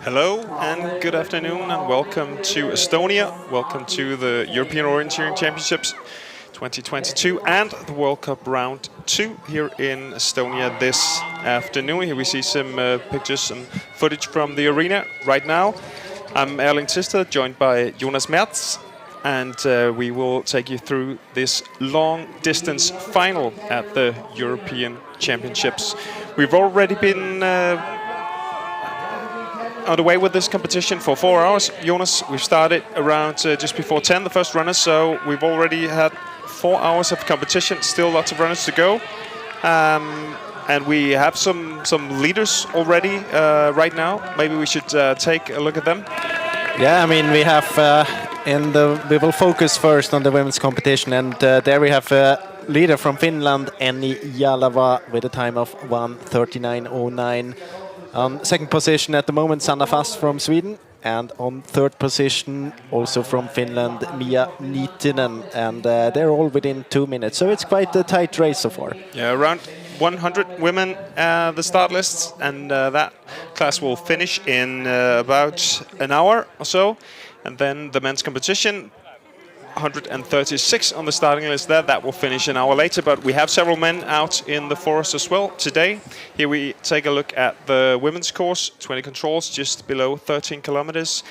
Hello and good afternoon and welcome to Estonia. Welcome to the European Orienteering Championships 2022 and the World Cup Round 2 here in Estonia this afternoon. Here we see some pictures and footage from the arena right now. I'm Erling Tisted, joined by Jonas Mertz, and we will take you through this long distance final at the European Championships. We've already been on the way with this competition for 4 hours. Jonas, we've started around just before 10, the first runners, so we've already had 4 hours of competition, still lots of runners to go. And we have some leaders already right now. Maybe we should take a look at them. Yeah, I mean, we have we will focus first on the women's competition, and there we have a leader from Finland, Enni Jalava, with a time of 1:39.09. On second position at the moment, Sanna Fast from Sweden, and on third position, also from Finland, Mia Niitinen, and they're all within 2 minutes. So it's quite a tight race so far. Yeah, around 100 women the start lists, and that class will finish in about an hour or so. And then the men's competition, 136 on the starting list there. That will finish an hour later, but we have several men out in the forest as well today. Here we take a look at the women's course, 20 controls, just below 13 kilometers.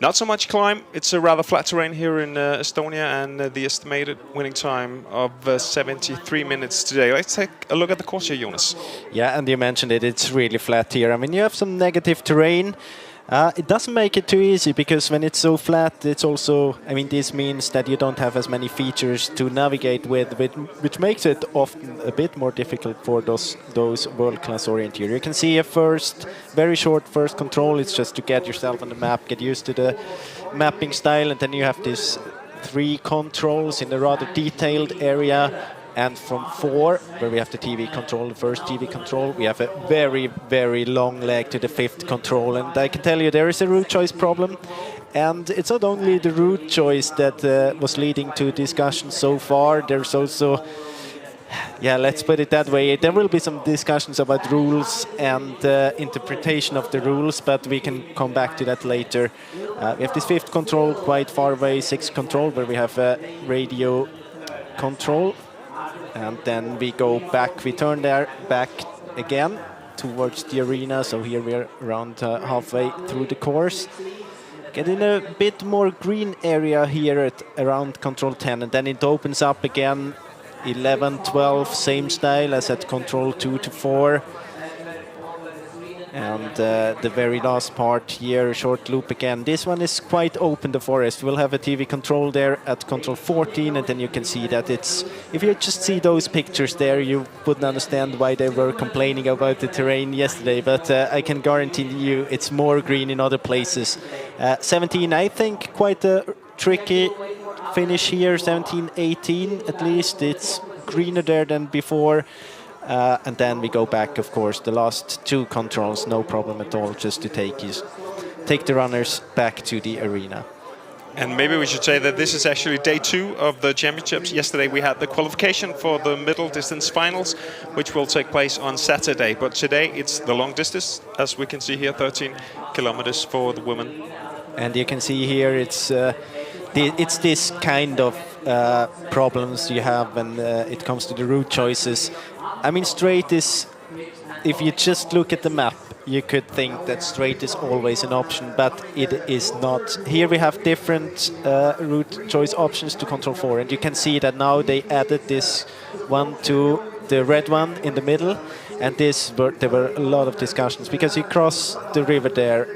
Not so much climb. It's a rather flat terrain here in Estonia, and the estimated winning time of 73 minutes today. Let's take a look at the course here, Jonas. Yeah, and you mentioned it, it's really flat here. I mean, you have some negative terrain. It doesn't make it too easy, because when it's so flat, it's also, I mean, this means that you don't have as many features to navigate with, which makes it often a bit more difficult for those world-class orienteers. You can see a very short first control. It's just to get yourself on the map, get used to the mapping style, and then you have these 3 controls in a rather detailed area. And from 4, where we have the TV control, the first TV control, we have a very, very long leg to the 5th control. And I can tell you there is a route choice problem. And it's not only the route choice that was leading to discussion so far. There's also, yeah, let's put it that way, there will be some discussions about rules and interpretation of the rules, but we can come back to that later. We have this 5th control quite far away, 6th control, where we have a radio control. And then we go back, we turn there back again towards the arena. So here we're around halfway through the course. Get in a bit more green area here at around control 10. And then it opens up again, 11, 12, same style as at control 2 to 4. And the very last part here, short loop again. This one is quite open, the forest. We'll have a TV control there at control 14, and then you can see that it's... If you just see those pictures there, you wouldn't understand why they were complaining about the terrain yesterday, but I can guarantee you it's more green in other places. 17, I think, quite a tricky finish here, 17, 18 at least. It's greener there than before. And then we go back, of course, the last 2 controls, no problem at all, just to take the runners back to the arena. And maybe we should say that this is actually day 2 of the championships. Yesterday we had the qualification for the middle distance finals, which will take place on Saturday. But today it's the long distance, as we can see here, 13 kilometers for the women. And you can see here it's this kind of problems you have when it comes to the route choices. I mean, straight is, if you just look at the map, you could think that straight is always an option, but it is not. Here we have different route choice options to control 4, and you can see that now they added this one to the red one in the middle, and there were a lot of discussions, because you cross the river there,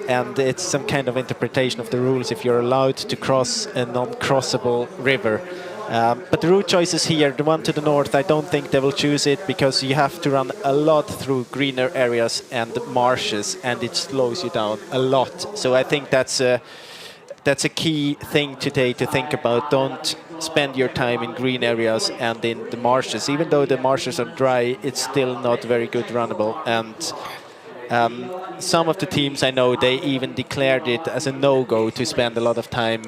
and it's some kind of interpretation of the rules if you're allowed to cross a non-crossable river. But the route choices here, the one to the north, I don't think they will choose it, because you have to run a lot through greener areas and marshes, and it slows you down a lot. So I think that's a key thing today to think about. Don't spend your time in green areas and in the marshes. Even though the marshes are dry, it's still not very good runnable. And some of the teams I know, they even declared it as a no-go to spend a lot of time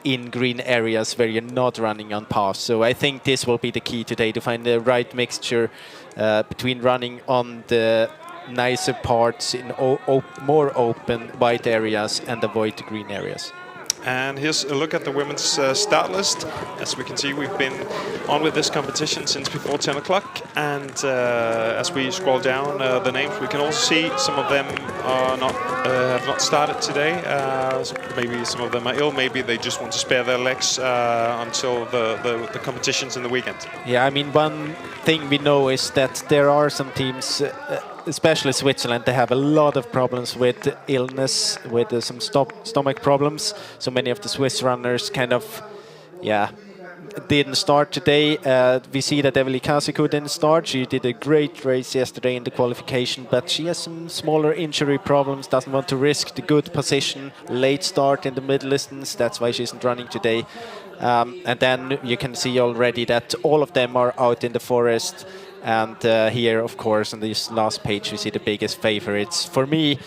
in green areas where you're not running on paths. So I think this will be the key today, to find the right mixture between running on the nicer parts in more open white areas and avoid the green areas. And here's a look at the women's start list. As we can see, we've been on with this competition since before 10 o'clock. And as we scroll down the names, we can also see some of them have not started today. Maybe some of them are ill. Maybe they just want to spare their legs until the competitions in the weekend. Yeah, I mean, one thing we know is that there are some teams, especially Switzerland, they have a lot of problems with illness, with some stomach problems. So many of the Swiss runners kind of, didn't start today. We see that Eveli Kasiku didn't start. She did a great race yesterday in the qualification, but she has some smaller injury problems, doesn't want to risk the good position, late start in the middle distance. That's why she isn't running today. And then you can see already that all of them are out in the forest. And here, of course, on this last page, we see the biggest favorites. For me,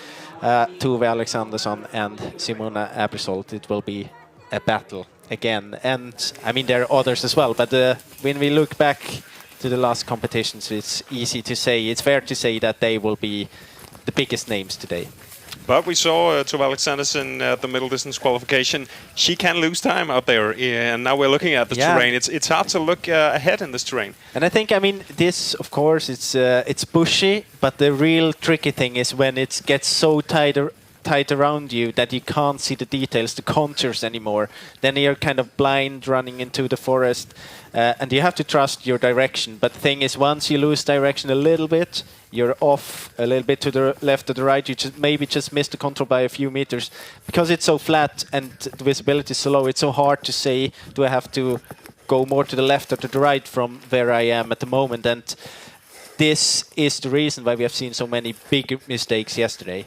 Tove Alexandersson and Simona Abrisold. It will be a battle again. And, I mean, there are others as well. But when we look back to the last competitions, it's easy to say, it's fair to say that they will be the biggest names today. But we saw Tove Alexandersson at the middle distance qualification. She can lose time out there, and now we're looking at the terrain. It's hard to look ahead in this terrain. And I think, I mean, this, of course, it's bushy, but the real tricky thing is when it gets so tight around you that you can't see the details, the contours anymore. Then you're kind of blind running into the forest, and you have to trust your direction. But the thing is, once you lose direction a little bit, you're off a little bit to the left or the right. You maybe just miss the control by a few meters. Because it's so flat and the visibility is so low, it's so hard to say, do I have to go more to the left or to the right from where I am at the moment? And this is the reason why we have seen so many big mistakes yesterday.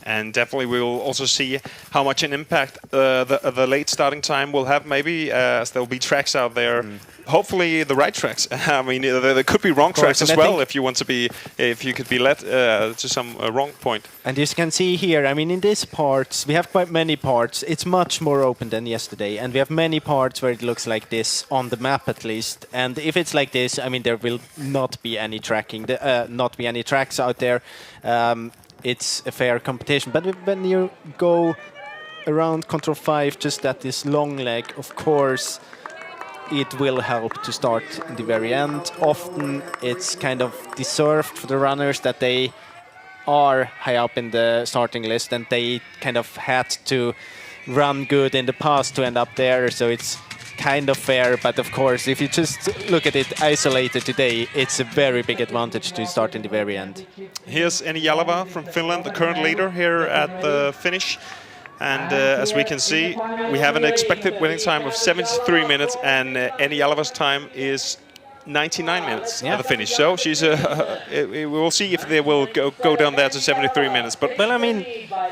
And definitely we will also see how much an impact the late starting time will have, maybe, as there will be tracks out there. Hopefully the right tracks. I mean, there could be wrong tracks as well if you could be led to some wrong point. And as you can see here, I mean, in these parts, we have quite many parts. It's much more open than yesterday. And we have many parts where it looks like this, on the map at least. And if it's like this, I mean, there will not be any tracking, not be any tracks out there. It's a fair competition. But when you go around Control 5, just at this long leg, of course, it will help to start in the very end. Often it's kind of deserved for the runners that they are high up in the starting list and they kind of had to run good in the past to end up there. So it's kind of fair, but of course, if you just look at it isolated today, it's a very big advantage to start in the very end. Here's Eni Jalava from Finland, the current leader here at the finish. And as we can see, we have an expected winning time of 73 minutes, and Eni Jalava's time is 99 minutes at the finish. So she's we will see if they will go down there to 73 minutes. But well, I mean,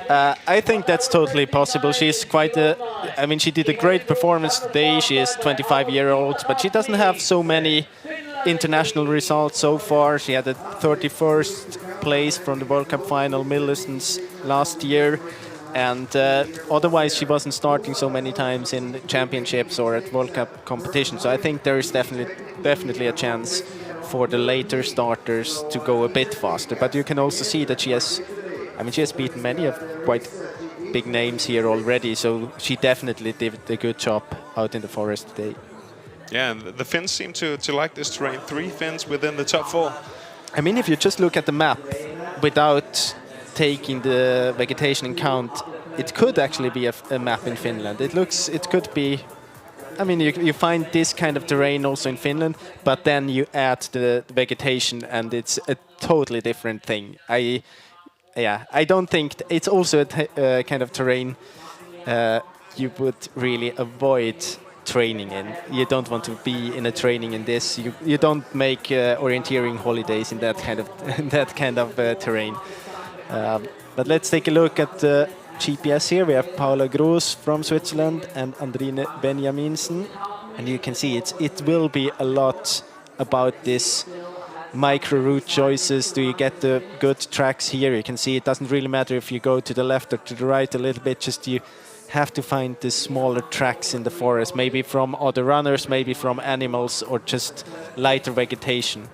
I think that's totally possible. She's quite I mean, she did a great performance today. She is 25-year-old, but she doesn't have so many international results so far. She had a 31st place from the World Cup final middle distance last year. And otherwise, she wasn't starting so many times in championships or at World Cup competition. So I think there is definitely a chance for the later starters to go a bit faster. But you can also see that she has beaten many of quite big names here already. So she definitely did a good job out in the forest today. Yeah, the Finns seem to like this terrain. 3 Finns within the top 4. I mean, if you just look at the map without taking the vegetation in count, it could actually be a map in Finland. It could be, I mean, you find this kind of terrain also in Finland, but then you add the vegetation and it's a totally different thing. I don't think it's also a kind of terrain you would really avoid training in. You don't want to be in a training in this. You don't make orienteering holidays in that kind of terrain. But let's take a look at the GPS here. We have Paula Groos from Switzerland and Andrine Benjaminsen. And you can see it will be a lot about this micro route choices. Do you get the good tracks here? You can see it doesn't really matter if you go to the left or to the right a little bit. Just you have to find the smaller tracks in the forest, maybe from other runners, maybe from animals, or just lighter vegetation.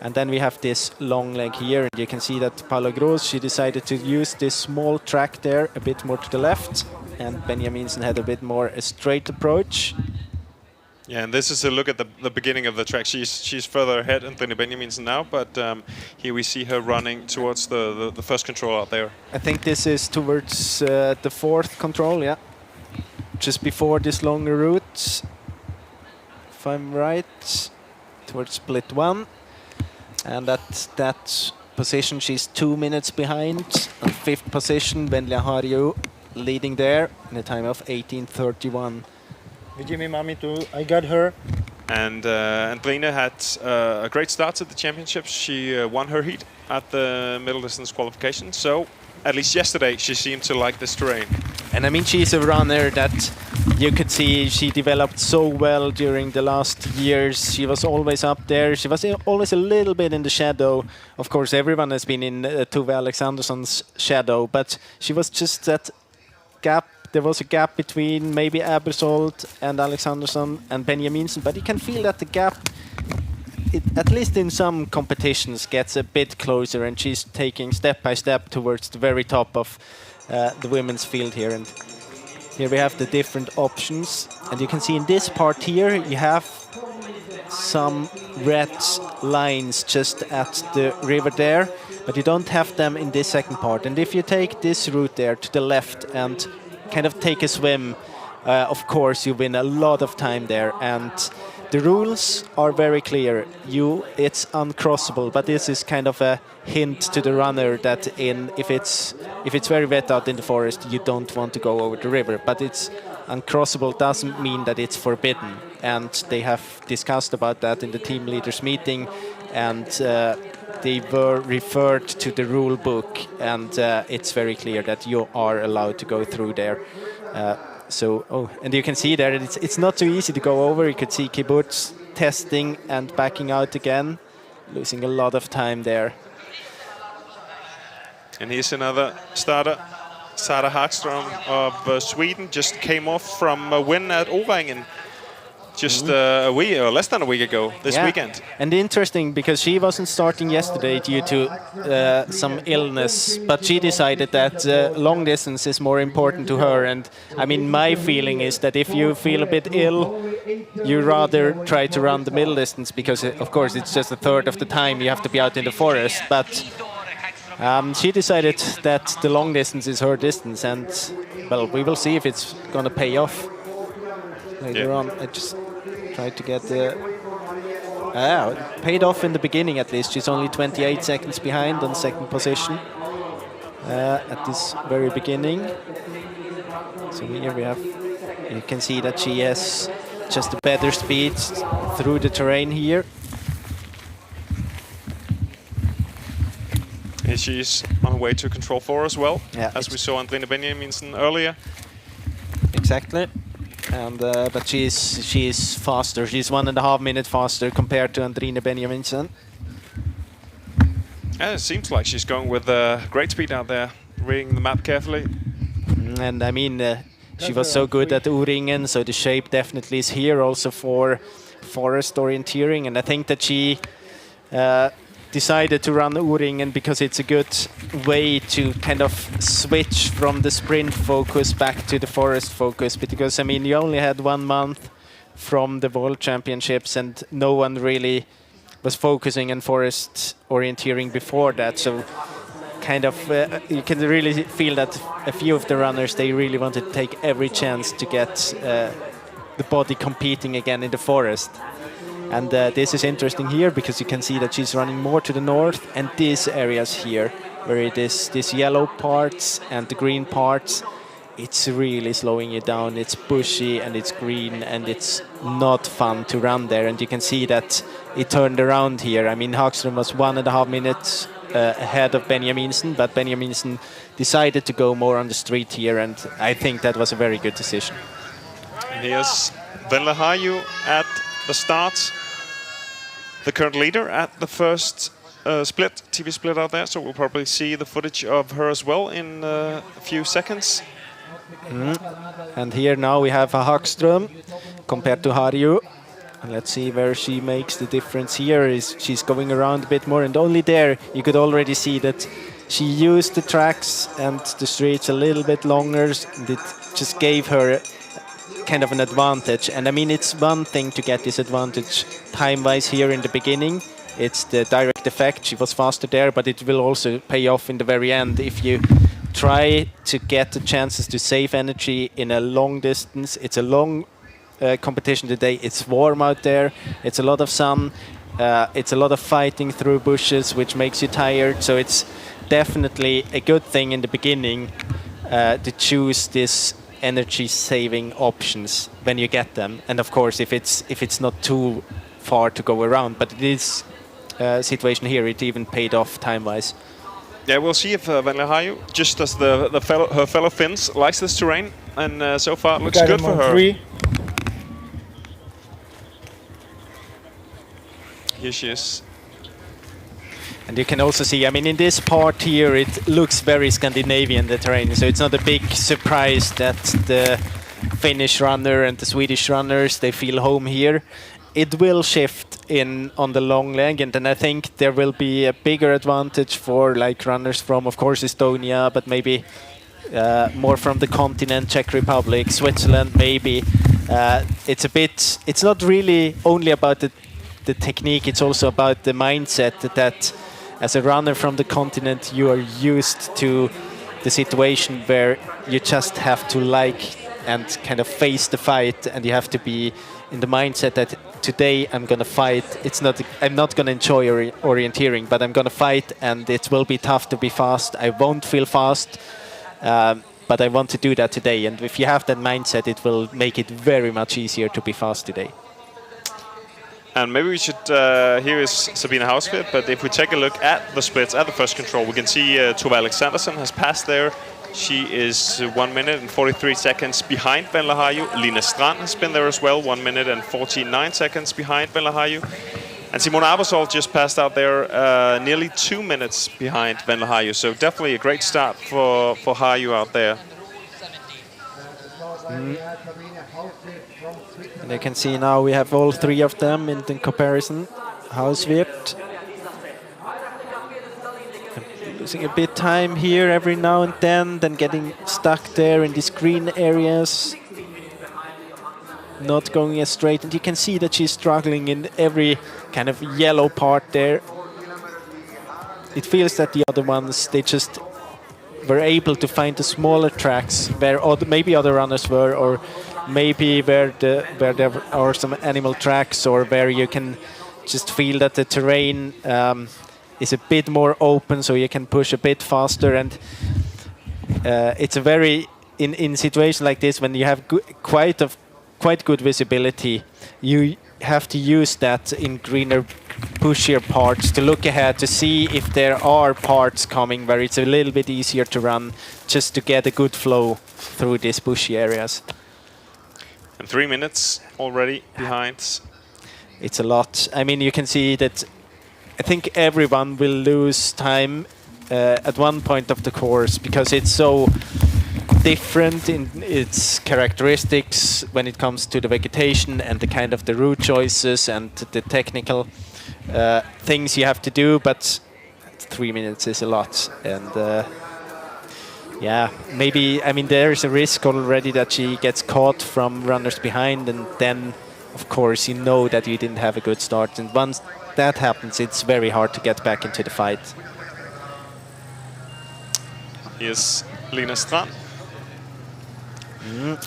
And then we have this long leg here, and you can see that Paula Gross, she decided to use this small track there a bit more to the left, and Benjaminsen had a bit more a straight approach. Yeah, and this is a look at the beginning of the track. She's further ahead than Benjaminsen now, but here we see her running towards the first control out there. I think this is towards the fourth control, yeah. Just before this longer route, if I'm right, towards split 1. And at that position, she's 2 minutes behind. And 5th position, Venla Harju leading there in a time of 18:31. Vijay Mami too. I got her. And Andrine had a great start to the championships. She won her heat at the middle distance qualification. So at least yesterday, she seemed to like this terrain. And I mean, she's a runner that you could see she developed so well during the last years. She was always up there. She was always a little bit in the shadow. Of course, everyone has been in Tove Alexandersson's shadow, but she was just that gap. There was a gap between maybe Abersold and Alexandersson and Benjaminsen, but you can feel that the gap, at least in some competitions, gets a bit closer, and she's taking step by step towards the very top of the women's field here. And here we have the different options, and you can see in this part here you have some red lines just at the river there, but you don't have them in this second part. And if you take this route there to the left and kind of take a swim, of course you win a lot of time there. And the rules are very clear. It's uncrossable, but this is kind of a hint to the runner that if it's very wet out in the forest, you don't want to go over the river. But it's uncrossable doesn't mean that it's forbidden, and they have discussed about that in the team leaders meeting, and they were referred to the rule book, and it's very clear that you are allowed to go through there. And you can see there it's not too easy to go over. You could see Kibbutz testing and backing out again, losing a lot of time there. And here's another starter, Sara Hagström of Sweden, just came off from a win at O-Ringen just a week or less than a week ago this weekend. And interesting, because she wasn't starting yesterday due to some illness, but she decided that long distance is more important to her. And I mean, my feeling is that if you feel a bit ill, you rather try to run the middle distance, because of course it's just a third of the time you have to be out in the forest. But she decided that the long distance is her distance, and well, we will see if it's gonna pay off later on. I just tried to get the paid off in the beginning at least. She's only 28 seconds behind on second position at this very beginning. So here we have, you can see that she has just a better speed through the terrain here. And she's on her way to control 4 as well, as we saw Andrine Benjaminsen earlier. Exactly. And but she's faster. She's 1.5 minutes faster compared to Andrine Benjaminsen. Yeah, it seems like she's going with great speed out there, reading the map carefully. And I mean, she was so good at O-Ringen, so the shape definitely is here also for forest orienteering. And I think that she decided to run O-Ringen because it's a good way to kind of switch from the sprint focus back to the forest focus. Because I mean, you only had 1 month from the World Championships, and no one really was focusing on forest orienteering before that. So kind of you can really feel that a few of the runners, they really wanted to take every chance to get the body competing again in the forest. And this is interesting here, because you can see that she's running more to the north, and these areas here, where it is these yellow parts and the green parts, it's really slowing you down. It's bushy and it's green, and it's not fun to run there. And you can see that it turned around here. I mean, Hagström was 1.5 minutes ahead of Benjaminsen, but Benjaminsen decided to go more on the street here, and I think that was a very good decision. And here's Venla Harju at the start, the current leader at the first TV split out there, so we'll probably see the footage of her as well in a few seconds. And here now we have a Hagström compared to Harju. And let's see where she makes the difference here. Is she's going around a bit more, and only there you could already see that she used the tracks and the streets a little bit longer, and it just gave her kind of an advantage. And I mean, it's one thing to get this advantage time-wise here in the beginning. It's the direct effect. She was faster there, but it will also pay off in the very end if you try to get the chances to save energy in a long distance. It's a long competition today. It's warm out there. It's a lot of sun. It's a lot of fighting through bushes, which makes you tired. So it's definitely a good thing in the beginning to choose this energy-saving options when you get them. And of course, if it's not too far to go around, but this situation here, it even paid off time-wise. Yeah, we'll see if Van der Hayu, just as her fellow Finns, likes this terrain, and so far it looks good for her. 3. Here she is. And you can also see, I mean, in this part here, it looks very Scandinavian, the terrain. So it's not a big surprise that the Finnish runner and the Swedish runners, they feel home here. It will shift in on the long leg, and then I think there will be a bigger advantage for like runners from, of course, Estonia, but maybe more from the continent, Czech Republic, Switzerland, maybe. It's not really only about the technique, it's also about the mindset that as a runner from the continent, you are used to the situation where you just have to like and kind of face the fight, and you have to be in the mindset that today I'm going to fight. I'm not going to enjoy orienteering, but I'm going to fight, and it will be tough to be fast. I won't feel fast, but I want to do that today. And if you have that mindset, it will make it very much easier to be fast today. And maybe we should, here is Sabine Hausfeld, but if we take a look at the splits, at the first control, we can see Tove Alexandersen has passed there. She is 1 minute and 43 seconds behind Van der Hayu. Line Strand has been there as well, 1 minute and 49 seconds behind Van der Hayu. And Simona Abersol just passed out there, nearly 2 minutes behind Van der Hayu. So definitely a great start for Hayu out there. And you can see now we have all three of them in the comparison. Hauswirt. Losing a bit time here every now and then getting stuck there in these green areas. Not going as straight, and you can see that she's struggling in every kind of yellow part there. It feels that the other ones, they just were able to find the smaller tracks where maybe other runners were, or maybe where there are some animal tracks, or where you can just feel that the terrain is a bit more open, so you can push a bit faster. And it's a very in situations like this, when you have quite good visibility, you have to use that in greener, pushier parts to look ahead, to see if there are parts coming where it's a little bit easier to run, just to get a good flow through these bushy areas. And 3 minutes already behind. It's a lot. I mean, you can see that I think everyone will lose time at one point of the course, because it's so different in its characteristics when it comes to the vegetation and the kind of the route choices and the technical things you have to do. But 3 minutes is a lot, and yeah, maybe, I mean, there is a risk already that she gets caught from runners behind, and then of course you know that you didn't have a good start, and once that happens, it's very hard to get back into the fight. Here's Line Strand.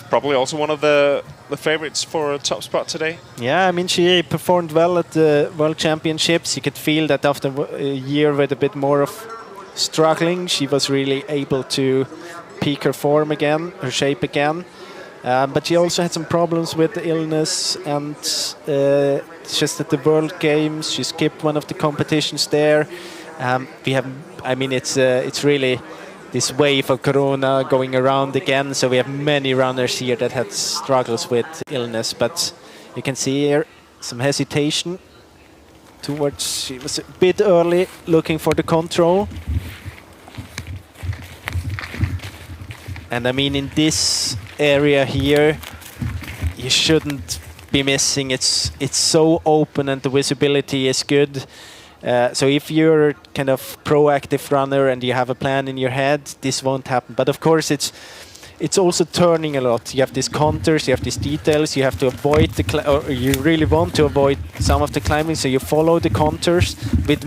Probably also one of the favorites for a top spot today. Yeah, I mean, she performed well at the World Championships. You could feel that after a year with a bit more of struggling, she was really able to peak her form again, her shape again. But she also had some problems with the illness, and just at the World Games, she skipped one of the competitions there. I mean, it's really this wave of corona going around again, so we have many runners here that had struggles with illness. But you can see here some hesitation towards, she was a bit early looking for the control. And I mean, in this area here, you shouldn't be missing. It's so open and the visibility is good. So if you're kind of proactive runner and you have a plan in your head, this won't happen. But of course, it's also turning a lot. You have these contours, you have these details, you have to avoid or you really want to avoid some of the climbing, so you follow the contours, which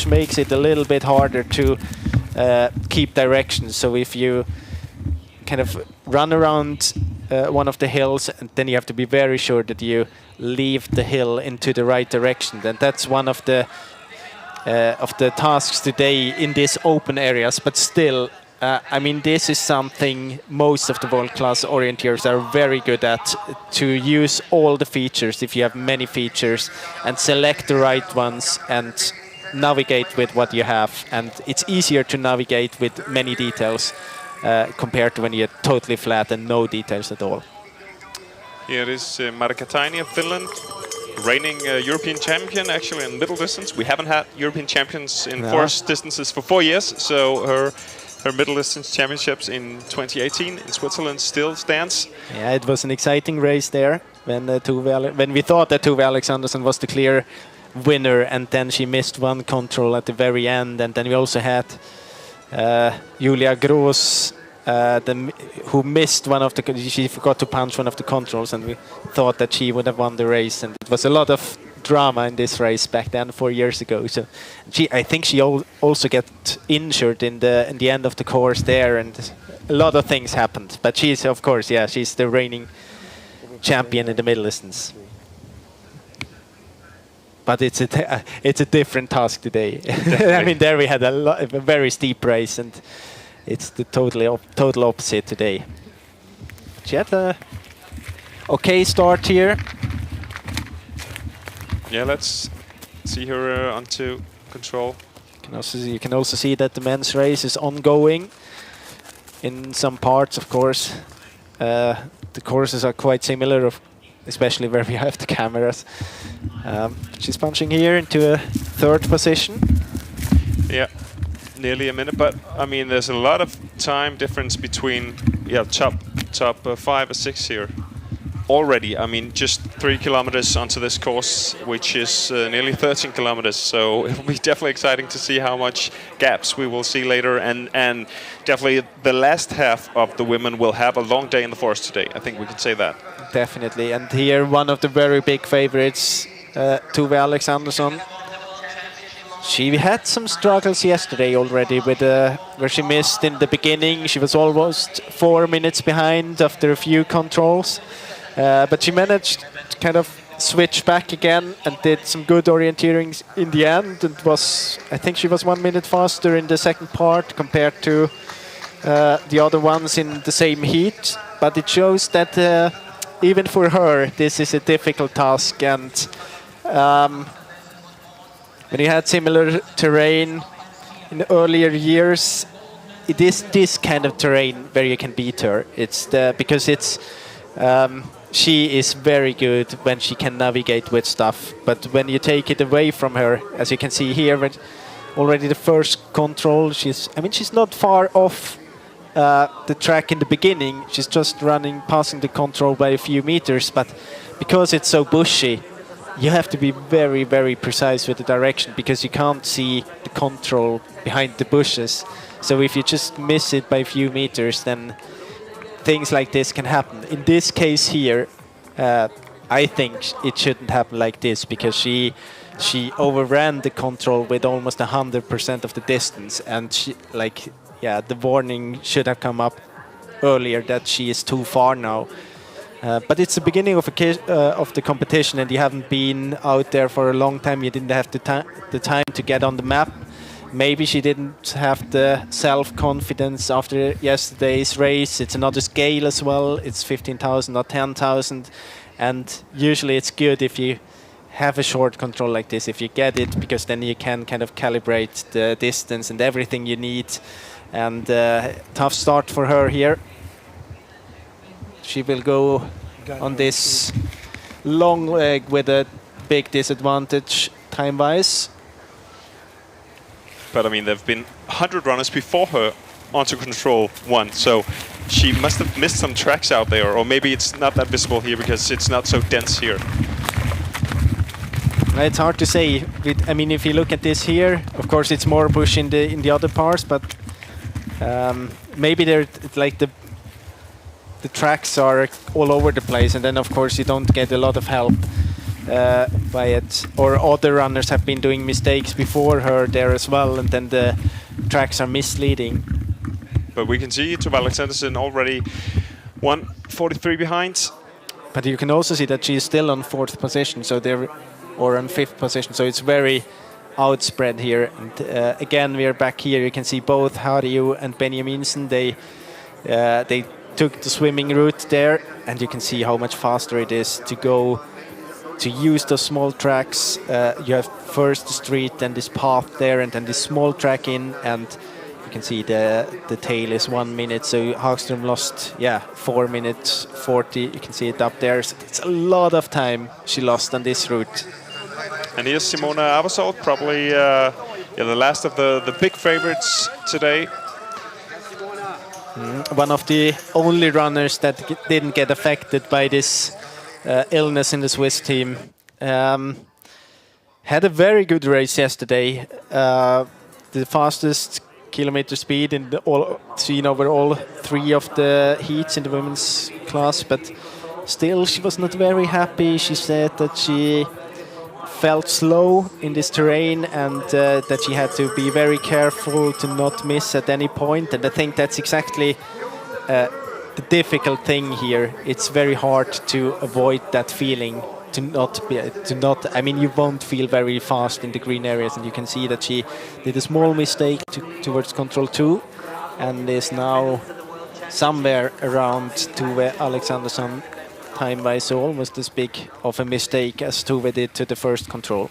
makes it a little bit harder to keep direction. So if you kind of run around one of the hills, and then you have to be very sure that you leave the hill into the right direction. Then that's one of the tasks today in these open areas. But still, I mean, this is something most of the world-class orienteers are very good at, to use all the features if you have many features and select the right ones and navigate with what you have. And it's easier to navigate with many details compared to when you're totally flat and no details at all. Here is Markataini of Finland, reigning European champion actually in middle distance. We haven't had European champions in forest distances for 4 years, so her middle distance championships in 2018 in Switzerland still stands. Yeah, it was an exciting race there when we thought that Tove Alexandersson was the clear winner, and then she missed one control at the very end, and then we also had Julia Gross, who missed one of she forgot to punch one of the controls, and we thought that she would have won the race. And it was a lot of drama in this race back then, 4 years ago. So I think she also got injured in the end of the course there, and a lot of things happened. But she's, of course, she's the reigning champion in the middle distance. But it's a different task today. I mean, there we had a very steep race, and it's the total opposite today. She had a okay start here. Yeah, let's see her onto control. You can also see that the men's race is ongoing in some parts, of course. The courses are quite similar, especially where we have the cameras. She's punching here into a third position. Yeah, nearly a minute, but I mean, there's a lot of time difference between top 5 or 6 here already. I mean, just 3 kilometers onto this course, which is nearly 13 kilometers. So it'll be definitely exciting to see how much gaps we will see later, and definitely the last half of the women will have a long day in the forest today. I think we can say that. Definitely, and here one of the very big favorites, Tove Alexandersson. She had some struggles yesterday already with where she missed in the beginning. She was almost 4 minutes behind after a few controls, but she managed to kind of switch back again and did some good orienteering in the end. And I think she was 1 minute faster in the second part compared to the other ones in the same heat. But it shows that even for her, this is a difficult task. And when you had similar terrain in earlier years, it is this kind of terrain where you can beat her. Because she is very good when she can navigate with stuff. But when you take it away from her, as you can see here, with already the first control, she's not far off the track in the beginning. She's just passing the control by a few meters. But because it's so bushy, you have to be very, very precise with the direction, because you can't see the control behind the bushes. So if you just miss it by a few meters, then things like this can happen. In this case here, I think it shouldn't happen like this, because she overran the control with almost 100% of the distance, and the warning should have come up earlier that she is too far now. But it's the beginning of the competition, and you haven't been out there for a long time. You didn't have the time to get on the map. Maybe she didn't have the self-confidence after yesterday's race. It's another scale as well. It's 15,000, not 10,000. And usually it's good if you have a short control like this, if you get it, because then you can kind of calibrate the distance and everything you need. And tough start for her here. She will go on this long leg with a big disadvantage time-wise. But I mean, there have been 100 runners before her onto control 1, so she must have missed some tracks out there, or maybe it's not that visible here because it's not so dense here. It's hard to say. I mean, if you look at this here, of course, it's more bush in the other parts, but maybe they're like the tracks are all over the place, and then of course you don't get a lot of help by it. Or other runners have been doing mistakes before her there as well, and then the tracks are misleading. But we can see Tove Alexandersen already 1:43 behind. But you can also see that she's still on 4th position, so they're or on 5th position, so it's very outspread here. And again, we are back here. You can see both Harju and Benjaminsen. They took the swimming route there, and you can see how much faster it is to go to use those small tracks. You have first the street, then this path there, and then this small track in, and you can see the tail is 1 minute. So Hagström lost 4 minutes 40. You can see it up there. So it's a lot of time she lost on this route. And here's Simona Aersgaard, probably the last of the big favorites today. One of the only runners that didn't get affected by this illness in the Swiss team. Had a very good race yesterday. The fastest kilometer speed seen over all 3 of the heats in the women's class, but still she was not very happy. She said that she felt slow in this terrain, and that she had to be very careful to not miss at any point. And I think that's exactly the difficult thing here. It's very hard to avoid that feeling, I mean, you won't feel very fast in the green areas, and you can see that she did a small mistake towards control 2 and is now somewhere around Tove Alexandersen time-wise, so almost as big of a mistake as Tove did to the first control.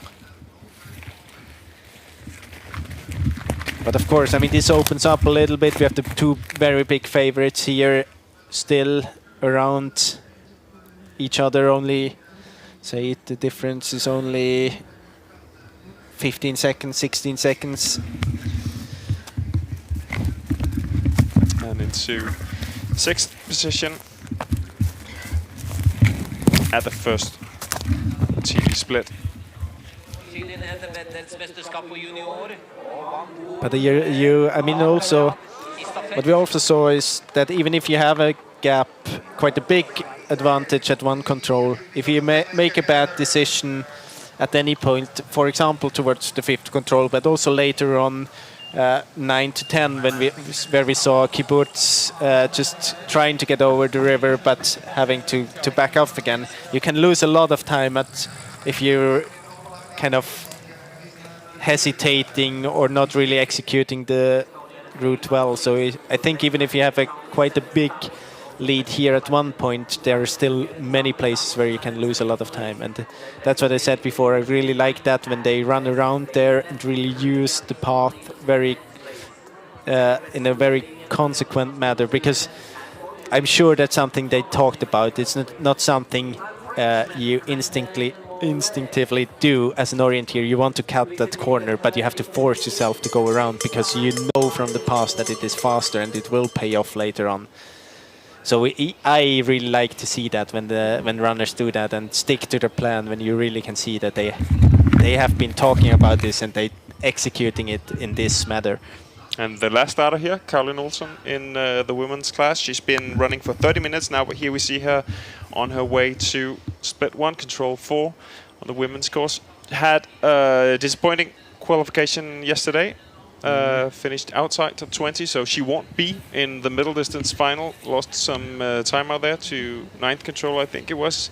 But of course, I mean, this opens up a little bit. We have the 2 very big favorites here still around each other. Only, say, the difference is only 15 seconds, 16 seconds. And into 6th position at the first TV split. But I mean, also, what we also saw is that even if you have a gap, quite a big advantage at one control, if you make a bad decision at any point, for example, towards the 5th control, but also later on, 9 to 10, where we saw Kibbutz just trying to get over the river, but having to back off again, you can lose a lot of time if you're kind of hesitating or not really executing the route well. So I think even if you have quite a big lead here at one point, there are still many places where you can lose a lot of time. And that's what I said before. I really like that when they run around there and really use the path in a very consequent manner, because I'm sure that's something they talked about. It's not something you instinctively do as an orienteer. You want to cut that corner, but you have to force yourself to go around because you know from the past that it is faster and it will pay off later on. So I really like to see that when runners do that and stick to their plan, when you really can see that they have been talking about this and they executing it in this manner. And the last starter here, Caroline Olsen, in the women's class. She's been running for 30 minutes now, but here we see her on her way to split 1, control 4 on the women's course. Had a disappointing qualification yesterday. Finished outside top 20, so she won't be in the middle distance final. Lost some time out there to 9th control, I think it was.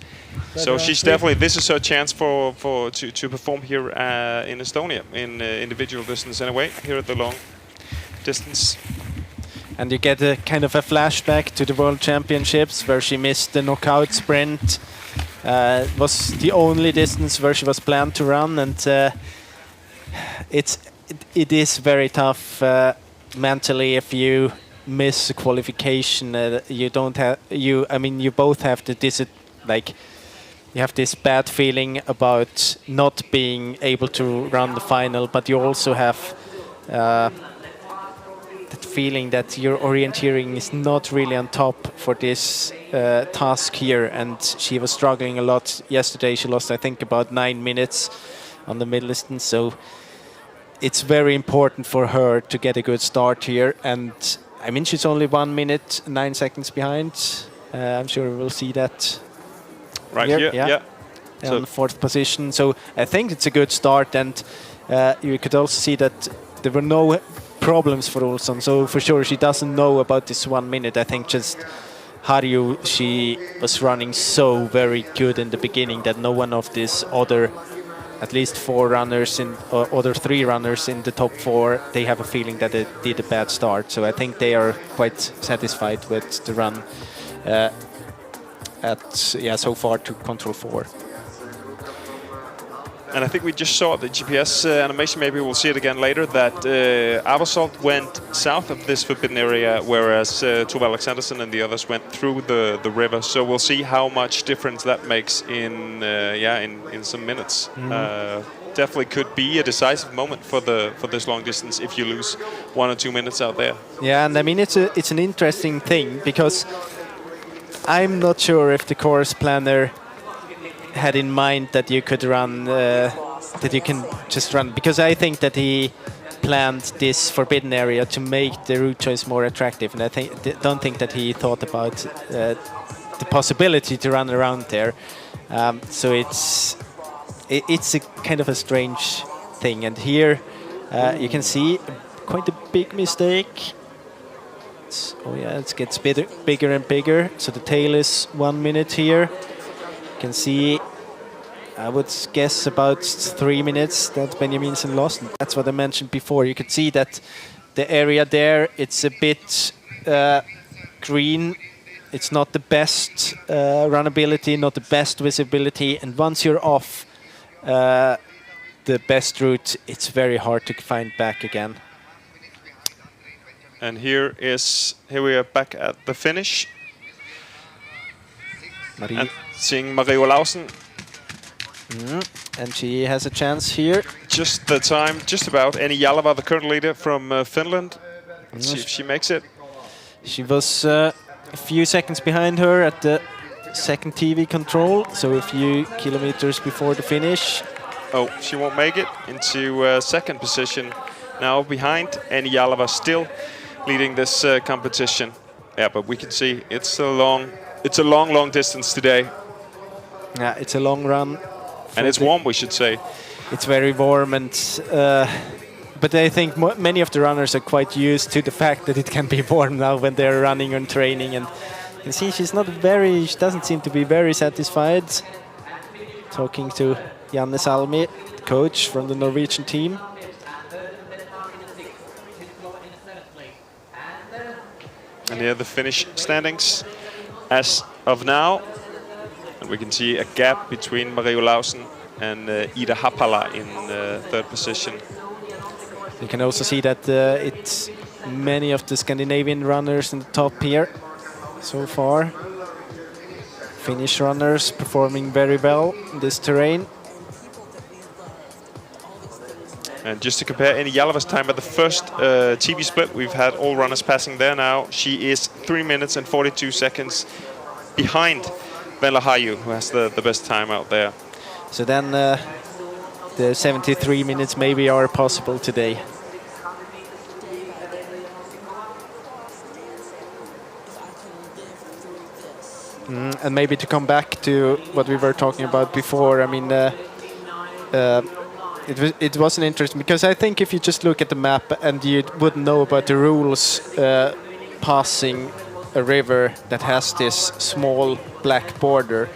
So she's definitely, this is her chance to perform here in Estonia in individual distance anyway, here at the long distance. And you get a kind of a flashback to the World Championships where she missed the knockout sprint. It was the only distance where she was planned to run, and it is very tough mentally if you miss a qualification. You don't have you both have you have this bad feeling about not being able to run the final, but you also have that feeling that your orienteering is not really on top for this task here, and she was struggling a lot yesterday. She lost, I think, about 9 minutes on the middle distance, so it's very important for her to get a good start here. And I mean, she's only 1 minute 9 seconds behind. I'm sure we'll see that Right here, yeah. On the 4th position. So I think it's a good start, and you could also see that there were no problems for Olsson. So for sure she doesn't know about this 1 minute. I think just Harju, she was running so very good in the beginning that no one of these other, at least 4 runners or other 3 runners in the top 4, they have a feeling that they did a bad start. So I think they are quite satisfied with the run so far to control 4. And I think we just saw the GPS animation, maybe we'll see it again later, that Aversholt went south of this forbidden area, whereas Tove Alexandersen and the others went through the river. So we'll see how much difference that makes in some minutes. Definitely could be a decisive moment for this long distance if you lose 1 or 2 minutes out there. Yeah, and I mean it's an interesting thing, because I'm not sure if the course planner had in mind that you could run, that you can just run, because I think that he planned this forbidden area to make the route choice more attractive, and I don't think that he thought about the possibility to run around there. So it's a kind of a strange thing, and here you can see quite a big mistake. It gets bigger and bigger. So the tail is 1 minute here. You can see, I would guess about 3 minutes that Benjaminsen lost. That's what I mentioned before. You could see that the area there, it's a bit green. It's not the best runnability, not the best visibility. And once you're off the best route, it's very hard to find back again. And here we are back at the finish. And seeing Marie Olausen. And she has a chance here. Just the time, just about. Annie Jalava, the current leader from Finland. Let's see if she makes it. She was a few seconds behind her at the second TV control, so a few kilometers before the finish. Oh, she won't make it into second position. Now behind Annie Jalava, still leading this competition. Yeah, but we can see it's a long distance today. Yeah, it's a long run. And it's warm, we should say. It's very warm, and but I think many of the runners are quite used to the fact that it can be warm now when they're running and training. And you can see she doesn't seem to be very satisfied. Talking to Janne Salmi, the coach from the Norwegian team. And here the finish standings as of now. And we can see a gap between Marie Olausen and Ida Happala in third position. You can also see that it's many of the Scandinavian runners in the top here so far. Finnish runners performing very well in this terrain. And just to compare Annie Jalava's time at the first TV split, we've had all runners passing there now. She is 3 minutes and 42 seconds behind Venla Harju, who has the best time out there. So then the 73 minutes maybe are possible today. And maybe to come back to what we were talking about before, I mean, it wasn't interesting, because I think if you just look at the map and you wouldn't know about the rules passing a river that has this small black border,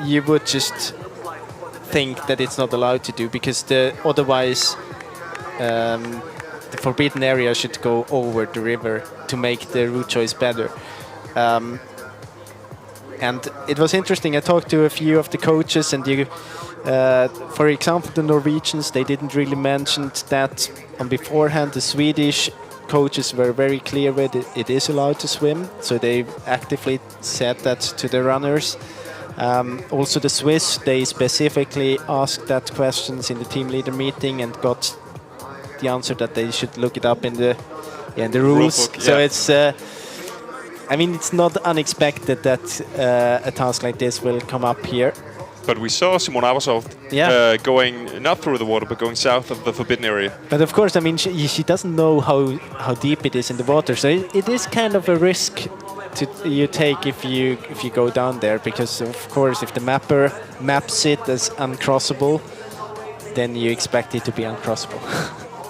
you would just think that it's not allowed to do, because otherwise the forbidden area should go over the river to make the route choice better. And it was interesting, I talked to a few of the coaches, and for example, the Norwegians, they didn't really mention that on beforehand. The Swedish coaches were very clear with it is allowed to swim, so they actively said that to the runners. Also the Swiss, they specifically asked that questions in the team leader meeting and got the answer that they should look it up in the Yeah, the rules. book, So yeah. it's. I mean, it's not unexpected that a task like this will come up here. But we saw Simon Abersov going not through the water, but going south of the forbidden area. But of course, I mean, she doesn't know how deep it is in the water, so it is kind of a risk you take if you go down there, because of course, if the mapper maps it as uncrossable, then you expect it to be uncrossable.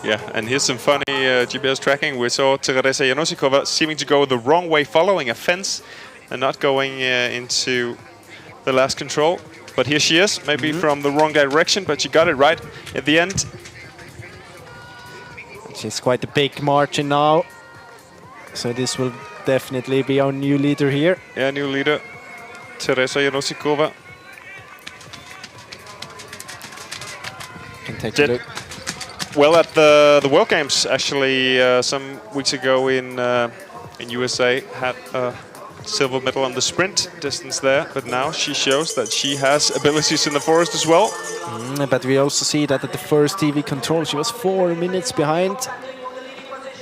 Yeah, and here's some funny GPS tracking. We saw Teresa Janosikova seeming to go the wrong way, following a fence and not going into the last control. But here she is, maybe from the wrong direction, but she got it right at the end. She's quite a big margin now, so this will definitely be our new leader here. Yeah, new leader, Teresa Janosikova. Can take a look. Well, at the World Games, actually, some weeks ago in USA, had a silver medal on the sprint distance there. But now she shows that she has abilities in the forest as well. But we also see that at the first TV control, she was 4 minutes behind.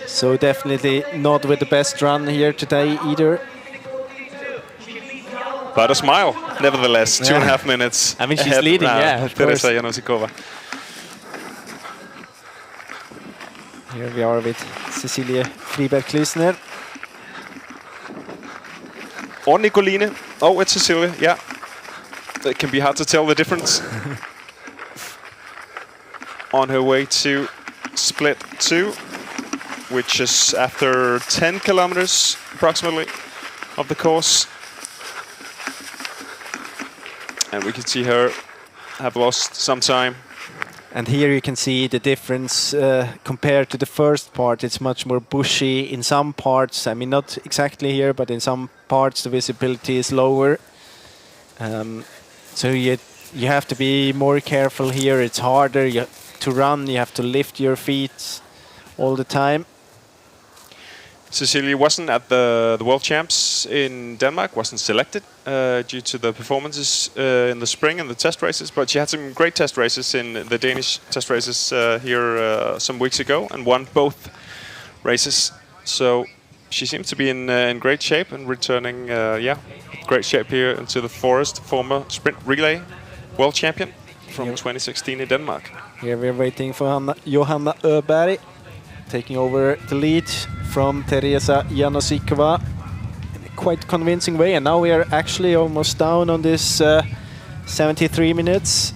So definitely not with the best run here today either. But a smile, nevertheless. 2.5 minutes. I mean, she's ahead leading, now, yeah, of Teresa course. Janosikova. Here we are with Cecilie Friberg-Klusner. Or Nicoline. Oh, it's Cecilia, yeah. It can be hard to tell the difference. On her way to split 2, which is after 10 kilometers approximately of the course. And we can see her have lost some time. And here you can see the difference compared to the first part. It's much more bushy in some parts. I mean, not exactly here, but in some parts the visibility is lower. So you have to be more careful here. It's harder to run. You have to lift your feet all the time. Cecilie wasn't at the World Champs in Denmark, wasn't selected due to the performances in the spring and the test races, but she had some great test races in the Danish test races here some weeks ago and won both races. So she seems to be in great shape and returning, great shape here into the forest, former sprint relay world champion from 2016 in Denmark. Here we're waiting for Johanna Öberg, taking over the lead from Teresa Janosikova in a quite convincing way. And now we are actually almost down on this 73 minutes.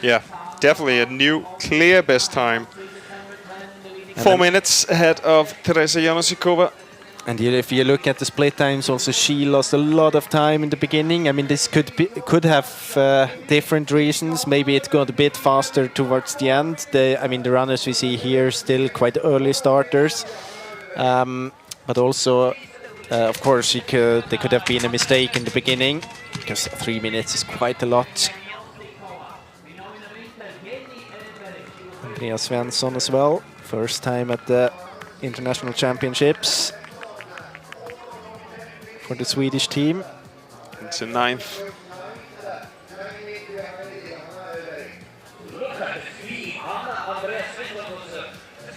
Yeah, definitely a new clear best time. 4 minutes ahead of Teresa Janosikova. And if you look at the split times, also she lost a lot of time in the beginning. I mean, this could have different reasons. Maybe it got a bit faster towards the end. I mean, the runners we see here still quite early starters, but also, of course, there could have been a mistake in the beginning because 3 minutes is quite a lot. Andreas Svensson as well, first time at the International Championships for the Swedish team. It's a 9th.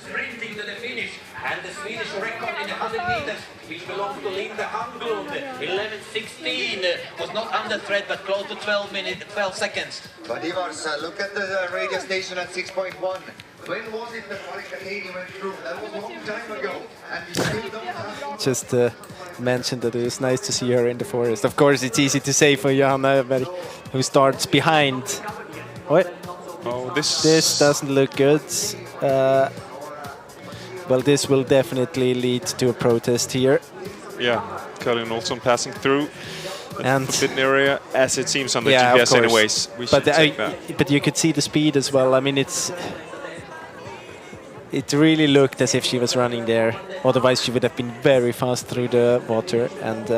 Sprinting to the finish, and the Swedish record in 100 meters, which belongs to Linda Hamglund, 11:16, was not under threat, but close to 12 seconds. But Ivars, look at the radio station at 6.1. When was it that Marika Heidi went through? That was a long time ago, and we still don't have... Just mentioned that it was nice to see her in the forest. Of course, it's easy to say for Johanna, who starts behind. What? Oh, this doesn't look good. Well, this will definitely lead to a protest here. Yeah, Caroline Olsson passing through and the forbidden area, as it seems on the GPS anyways. We should take that. But you could see the speed as well. I mean, it really looked as if she was running there. Otherwise, she would have been very fast through the water. And,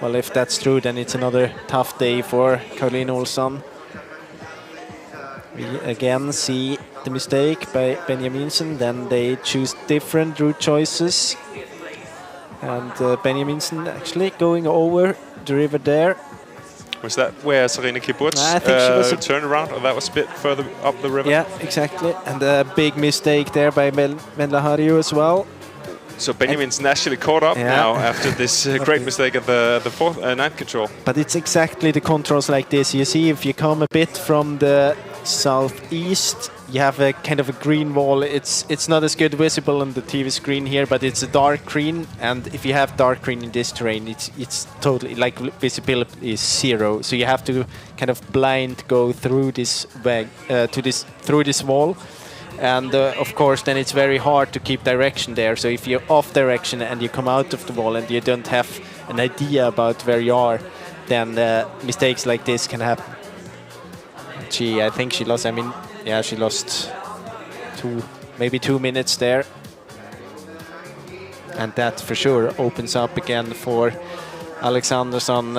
well, if that's true, then it's another tough day for Caroline Olsson. We again see the mistake by Benjaminsen. Then they choose different route choices. And Benjaminsen actually going over the river there. Was that where Serena Kiburts I think she was turned around, or that was a bit further up the river? Yeah, exactly. And a big mistake there by Venlahariu as well. So Benjamin's naturally caught up Yeah. now after this great mistake at the fourth ninth control. But it's exactly the controls like this. You see, if you come a bit from the southeast, you have a kind of a green wall. It's not as good visible on the TV screen here, but it's a dark green. And if you have dark green in this terrain, it's totally like visibility is zero. So you have to kind of blind go through this through this wall. And of course, then it's very hard to keep direction there. So if you're off direction and you come out of the wall and you don't have an idea about where you are, then mistakes like this can happen. I think she lost. I mean, yeah, she lost maybe 2 minutes there, and that for sure opens up again for Alexandersson,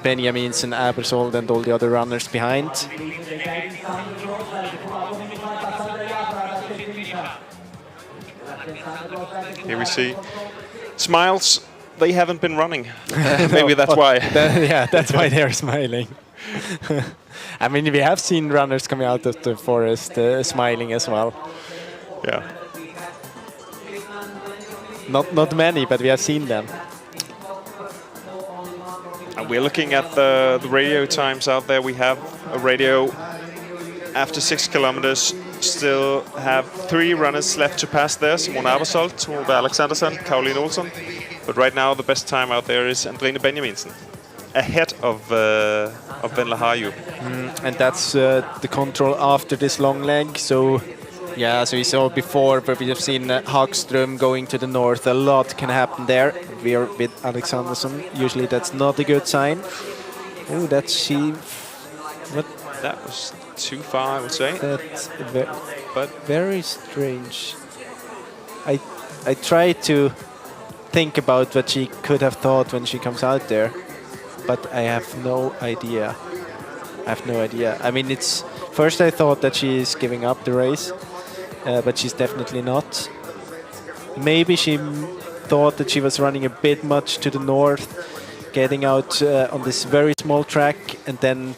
Benjaminsen, Abersold, and all the other runners behind. Here we see smiles. They haven't been running. Maybe that's why. Yeah, that's why they're smiling. I mean, we have seen runners coming out of the forest smiling as well. Yeah. Not many, but we have seen them. And we're looking at the radio times out there. We have a radio after 6 kilometers. Still have 3 runners left to pass there. Simone Abersold, Tove Alexandersson, Caroline Olsson. But right now the best time out there is Andrine Benjaminsen, ahead of Venlahariu. And that's the control after this long leg. So yeah, so we saw before where we have seen Hagström going to the north. A lot can happen there. We are with Alexandersson. Usually that's not a good sign. Oh, that's she. What? That was too far, I would say. That's very strange. I try to think about what she could have thought when she comes out there, but I have no idea. I mean, it's first I thought that she is giving up the race, but she's definitely not. Maybe she thought that she was running a bit much to the north, getting out on this very small track, and then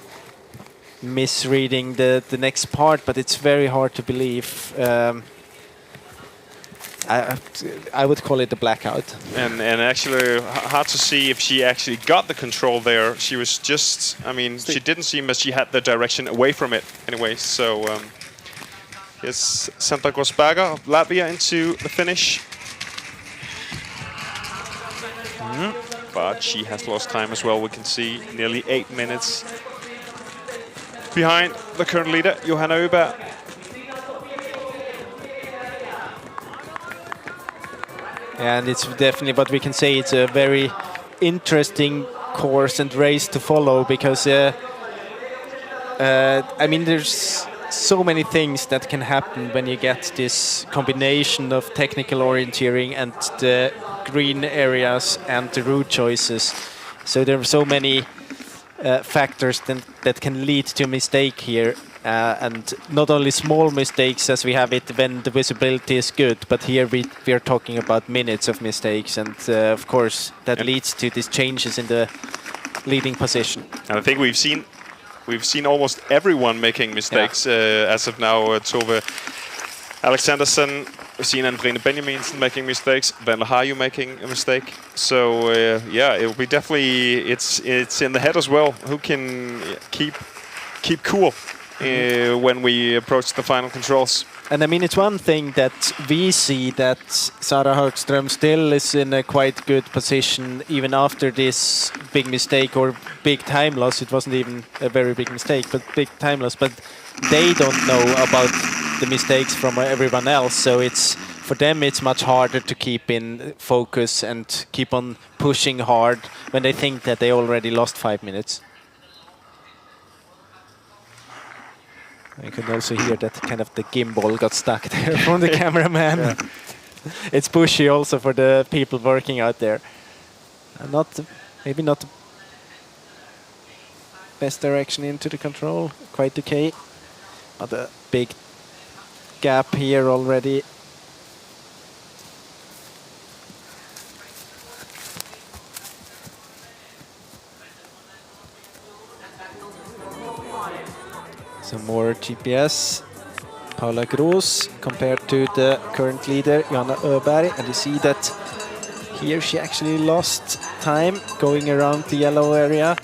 misreading the next part, but it's very hard to believe. I would call it a blackout. And actually hard to see if she actually got the control there. She was just, I mean, she didn't seem as she had the direction away from it anyway. So here's Sandra Grossberger of Latvia into the finish. But she has lost time as well. We can see nearly 8 minutes behind the current leader, Johanna Öberg. And it's definitely, but we can say it's a very interesting course and race to follow, because I mean, there's so many things that can happen when you get this combination of technical orienteering and the green areas and the route choices. So there are so many factors that can lead to a mistake here. And not only small mistakes as we have it when the visibility is good, but here we are talking about minutes of mistakes, and of course that leads to these changes in the leading position. And I think we've seen almost everyone making mistakes as of now. Tove Alexandersson, we've seen Andrine Benjaminsen making mistakes, Venlahariu making a mistake. So yeah, it will be definitely, it's in the head as well. Who can keep cool when we approach the final controls? And I mean, it's one thing that we see that Sara Hagström still is in a quite good position even after this big mistake or big time loss. It wasn't even a very big mistake, but big time loss. But they don't know about the mistakes from everyone else. So it's for them, it's much harder to keep in focus and keep on pushing hard when they think that they already lost 5 minutes. I could also hear that kind of the gimbal got stuck there from the cameraman. Yeah. It's pushy also for the people working out there. Maybe not the best direction into the control. Quite okay. But a big gap here already. Some more GPS. Paula Groos compared to the current leader, Johanna Öberg. And you see that here she actually lost time going around the yellow area.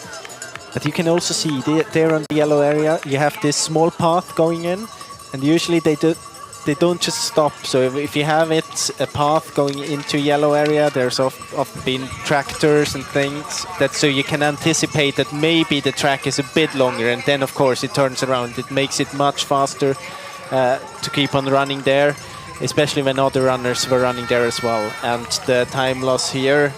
But you can also see there on the yellow area, you have this small path going in. And usually they don't just stop. So if you have a path going into yellow area, there's often been tractors and things so you can anticipate that maybe the track is a bit longer, and then of course it turns around. It makes it much faster to keep on running there, especially when other runners were running there as well. And the time loss here,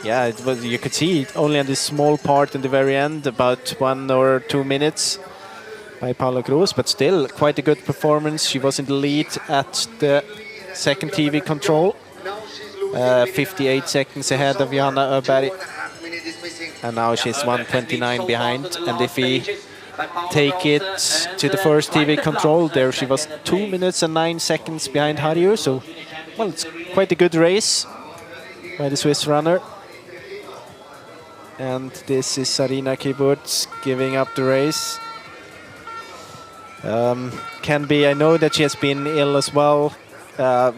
yeah, it was, you could see it only on this small part in the very end, about 1 or 2 minutes by Paula Groos, but still quite a good performance. She was in the lead at the second TV control, 58 seconds ahead of Johanna Öberg, and now she's 1:29 behind. And if we take it to the first TV control, there she was 2 minutes and 9 seconds behind Harju. So, well, it's quite a good race by the Swiss runner. And this is Sarina Kiburz giving up the race. Can be, I know that she has been ill as well.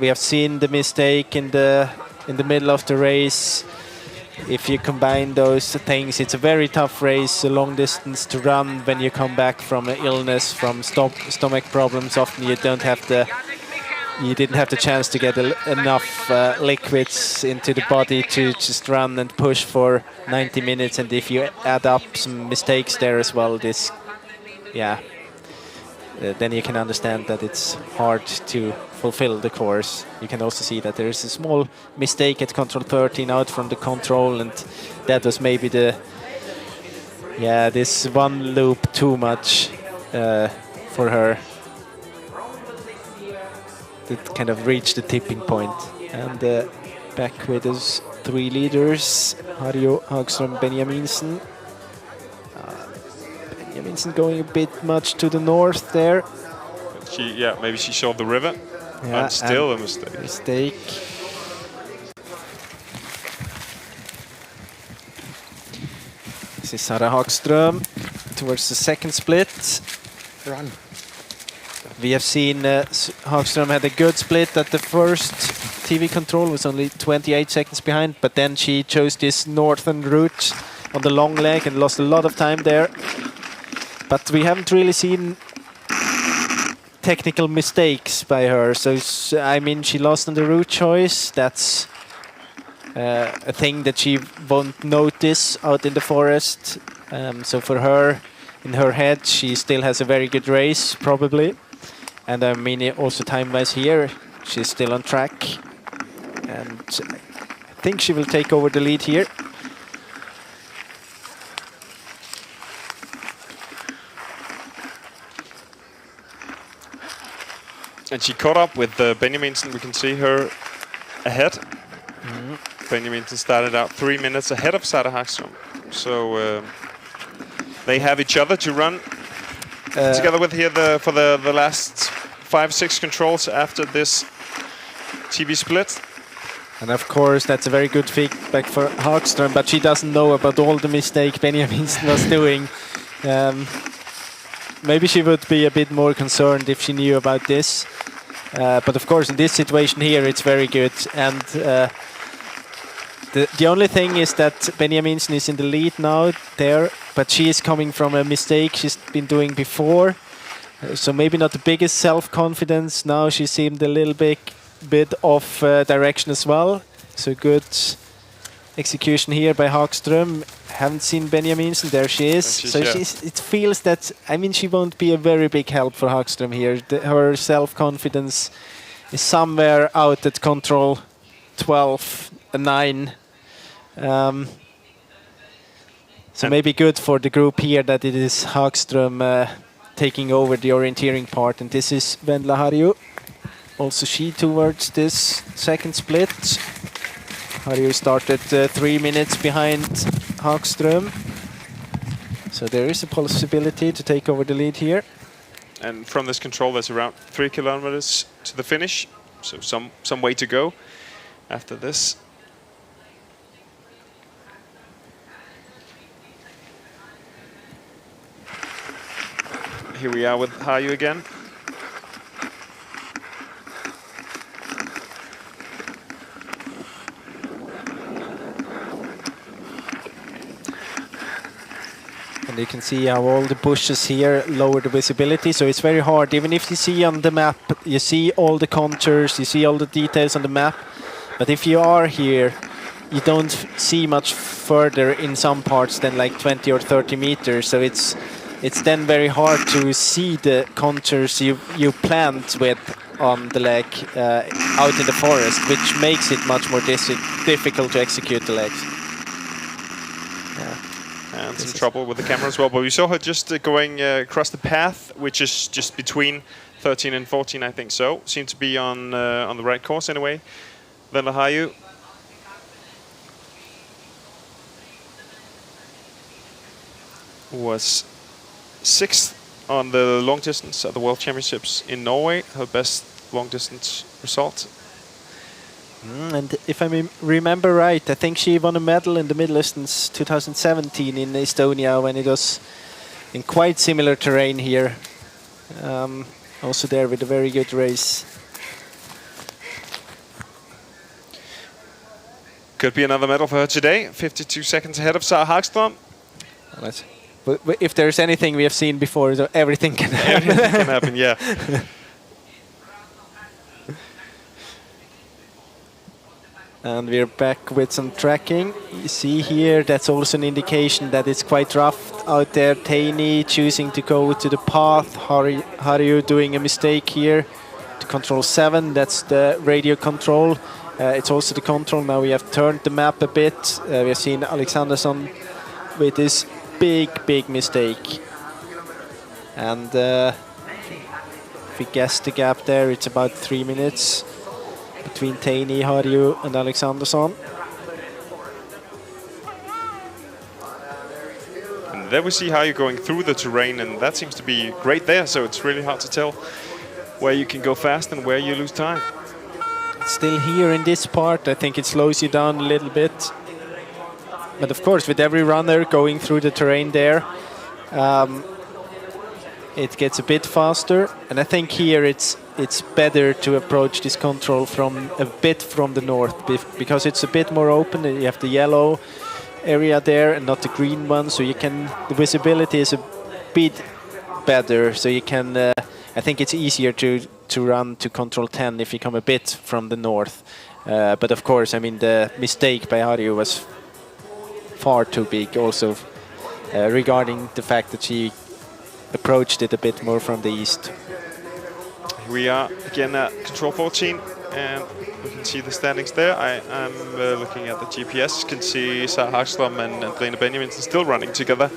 We have seen the mistake in the middle of the race. If you combine those things, it's a very tough race, a long distance to run when you come back from an illness, from stomach problems. Often you didn't have the chance to get enough liquids into the body to just run and push for 90 minutes. And if you add up some mistakes there as well, then you can understand that it's hard to fulfill the course. You can also see that there is a small mistake at control 13 out from the control, and that was maybe this one loop too much for her. That kind of reached the tipping point. And back with those 3 leaders, Harju, Hagström, Benjaminsen. Benjaminsen going a bit much to the north there. Maybe she saw the river. Yeah, and still a mistake. This is Sara Hagström towards the second split. Run. We have seen Hagström had a good split at the first TV control, was only 28 seconds behind, but then she chose this northern route on the long leg and lost a lot of time there. But we haven't really seen technical mistakes by her. So, I mean, she lost on the route choice. That's a thing that she won't notice out in the forest. So for her, in her head, she still has a very good race, probably. And I mean, also time-wise here, she's still on track. And I think she will take over the lead here. And she caught up with Benjaminsen. We can see her ahead. Benjaminsen started out 3 minutes ahead of Sara Hagström. So they have each other to run together with here for the last 5-6 controls after this TV split. And of course, that's a very good feedback for Hagström, but she doesn't know about all the mistake Benjaminsen was doing. Maybe she would be a bit more concerned if she knew about this. But of course, in this situation here, it's very good. And the only thing is that Benjaminsen is in the lead now there, but she is coming from a mistake she's been doing before. So maybe not the biggest self-confidence. Now she seemed a little bit off direction as well. So good execution here by Hagström. Haven't seen Benjaminsen. There she is. So it feels that, I mean, she won't be a very big help for Hagström here. Her self-confidence is somewhere out at control 12 and 9. So maybe good for the group here that it is Hagström taking over the orienteering part. And this is Vendla Harju. Also she towards this second split. Harju started 3 minutes behind Hagström. So there is a possibility to take over the lead here. And from this control, there's around 3 kilometers to the finish. So some way to go after this. Here we are with Harju again. And you can see how all the bushes here lower the visibility, so it's very hard. Even if you see on the map, you see all the contours, you see all the details on the map. But if you are here, you don't see much further in some parts than like 20 or 30 meters. So it's then very hard to see the contours you planned with on the leg out in the forest, which makes it much more difficult to execute the legs. And some trouble with the camera as well, but we saw her just going across the path, which is just between 13 and 14, I think so. Seemed to be on the right course anyway. Then Harju. Was 6th on the long distance at the World Championships in Norway, her best long distance result. And if I remember right, I think she won a medal in the middle distance 2017 in Estonia when it was in quite similar terrain here. Also there with a very good race. Could be another medal for her today. 52 seconds ahead of Sara Hagström. But if there's anything we have seen before, so everything can happen. Everything can happen, yeah. And we're back with some tracking. You see here, that's also an indication that it's quite rough out there. Taini choosing to go to the path. Harju doing a mistake here to control 7. That's the radio control. It's also the control. Now we have turned the map a bit. We have seen Alexandersson with this big mistake. And if we guess the gap there, it's about 3 minutes between Taini, Harju and Alexandersson. And there we see how you're going through the terrain, and that seems to be great there, so it's really hard to tell where you can go fast and where you lose time. Still here in this part, I think it slows you down a little bit. But of course, with every runner going through the terrain there, it gets a bit faster. And I think here it's better to approach this control from a bit from the north, because it's a bit more open. You have the yellow area there and not the green one, so you can, the visibility is a bit better. So you can, I think it's easier to run to control 10 if you come a bit from the north. But of course, I mean, the mistake by Harju was far too big also regarding the fact that she approached it a bit more from the east. Here we are again at control 14, and we can see the standings there. I'm looking at the GPS, can see Sara Hagström and Andrine Benjaminsen still running together.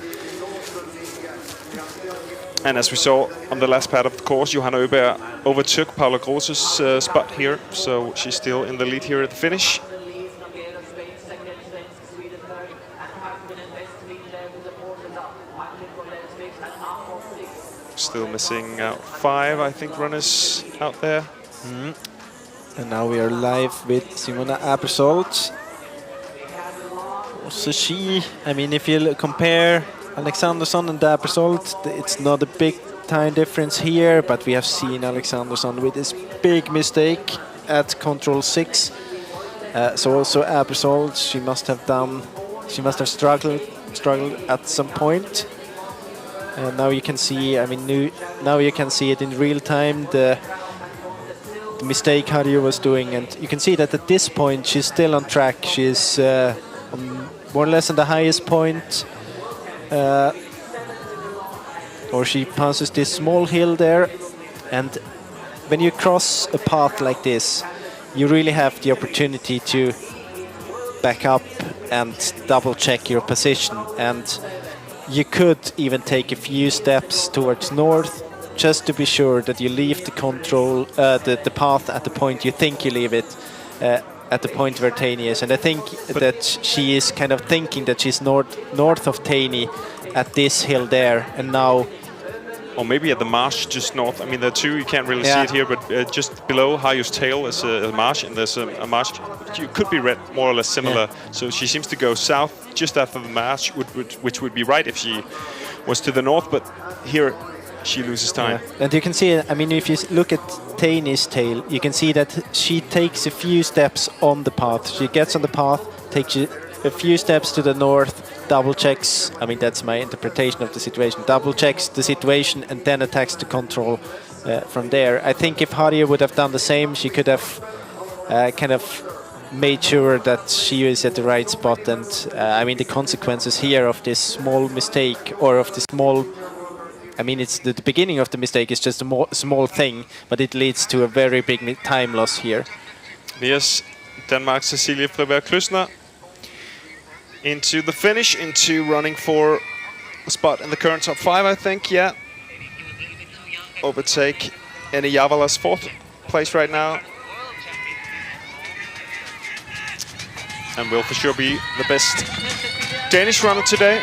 And as we saw on the last part of the course, Johanna Öberg overtook Paula Groß's spot here, so she's still in the lead here at the finish. Still missing out 5, I think, runners out there. And now we are live with Simona Abersold. Also she, I mean, if you compare Alexandersson and Abersold, it's not a big time difference here, but we have seen Alexandersson with this big mistake at control 6. So also Abersold, she must have struggled at some point. And now you can see, I mean, now you can see it in real time, the mistake Harju was doing. And you can see that at this point, she's still on track. She's more or less on the highest point. Or she passes this small hill there. And when you cross a path like this, you really have the opportunity to back up and double check your position. And you could even take a few steps towards north just to be sure that you leave the control, the path at the point you think you leave it, at the point where Taini is. And I think that she is kind of thinking that she's north of Taini at this hill there, and now... Or maybe at the marsh just north. I mean, there are two, you can't really see it here, but just below Harju's tail is a marsh, and there's a marsh, you could be read more or less similar. Yeah. So she seems to go south just after the marsh, which would be right if she was to the north, but here she loses time. Yeah. And you can see, I mean, if you look at Taine's tail, you can see that she takes a few steps on the path. She gets on the path, takes a few steps to the north, double checks. I mean, that's my interpretation of the situation. Double checks the situation and then attacks the control from there. I think if Harjo would have done the same, she could have kind of made sure that she is at the right spot. And I mean, the consequences here of this small mistake, or of the small, I mean, it's the beginning of the mistake is just a small thing, but it leads to a very big time loss here. Yes, Denmark's Cecilie Friberg-Kløsner into the finish, into running for a spot in the current top 5, I think, yeah. Overtake Eni Javala's 4th place right now. And will for sure be the best Danish runner today.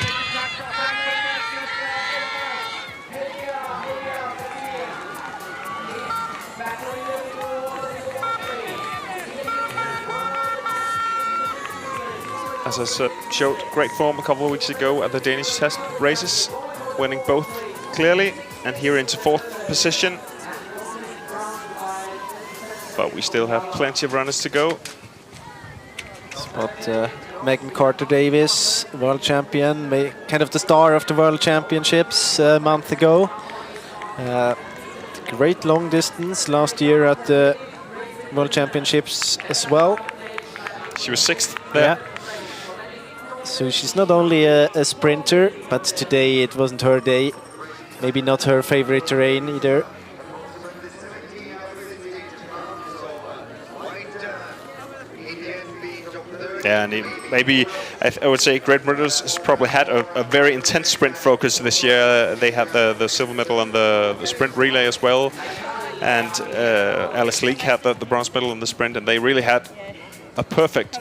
As I said, showed great form a couple of weeks ago at the Danish test races, winning both clearly, and here into 4th position. But we still have plenty of runners to go. But Megan Carter-Davies, world champion, kind of the star of the World Championships a month ago. Great long distance last year at the World Championships as well. She was 6th there. Yeah. So she's not only a sprinter, but today it wasn't her day. Maybe not her favorite terrain either. Yeah, and maybe I would say Great Britain has probably had a very intense sprint focus this year. They had the silver medal on the sprint relay as well, and Alice Leek had the bronze medal in the sprint, and they really had a perfect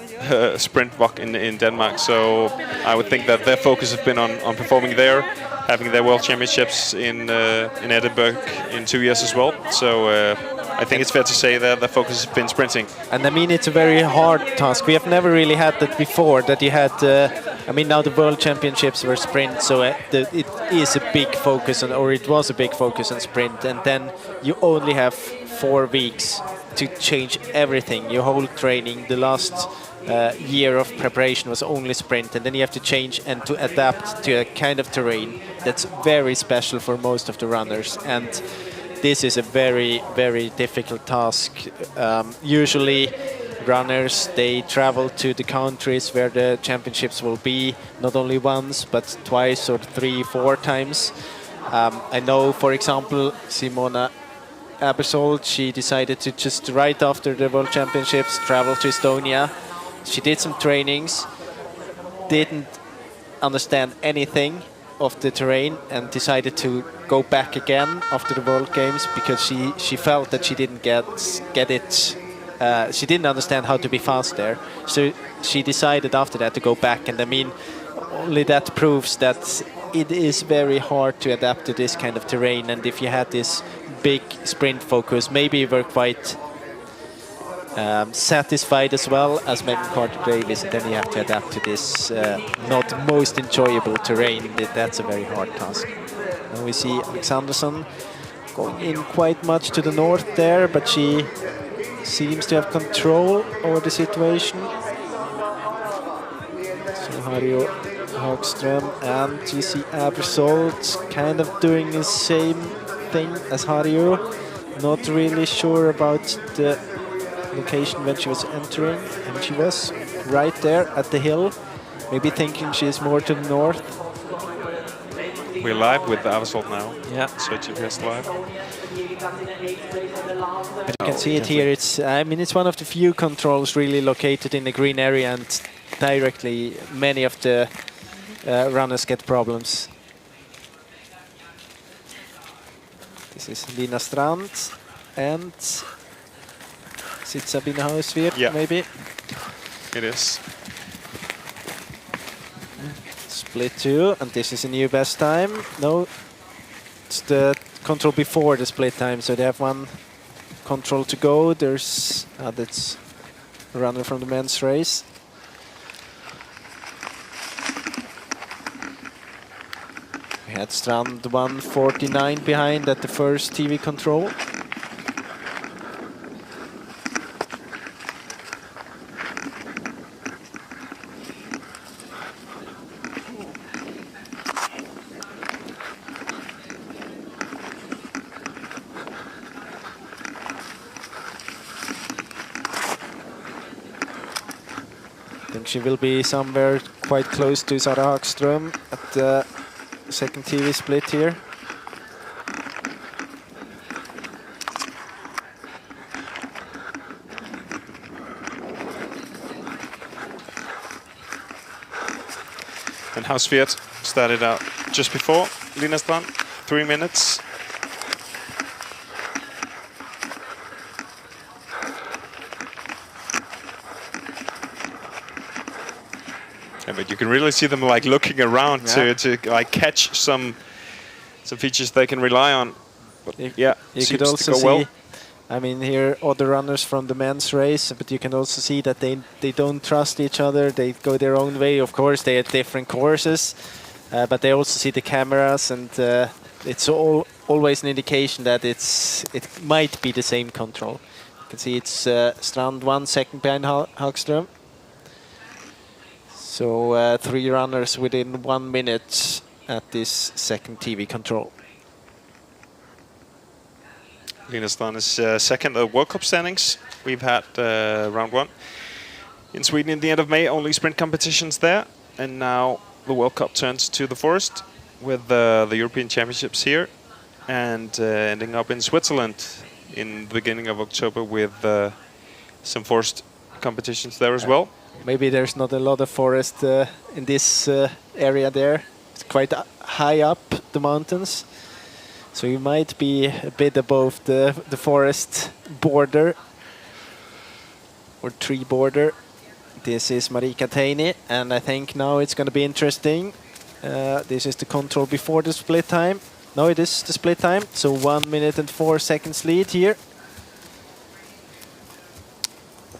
sprint walk in Denmark. So I would think that their focus has been on performing there, having their World Championships in Edinburgh in 2 years as well. So I think it's fair to say that the focus has been sprinting. And I mean, it's a very hard task. We have never really had that before, that you had, I mean, now the World Championships were sprint, so it is a big focus, or it was a big focus on sprint, and then you only have 4 weeks to change everything. Your whole training, the last year of preparation was only sprint, and then you have to change and to adapt to a kind of terrain that's very special for most of the runners. And this is a very, very difficult task. Usually runners, they travel to the countries where the championships will be, not only once, but twice or 3, 4 times. I know, for example, Simona Abersold, she decided to just right after the World Championships travel to Estonia. She did some trainings, didn't understand anything of the terrain, and decided to go back again after the World Games because she felt that she didn't get it. She didn't understand how to be fast there. So she decided after that to go back, and I mean, only that proves that it is very hard to adapt to this kind of terrain. And if you had this big sprint focus, maybe you were quite satisfied as well as Megan Carter-Davies, and then you have to adapt to this not most enjoyable terrain. That's a very hard task. And we see Alexanderson going in quite much to the north there, but she seems to have control over the situation. So Harjo Hagström and GC Abersold kind of doing the same thing as Harjo. Not really sure about the location when she was entering, and she was right there at the hill, maybe thinking she is more to the north. We're live with Abersold now. Yeah. So GPS live. But you can see it here. It's, I mean, it's one of the few controls really located in the green area, and directly many of the runners get problems. This is Lina Strand and is it Sabine Hauswirt, yeah, maybe? It is. Split 2, and this is a new best time. No, it's the control before the split time, so they have one control to go. There's that's a runner from the men's race. We had Strand 149 behind at the first TV control. I think she will be somewhere quite close to Sara Hagström at the second TV split here. And Hausviet started out just before Lina Strand, 3 minutes. Yeah, but you can really see them like looking around to like catch some features they can rely on. But yeah, you could also see, well. I mean, here other runners from the men's race, but you can also see that they don't trust each other. They go their own way. Of course, they have different courses, but they also see the cameras, and it's always an indication that it might be the same control. You can see it's Strand 1 second behind Hagström. So 3 runners within 1 minute at this second TV control. Lina Strand is second at World Cup standings. We've had round 1 in Sweden in the end of May, only sprint competitions there. And now the World Cup turns to the forest with the European Championships here and ending up in Switzerland in the beginning of October with some forest competitions there as well. Maybe there's not a lot of forest in this area there. It's quite high up the mountains. So you might be a bit above the forest border or tree border. This is Marika Teini, and I think now it's going to be interesting. This is the control before the split time. No, it is the split time. So 1 minute and 4 seconds lead here.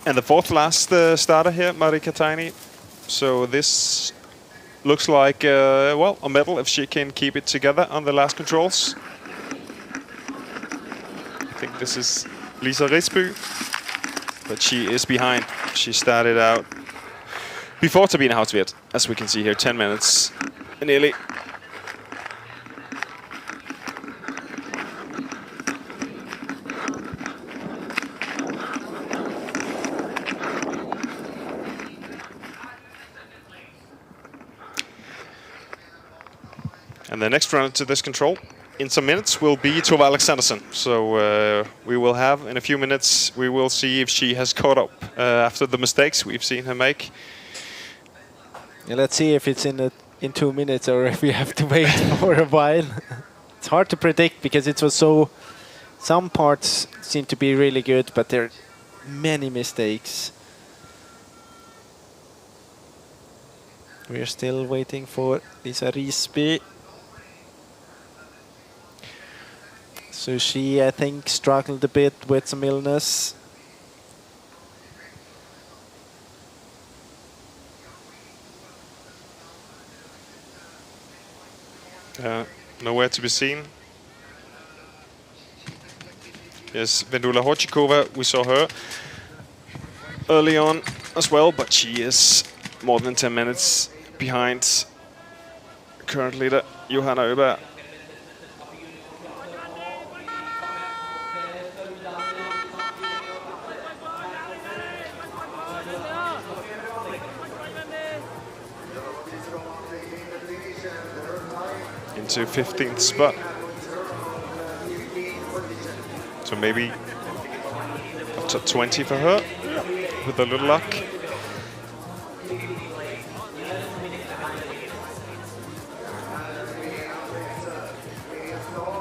And the fourth last starter here, Marika Teini. So this looks like, well, a medal if she can keep it together on the last controls. I think this is Lisa Risby, but she is behind. She started out before Tabina Hausviet, as we can see here, 10 minutes nearly. And the next runner to this control in some minutes will be Tove Alexandersen. So we will have, in a few minutes, we will see if she has caught up after the mistakes we've seen her make. Yeah, let's see if it's in 2 minutes or if we have to wait for a while. It's hard to predict because it was so... Some parts seem to be really good, but there are many mistakes. We are still waiting for Lisa Risby. So she, I think, struggled a bit with some illness. Nowhere to be seen. Yes, Vendula Horchikova, we saw her early on as well, but she is more than 10 minutes behind current leader Johanna Öberg. Into 15th spot. So maybe up to 20 for her with a little luck.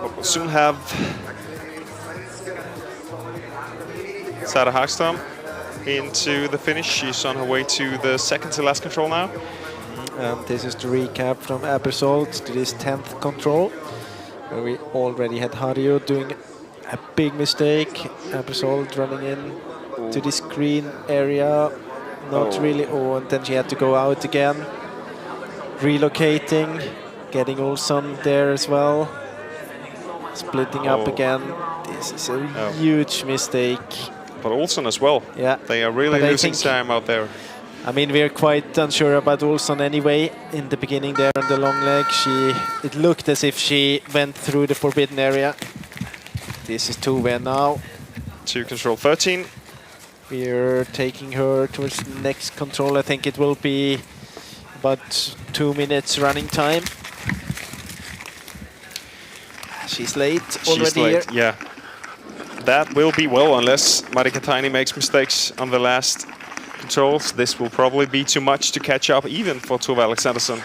But we'll soon have Sara Hagström into the finish. She's on her way to the second to last control now. And this is the recap from Abersold to this 10th control, where we already had Harjo doing a big mistake. Abersold running in to this green area, not really, and then she had to go out again, relocating. Getting Olsson there as well. Splitting up again. This is a huge mistake. But Olsson as well. Yeah. They are really losing time out there. I mean, we're quite unsure about Olsson anyway. In the beginning there on the long leg, it looked as if she went through the forbidden area. This is Tove now. To control 13. We're taking her towards the next control. I think it will be about 2 minutes running time. She's late already. She's late, yeah. That will be well, unless Marika Taini makes mistakes on the last controls. This will probably be too much to catch up, even for Tove Alexandersson.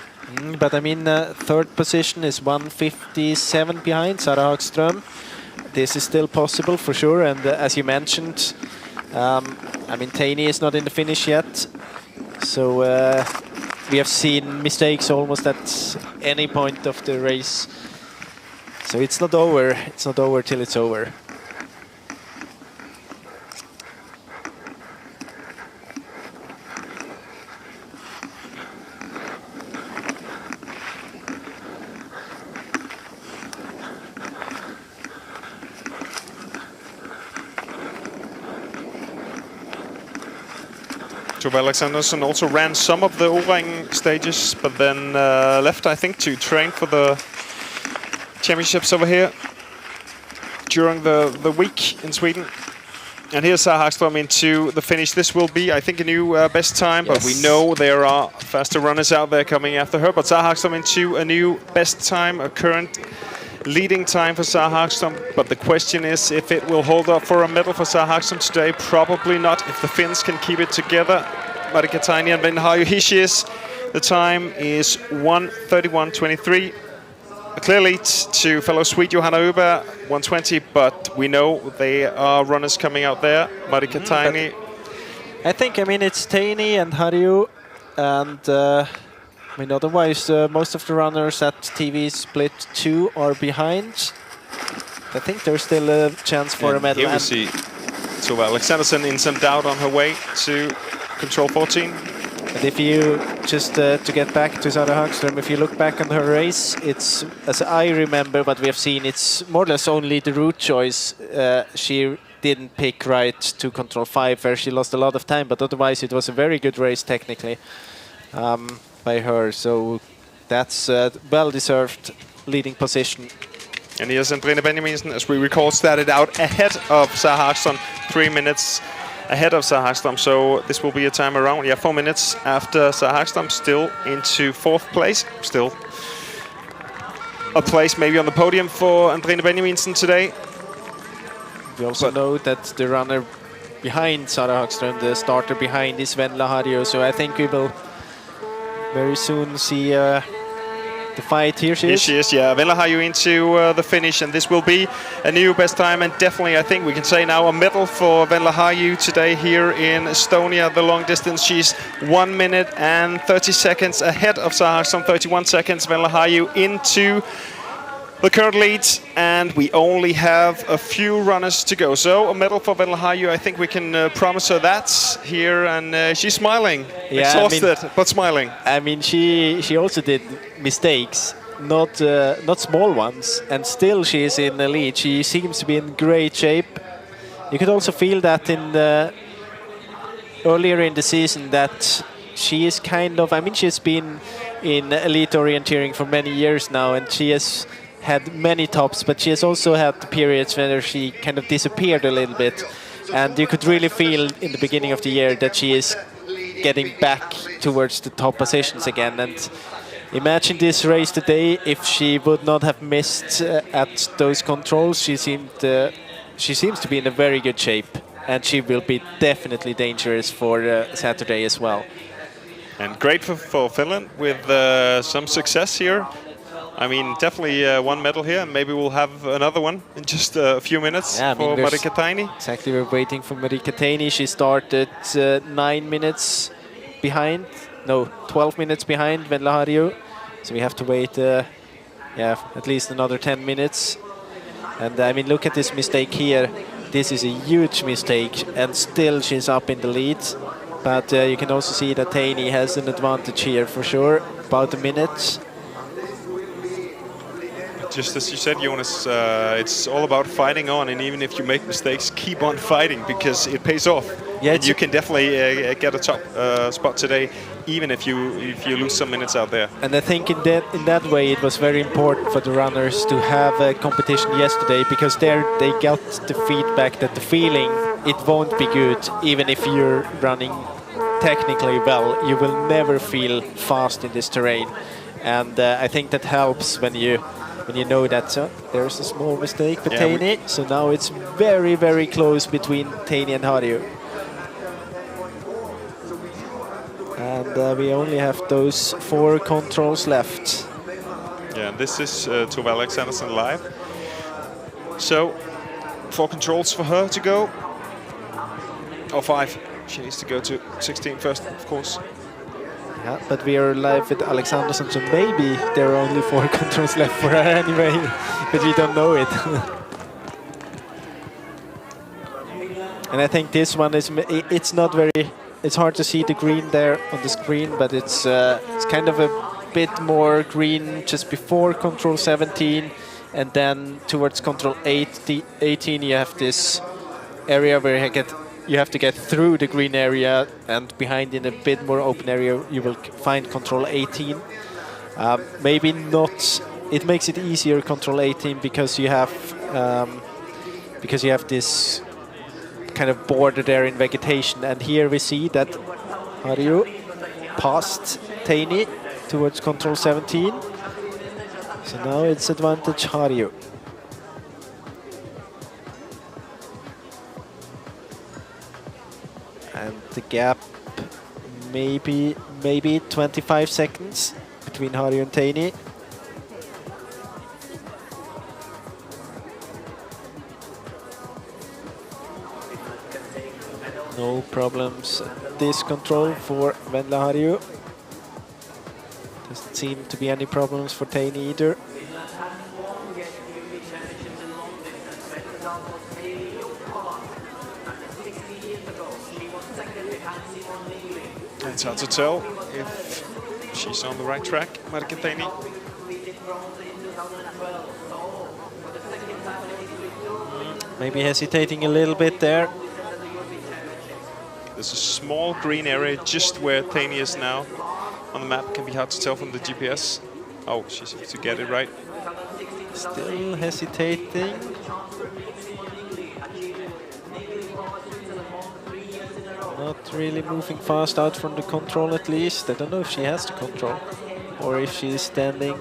But I mean, third position is 1:57 behind Sara Hagström. This is still possible for sure, and as you mentioned, I mean, Taini is not in the finish yet, so we have seen mistakes almost at any point of the race. So it's not over. It's not over till it's over. Tove Alexandersson also ran some of the O-ring stages, but then left, I think, to train for the championships over here during the week in Sweden. And here's Sara Hagström into the finish. This will be, I think, a new best time, but we know there are faster runners out there coming after her. But Sara Hagström into a new best time, a current leading time for Sara Hagström. But the question is if it will hold up for a medal for Sara Hagström today. Probably not, if the Finns can keep it together. Marika Taini and Venla, here she is. The time is 1:31.23. A clear lead to fellow Swede Johanna Uber, 1:20, but we know there are runners coming out there. Marika Taini. I think, I mean, it's Taini and Harju, and I mean, otherwise, most of the runners at TV Split 2 are behind. I think there's still a chance for a medal. Here we see Tove Alexandersson in some doubt on her way to control 14. But if you just to get back to Sara Hagström, if you look back on her race, it's, as I remember, what we have seen, it's more or less only the route choice she didn't pick right to control 5, where she lost a lot of time. But otherwise, it was a very good race technically by her. So that's well-deserved leading position. And here's Andrine Benjaminsen, as we recall, started out ahead of Sara Hagström, 3 minutes ahead of Sara Hagström, so this will be a time around 4 minutes after Sara Hagström, still into 4th place. Still a place maybe on the podium for Andrine Benjaminsen today. We also know that the runner behind Sara Hagström, the starter behind, is Venla Harju, so I think we will very soon see the fight. Here she is. Yeah. Venla Harju into the finish, and this will be a new best time, and definitely, I think we can say now, a medal for Venla Harju today here in Estonia. The long distance, she's 1 minute and 30 seconds ahead of Sara Hagström, 31 seconds. Venla Harju into the current lead, and we only have a few runners to go. So a medal for Venla Harju, I think we can promise her that here, and she's smiling, exhausted, but smiling. I mean, she also did mistakes, not small ones, and still she is in the lead. She seems to be in great shape. You could also feel that in earlier in the season that she is kind of, I mean, she's been in elite orienteering for many years now, and she has had many tops, but she has also had periods where she kind of disappeared a little bit, and you could really feel in the beginning of the year that she is getting back towards the top positions again. And imagine this race today, if she would not have missed at those controls. She seems to be in a very good shape, and she will be definitely dangerous for Saturday as well. And great for Finland with some success here. I mean, definitely one medal here, and maybe we'll have another one in just a few minutes for Marika Taini. Exactly, we're waiting for Marika Taini. She started 9 minutes behind, no, 12 minutes behind Venla Harju. So we have to wait, at least another 10 minutes. And I mean, look at this mistake here. This is a huge mistake, and still she's up in the lead. But you can also see that Taini has an advantage here for sure, about a minute. just as you said, Jonas, it's all about fighting on, and even if you make mistakes, keep on fighting because it pays off. Yeah, and you can definitely get a top spot today, even if you lose some minutes out there. And I think in that way it was very important for the runners to have a competition yesterday, because there they got the feedback that the feeling it won't be good even if you're running technically well. You will never feel fast in this terrain, and I think that helps when you know that there's a small mistake for Teini. So now it's very, very close between Teini and Harju. And we only have those 4 controls left. Yeah, this is Tove Alexandersen live. So 4 controls for her to go. Or 5. She needs to go to 16 first, of course. Yeah, but we are live with Alexandersen, so maybe there are only 4 controls left for her anyway, but we don't know it. And I think this one is, it's not very, it's hard to see the green there on the screen, but it's kind of a bit more green just before control 17, and then towards control 18 you have this area where you have to get through the green area, and behind in a bit more open area you will find control 18. Maybe not, it makes it easier control 18 because you have this kind of border there in vegetation, and here we see that Harju passed Teini towards control 17. So now it's advantage Harju. And the gap maybe 25 seconds between Harju and Teini. No problems at this control for Venla Harju. Doesn't seem to be any problems for Teini either. It's hard to tell if she's on the right track, Marika Teini. Maybe hesitating a little bit there. There's a small green area just where Teini is now on the map. Can be hard to tell from the GPS. Oh, she seems to get it right. Still hesitating. Not really moving fast out from the control, at least. I don't know if she has the control or if she's standing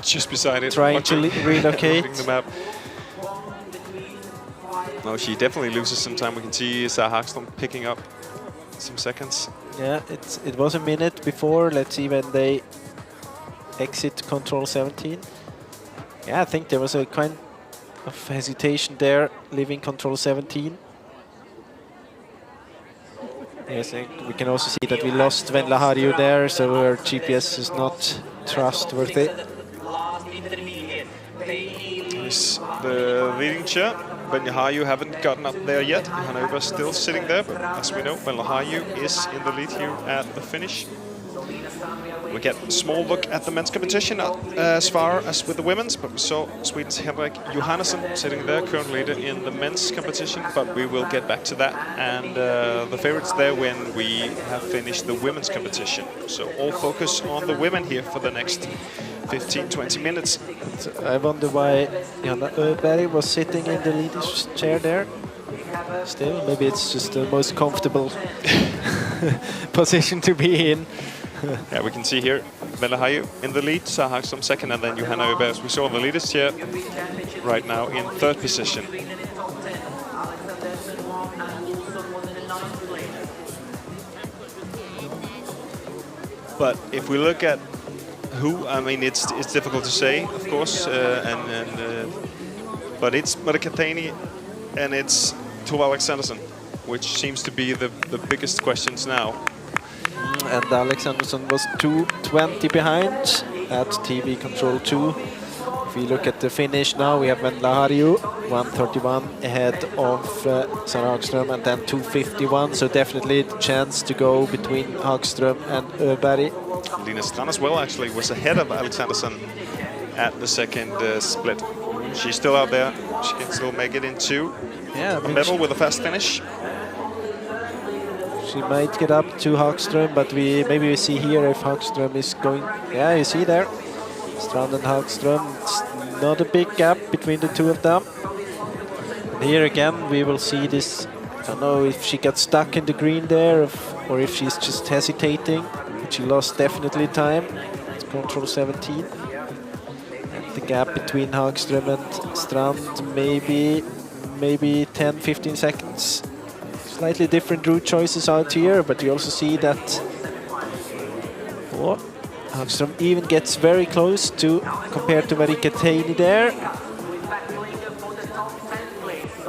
just beside it, trying to relocate the map. No, she definitely loses some time. We can see Sarah Hagström picking up some seconds. Yeah, it was a minute before. Let's see when they exit control 17. Yeah, I think there was a kind of hesitation there, leaving control 17. Yes, we can also see that we lost Venla Harju there, so our GPS is not trustworthy. Here's the leading chair. Venla Harju haven't gotten up there yet. Johanna Öberg still sitting there, but as we know, Venla Harju is in the lead here at the finish. We get a small look at the men's competition, not as far as with the women's, but we saw Sweden's Henrik Johannesson sitting there, current leader in the men's competition, but we will get back to that and the favorites there when we have finished the women's competition. So all focus on the women here for the next 15-20 minutes. I wonder why Johanna Öberg was sitting in the leader's chair there. Still, maybe it's just the most comfortable position to be in. Yeah, we can see here Venla Harju in the lead, Sarah Hagström second, and then Johanna Öberg, as we saw in the leaders chair, right now in third position. But if we look at who, I mean, it's difficult to say, of course, but it's Marika Teini and it's Tove Alexandersen, which seems to be the biggest questions now. And Alexandersen was 2:20 behind at TV control 2. If we look at the finish now, we have Venla Harju 1:31 ahead of Sarah Hagström, and then 2:51. So definitely the chance to go between Hagström and Öberg. Lina Strand as well actually was ahead of Alexandersen at the second split. She's still out there. She can still make it into a medal with a fast finish. She might get up to Hagström, but maybe we see here if Hagström is going. Yeah, you see there, Strand and Hagström. It's not a big gap between the two of them. And here again, we will see this. I don't know if she got stuck in the green there, or if she's just hesitating. But she lost definitely time. It's control 17. And the gap between Hagström and Strand, maybe 10-15 seconds. Slightly different route choices out here, but you also see that Hagström even gets very close to compared to Marika Teini there.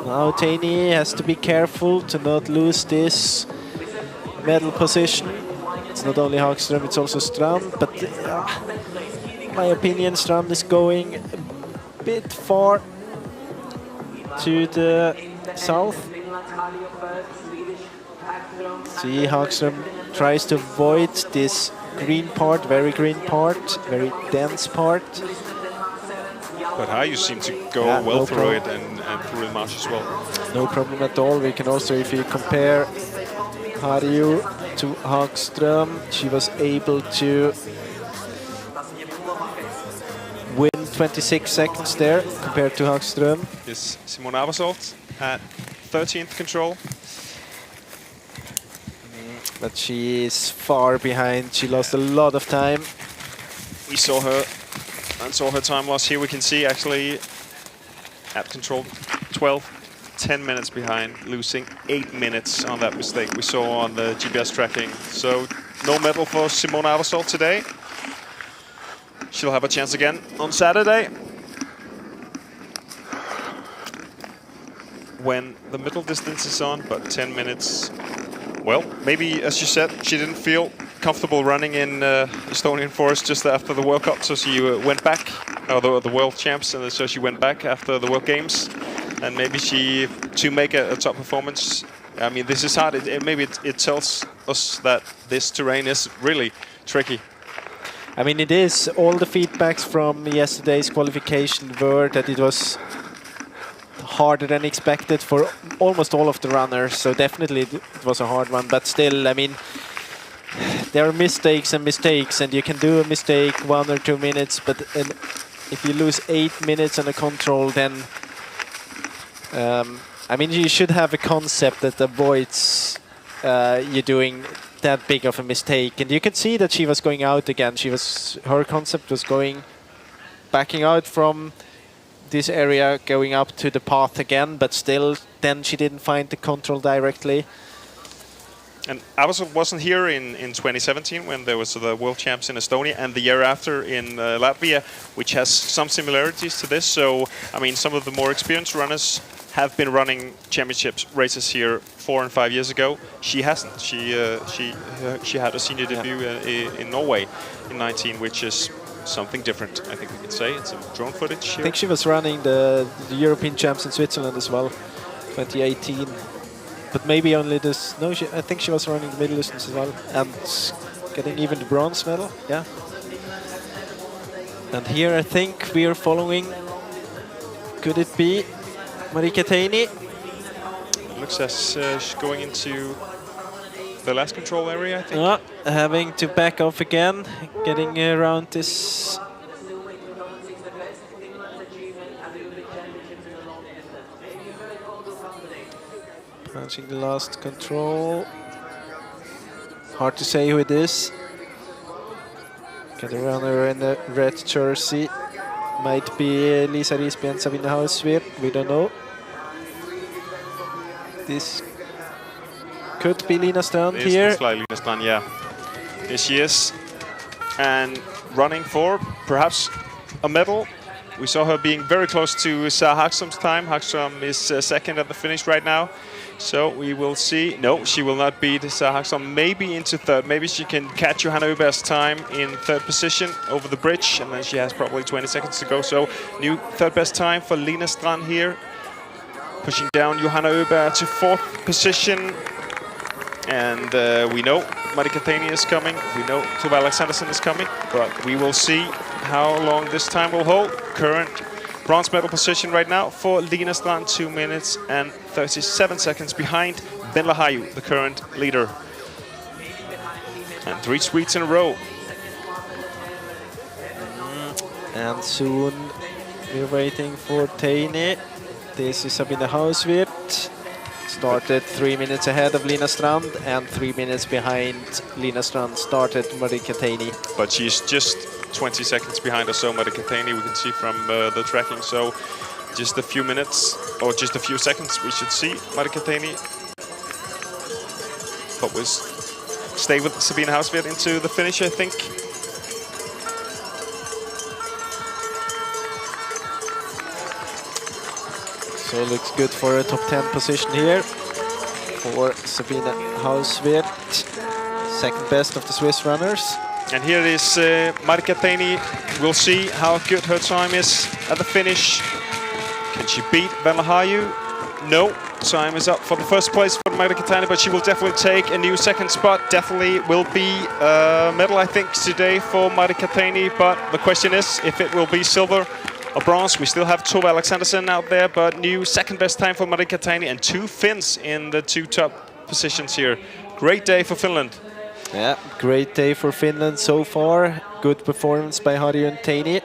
Now Teini has to be careful to not lose this medal position. It's not only Hagström, it's also Strand, but in my opinion Strand is going a bit far to the south. See, Hagström tries to avoid this green part, very green part, very dense part. But Harju seemed to go well through it and through the marsh as well. No problem at all. We can also, if you compare Harju to Hagström, she was able to win 26 seconds there compared to Hagström. Is Simone Aversolt at 13th control. But she is far behind. She lost a lot of time. We saw her time loss here. We can see actually at control 12, 10 minutes behind, losing 8 minutes on that mistake we saw on the GPS tracking. So no medal for Simone Aversolt today. She'll have a chance again on Saturday, when the middle distance is on, but 10 minutes. Well, maybe, as you said, she didn't feel comfortable running in Estonian forest just after the World Cup, so she went back, or the World Champs, and so she went back after the World Games, and maybe to make a top performance. I mean, this is hard. Maybe it tells us that this terrain is really tricky. I mean, it is. All the feedbacks from yesterday's qualification were that it was harder than expected for almost all of the runners, so definitely it was a hard one. But still, I mean, there are mistakes and mistakes, and you can do a mistake 1 or 2 minutes, but if you lose 8 minutes on a control, then I mean, you should have a concept that avoids you doing that big of a mistake. And you can see that she was going out again. Her concept was backing out from this area, going up to the path again, but still then she didn't find the control directly. And Aversolt wasn't here in 2017 when there was the World Champs in Estonia, and the year after in Latvia, which has some similarities to this. So, I mean, some of the more experienced runners have been running championships races here 4 and 5 years ago. She hasn't. She had a senior debut in Norway in 19, which is something different, I think we could say. It's some drone footage here. I think she was running the European Champs in Switzerland as well, 2018. But maybe only this. No, I think she was running the middle distance as well and getting even the bronze medal. Yeah. And here I think we are following. Could it be Marika Teini? Looks as she's going into the last control area, I think. Having to back off again, getting around this. Punching the last control. Hard to say who it is. Got a runner in the red jersey. Might be Lisa Risby and Sabine Hauswehr. We don't know. This could be Lina Strand here. It's like Lina Strand, yeah. Here she is. And running for perhaps a medal. We saw her being very close to Sarah Hagström's time. Hagström is second at the finish right now. So we will see. No, she will not beat Sarah Hagström. Maybe into third. Maybe she can catch Johanna Uber's time in third position over the bridge. And then she has probably 20 seconds to go. So new third best time for Lina Strand here. Pushing down Johanna Uber to fourth position. And we know Marika Teini is coming. We know Tuva Alexanderson is coming. But we will see how long this time will hold. Current bronze medal position right now for Lina Strand, 2 minutes and 37 seconds behind Venla Haju, the current leader. And 3 sweets in a row. And soon we're waiting for Teini. This is Sabine Hauswirth. Started 3 minutes ahead of Lina Strand, and 3 minutes behind Lina Strand started Marika Teini. But she's just 20 seconds behind us, so Marika Teini, we can see from the tracking. So just a few minutes, or just a few seconds, we should see Marika Teini. But we'll stay with Sabine Hauswirth into the finish, I think. So looks good for a top 10 position here for Sabine Hauswirth, second best of the Swiss runners. And here is Marika Teini. We'll see how good her time is at the finish. Can she beat Venla Haju? No, time is up for the first place for Marika Teini, but she will definitely take a new second spot. Definitely will be a medal, I think, today for Marika Teini. But the question is if it will be silver or bronze. We still have Tove Alexandersen out there, but new second best time for Marika Teini and 2 Finns in the 2 top positions here. Great day for Finland. Yeah, great day for Finland so far. Good performance by Harju and Teini.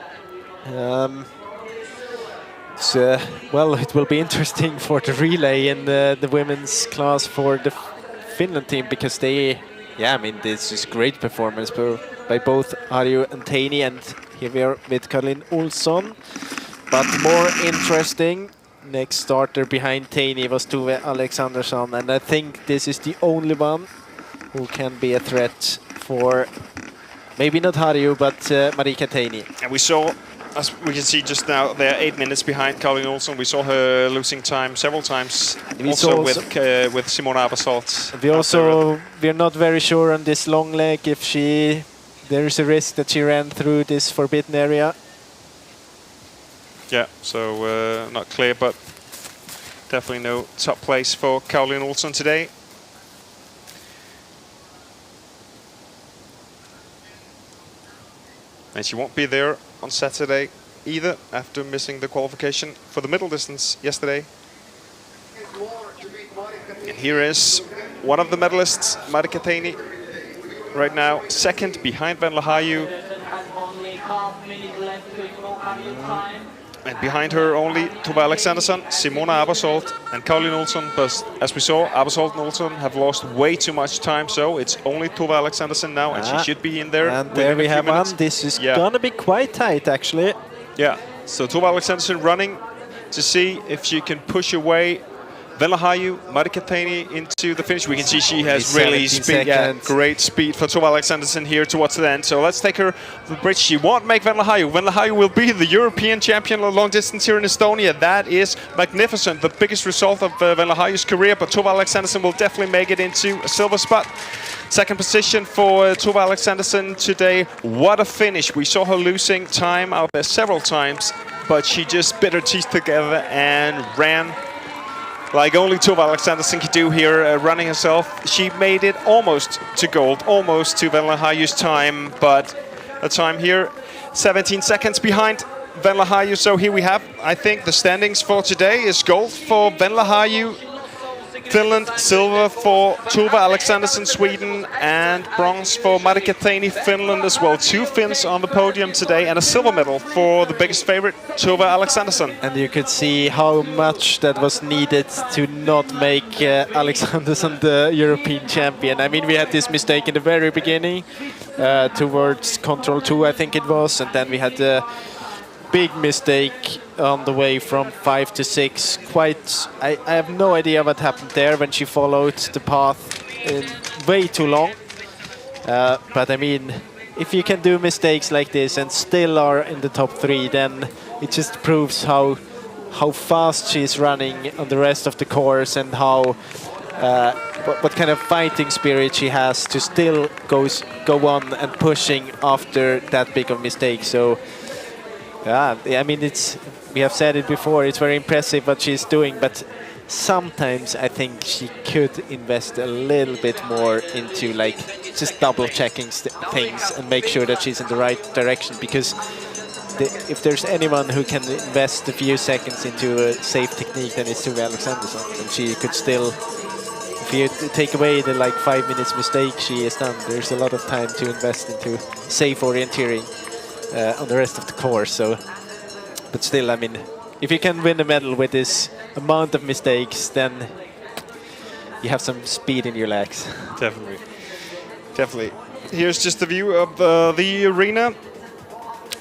So, well, it will be interesting for the relay in the women's class for the Finland team, because they, yeah, I mean, this is great performance by both Harju and Teini, and here we are with Caroline Olsson. But more interesting, next starter behind Teini was Tove Alexandersson, and I think this is the only one who can be a threat for, maybe not Harju, but Marika Teini. And we saw, as we can see just now, they're 8 minutes behind Caroline Olsson. We saw her losing time several times, also with Simona Abersholt. We're not very sure on this long leg if there is a risk that she ran through this forbidden area. Yeah, so not clear, but definitely no top place for Caroline Olsson today. And she won't be there on Saturday either, after missing the qualification for the middle distance yesterday. And here is one of the medalists, Marika Teini, right now second behind Venla Haju. And behind her only Tove Alexandersson, Simona Abersholt and Caroline Olsson. But as we saw, Abersholt and Olsson have lost way too much time, so it's only Tove Alexandersson now, and she should be in there. And there we have one. This is gonna be quite tight, actually. Yeah, so Tove Alexandersson running to see if she can push away Venla Haju, Marika Teini into the finish. We can see she has really speed, great speed for Tove Alexandersson here towards the end. So let's take her to the bridge. She won't make Venla Haju. Venla Haju will be the European champion of long distance here in Estonia. That is magnificent, the biggest result of Venla Haju's career, but Tove Alexandersson will definitely make it into a silver spot. Second position for Tove Alexandersson today. What a finish. We saw her losing time out there several times, but she just bit her teeth together and ran like only Tove Alexandersson could do here, running herself. She made it almost to gold, almost to Venla Haju's time, but the time here, 17 seconds behind Venla Haju. So here we have, I think, the standings for today is gold for Venla Haju, Finland, silver for Tove Alexandersson, Sweden, and bronze for Marika Teini, Finland as well. 2 Finns on the podium today, and a silver medal for the biggest favorite, Tove Alexandersson. And you could see how much that was needed to not make Alexandersson the European champion. I mean, we had this mistake in the very beginning, towards control 2, I think it was, and then we had the big mistake on the way from 5 to 6. I have no idea what happened there when she followed the path way too long. But I mean, if you can do mistakes like this and still are in the top 3, then it just proves how fast she's running on the rest of the course, and how what kind of fighting spirit she has to still go on and pushing after that big of mistake. So yeah, I mean, we have said it before, it's very impressive what she's doing, but sometimes I think she could invest a little bit more into like just double checking things and make sure that she's in the right direction, because if there's anyone who can invest a few seconds into a safe technique, then it's Tove Alexandersson. And she could still, if you take away the like 5 minutes mistake she has done, there's a lot of time to invest into safe orienteering on the rest of the course. So, but still, I mean, if you can win a medal with this amount of mistakes, then you have some speed in your legs. Definitely. Definitely. Here's just a view of the arena.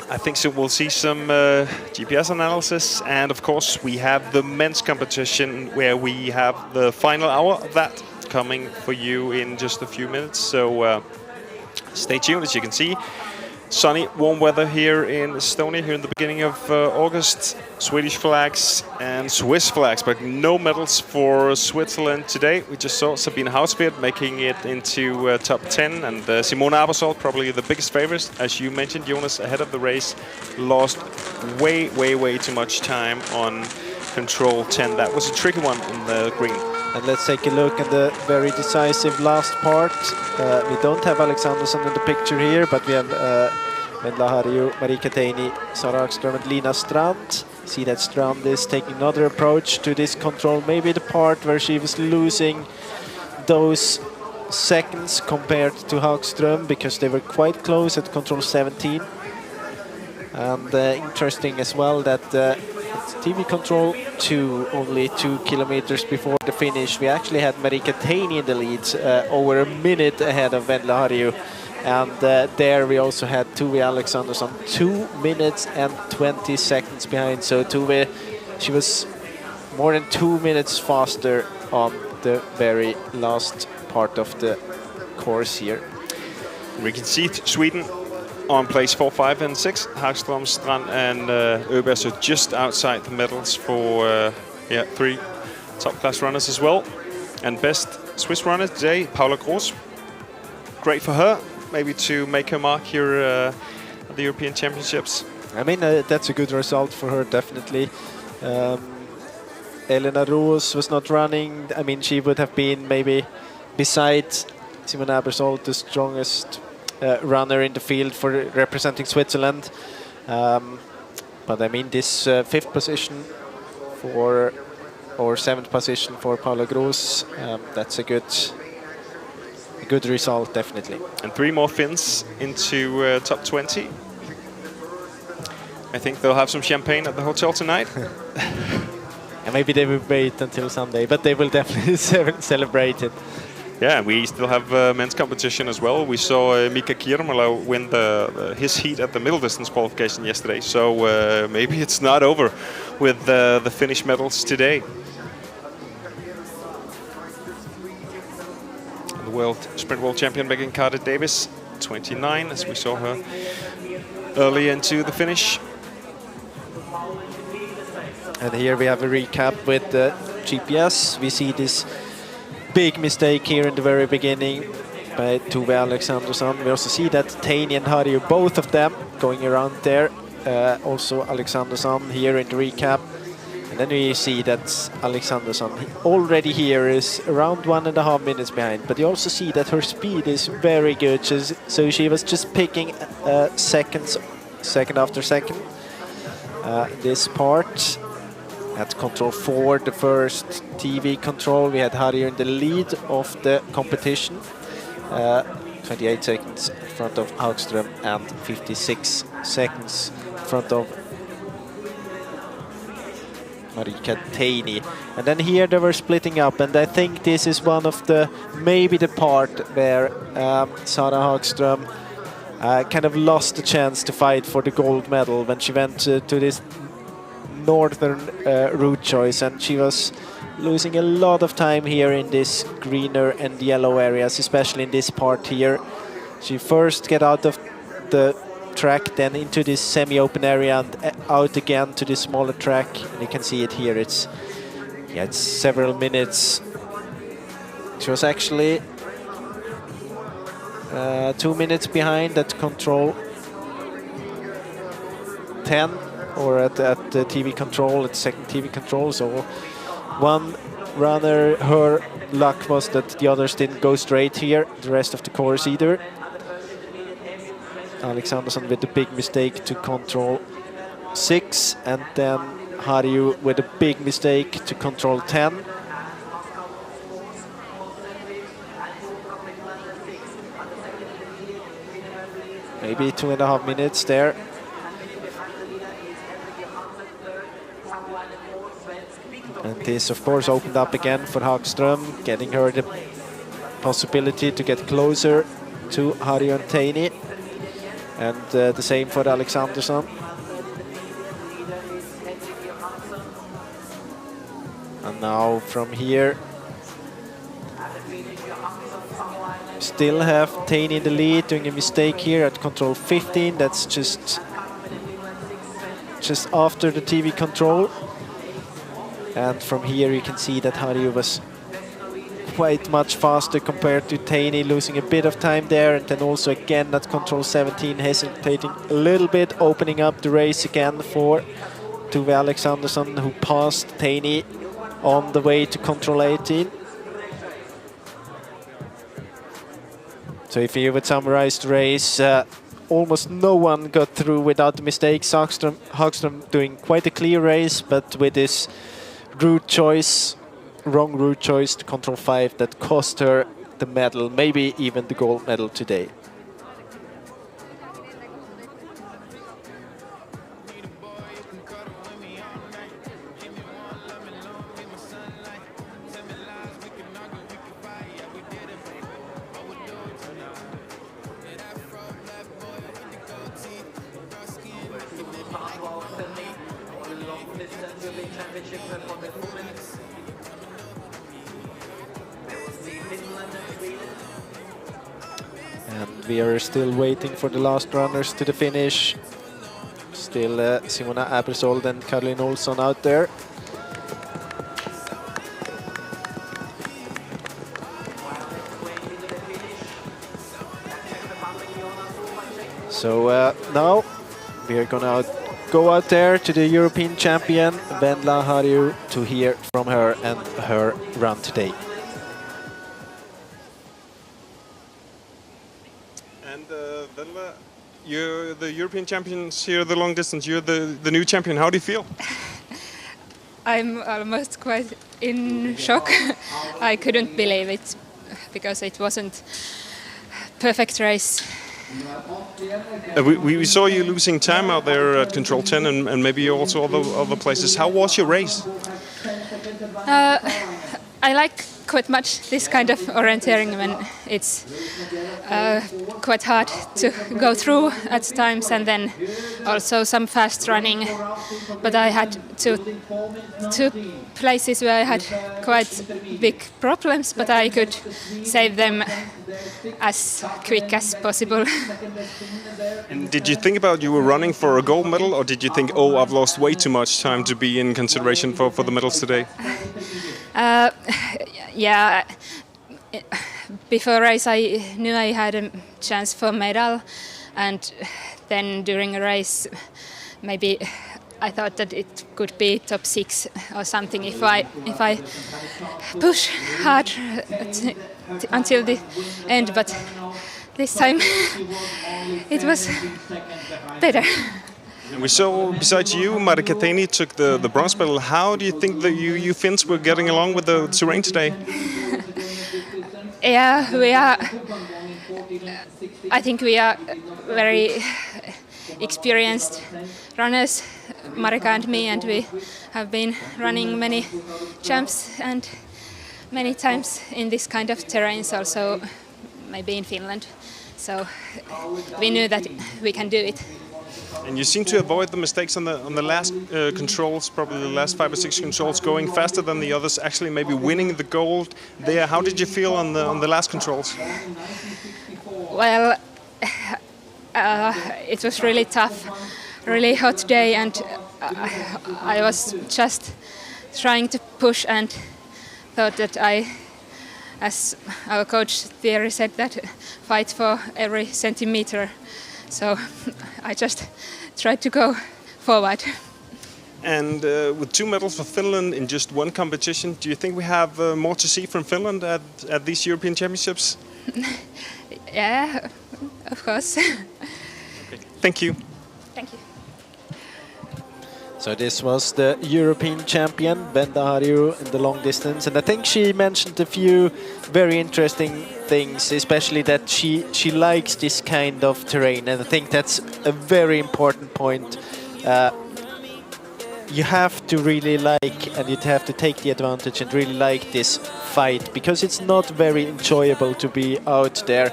I think so we'll see some GPS analysis, and of course we have the men's competition where we have the final hour of that coming for you in just a few minutes. So stay tuned. As you can see, sunny, warm weather here in Estonia here in the beginning of August. Swedish flags and Swiss flags, but no medals for Switzerland today. We just saw Sabine Hauswirth making it into top 10, and Simona Aebersold, probably the biggest favorite, as you mentioned, Jonas, ahead of the race, lost way too much time on control 10. That was a tricky one in the green. And let's take a look at the very decisive last part. We don't have Alexandersson in the picture here, but we have Vendla Harju, Marika Teini, Sara Hagström and Lina Strand. See that Strand is taking another approach to this control. Maybe the part where she was losing those seconds compared to Hagström, because they were quite close at control 17. And interesting as well that TV control 2, only 2 kilometers before the finish, we actually had Marika Teini in the lead, over a minute ahead of Vendla Harju. And there we also had Tove Alexandersson 2 minutes and 20 seconds behind. So Tove, she was more than 2 minutes faster on the very last part of the course here. We can see Sweden on place 4, 5 and 6. Hagström, Strand and Öberg are just outside the medals for 3 top class runners as well. And best Swiss runner today, Paula Groß. Great for her, maybe to make her mark here at the European Championships. I mean, that's a good result for her, definitely. Elena Roos was not running. I mean, she would have been maybe, besides Simona Aebersold, the strongest runner in the field for representing Switzerland. But I mean, this 5th position for, or 7th position for Paula Groß, that's a good result, definitely. And 3 more Finns into top 20. I think they'll have some champagne at the hotel tonight. And maybe they will wait until Sunday, but they will definitely celebrate it. Yeah, we still have men's competition as well. We saw Mika Kiermala win his heat at the middle distance qualification yesterday. So maybe it's not over with the Finnish medals today. The world sprint world champion Megan Carter Davis, 29, as we saw her early into the finish. And here we have a recap with the GPS. We see this big mistake here in the very beginning by Tove Alexandersson. We also see that Teini and Harju, both of them going around there. Also Alexandersson here in the recap. And then we see that Alexandersson already here is around 1.5 minutes behind. But you also see that her speed is very good. So she was just picking second after second. This part. At control 4, the first TV control, we had Harju in the lead of the competition. 28 seconds in front of Hagström and 56 seconds in front of Marika Teini. And then here they were splitting up, and I think this is one of the, maybe the part where Sara Hagström kind of lost the chance to fight for the gold medal when she went to this northern route choice, and she was losing a lot of time here in this greener and yellow areas, especially in this part here. She first get out of the track, then into this semi-open area and out again to this smaller track, and you can see it here. It's several minutes. She was actually 2 minutes behind at control 10, or at the TV control, at second TV control. So one runner, her luck was that the others didn't go straight here the rest of the course either. Alexandersson with the big mistake to control 6, and then Harju with a big mistake to control 10. Maybe 2.5 minutes there. And this, of course, opened up again for Hagström, getting her the possibility to get closer to Harju and Teini. And the same for Alexandersson. And now from here, still have Teini in the lead, doing a mistake here at control 15. That's just after the TV control. And from here you can see that Harju was quite much faster compared to Teini, losing a bit of time there, and then also again at control 17 hesitating a little bit, opening up the race again for Tove Alexandersson, who passed Teini on the way to control 18. So if you would summarize the race, almost no one got through without the mistakes. Hagström doing quite a clear race, but with this wrong route choice to control 5 that cost her the medal, maybe even the gold medal today. And we are still waiting for the last runners to the finish. Still Simona Abersold and Caroline Olsson out there. So now we are gonna go out there to the European champion Venla Harju to hear from her and her run today. And Venla, you're the European champions here, the long distance. You're the new champion. How do you feel? I'm almost quite in shock. I couldn't believe it because it wasn't perfect race. We saw you losing time out there at control 10 and maybe also other places. How was your race? I like quite much this kind of orienteering when it's quite hard to go through at times, and then also some fast running. But I had two places where I had quite big problems, but I could save them as quick as possible. And did you think about you were running for a gold medal, or did you think, oh, I've lost way too much time to be in consideration for the medals today? Yeah, before race I knew I had a chance for medal, and then during a race maybe I thought that it could be top 6 or something if I push hard until the end, but this time it was better. We saw, besides you, Marika Teini took the bronze medal. How do you think that you Finns were getting along with the terrain today? Yeah, we are. I think we are very experienced runners, Marika and me, and we have been running many jumps and many times in this kind of terrains, also maybe in Finland. So we knew that we can do it. And you seem to avoid the mistakes on the last controls, probably the last 5 or 6 controls, going faster than the others, actually maybe winning the gold there. How did you feel on the last controls? Well, it was really tough, really hot day, and I was just trying to push and thought that as our coach Thierry said, that fight for every centimeter. So I just tried to go forward. And with 2 medals for Finland in just 1 competition, do you think we have more to see from Finland at these European Championships? Yeah, of course. Okay. Thank you. Thank you. So this was the European champion, Vendla Harju, in the long distance. And I think she mentioned a few very interesting things, especially that she likes this kind of terrain. And I think that's a very important point. You have to really like, and you have to take the advantage and really like this fight, because it's not very enjoyable to be out there.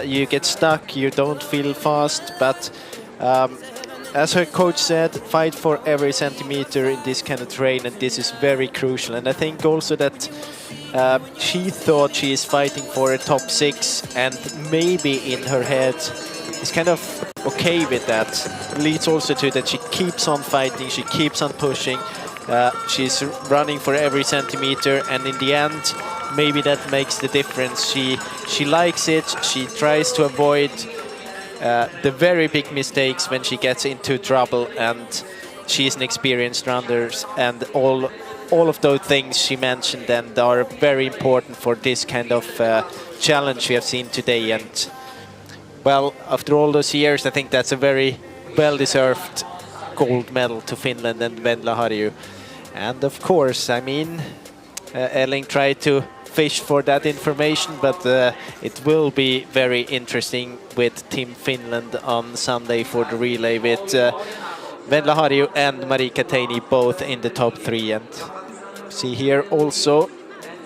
You get stuck, you don't feel fast, but as her coach said, fight for every centimeter in this kind of terrain, and this is very crucial. And I think also that she thought she is fighting for a top 6, and maybe in her head is kind of okay with that. Leads also to that she keeps on fighting, she keeps on pushing, she's running for every centimeter, and in the end, maybe that makes the difference. She likes it, she tries to avoid the very big mistakes when she gets into trouble, and she's an experienced runner, and all of those things she mentioned and are very important for this kind of challenge we have seen today. And well, after all those years, I think that's a very well-deserved gold medal to Finland and Vendla Harju. And of course, I mean, Elling tried to fish for that information, but it will be very interesting with Team Finland on Sunday for the relay with Vendla Harju and Marika Teini both in the top 3. And see here also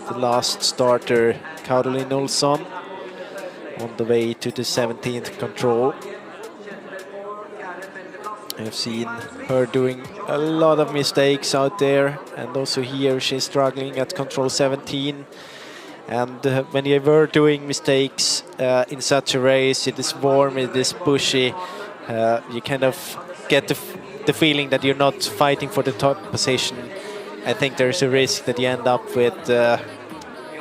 the last starter, Caroline Olsson, on the way to the 17th control. I've seen her doing a lot of mistakes out there, and also here she's struggling at control 17. And when you were doing mistakes in such a race, it is warm, it is bushy, you kind of get the feeling that you're not fighting for the top position. I think there's a risk that you end up with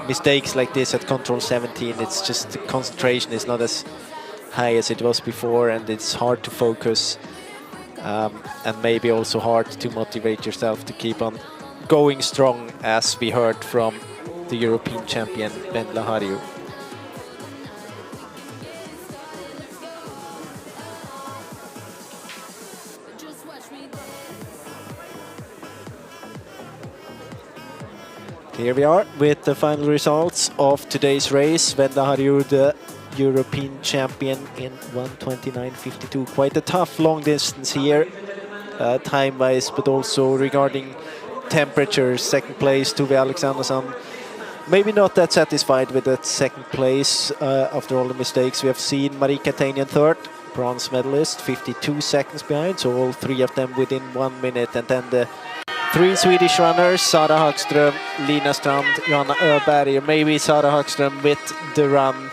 mistakes like this at control 17. It's just the concentration is not as high as it was before, and it's hard to focus, and maybe also hard to motivate yourself to keep on going strong, as we heard from the European champion Vendla Harju. Here we are with the final results of today's race. Vendla Harju, the European champion in 1:29.52. Quite a tough long distance here, time-wise, but also regarding temperatures. Second place, Tove Alexandersson. Maybe not that satisfied with that second place after all the mistakes we have seen. Marika Teini in third, bronze medalist, 52 seconds behind, so all 3 of them within 1 minute. And then the 3 Swedish runners, Sara Hagström, Lina Strand, Johanna Öberg. Maybe Sara Hagström with the run,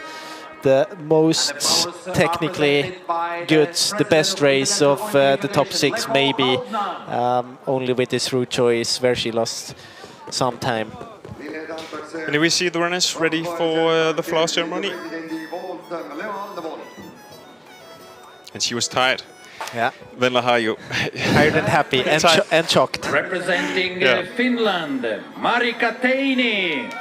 the most technically good, the best race of the top 6, maybe, only with this route choice where she lost some time. And do we see the runners ready for the flower ceremony? And she was tired. Yeah. Vendla Harju. Tired and happy and shocked. Representing Finland, Marika Teini.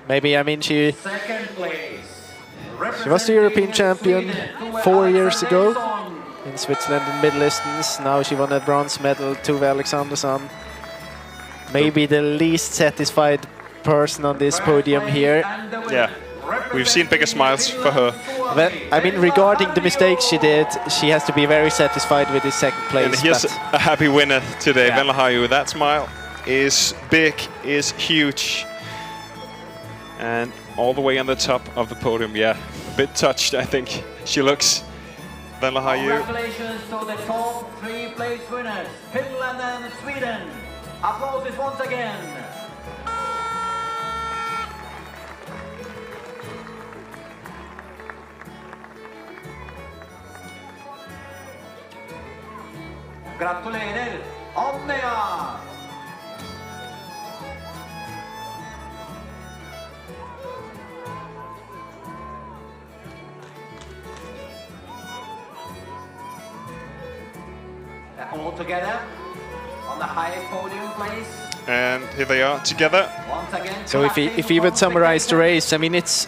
Maybe, I mean, she Second place. was the European champion 4 years ago in Switzerland in middle distance. Now she won a bronze medal, Tove Alexandersson. Maybe the least satisfied person on this podium here. Yeah, we've seen bigger smiles for her. But, I mean, regarding the mistakes she did, she has to be very satisfied with this second place. And here's a happy winner today, Yeah. Vendla Harju. That smile is big, is huge. And all the way on the top of the podium, yeah. A bit touched, I think she looks. Vendla Harju. Congratulations to the top 3 place winners, Finland and Sweden. Applauses once again. Gratulerer! Onnea! All together on the highest podium place. And here they are together. So if we would summarize the race, I mean, it's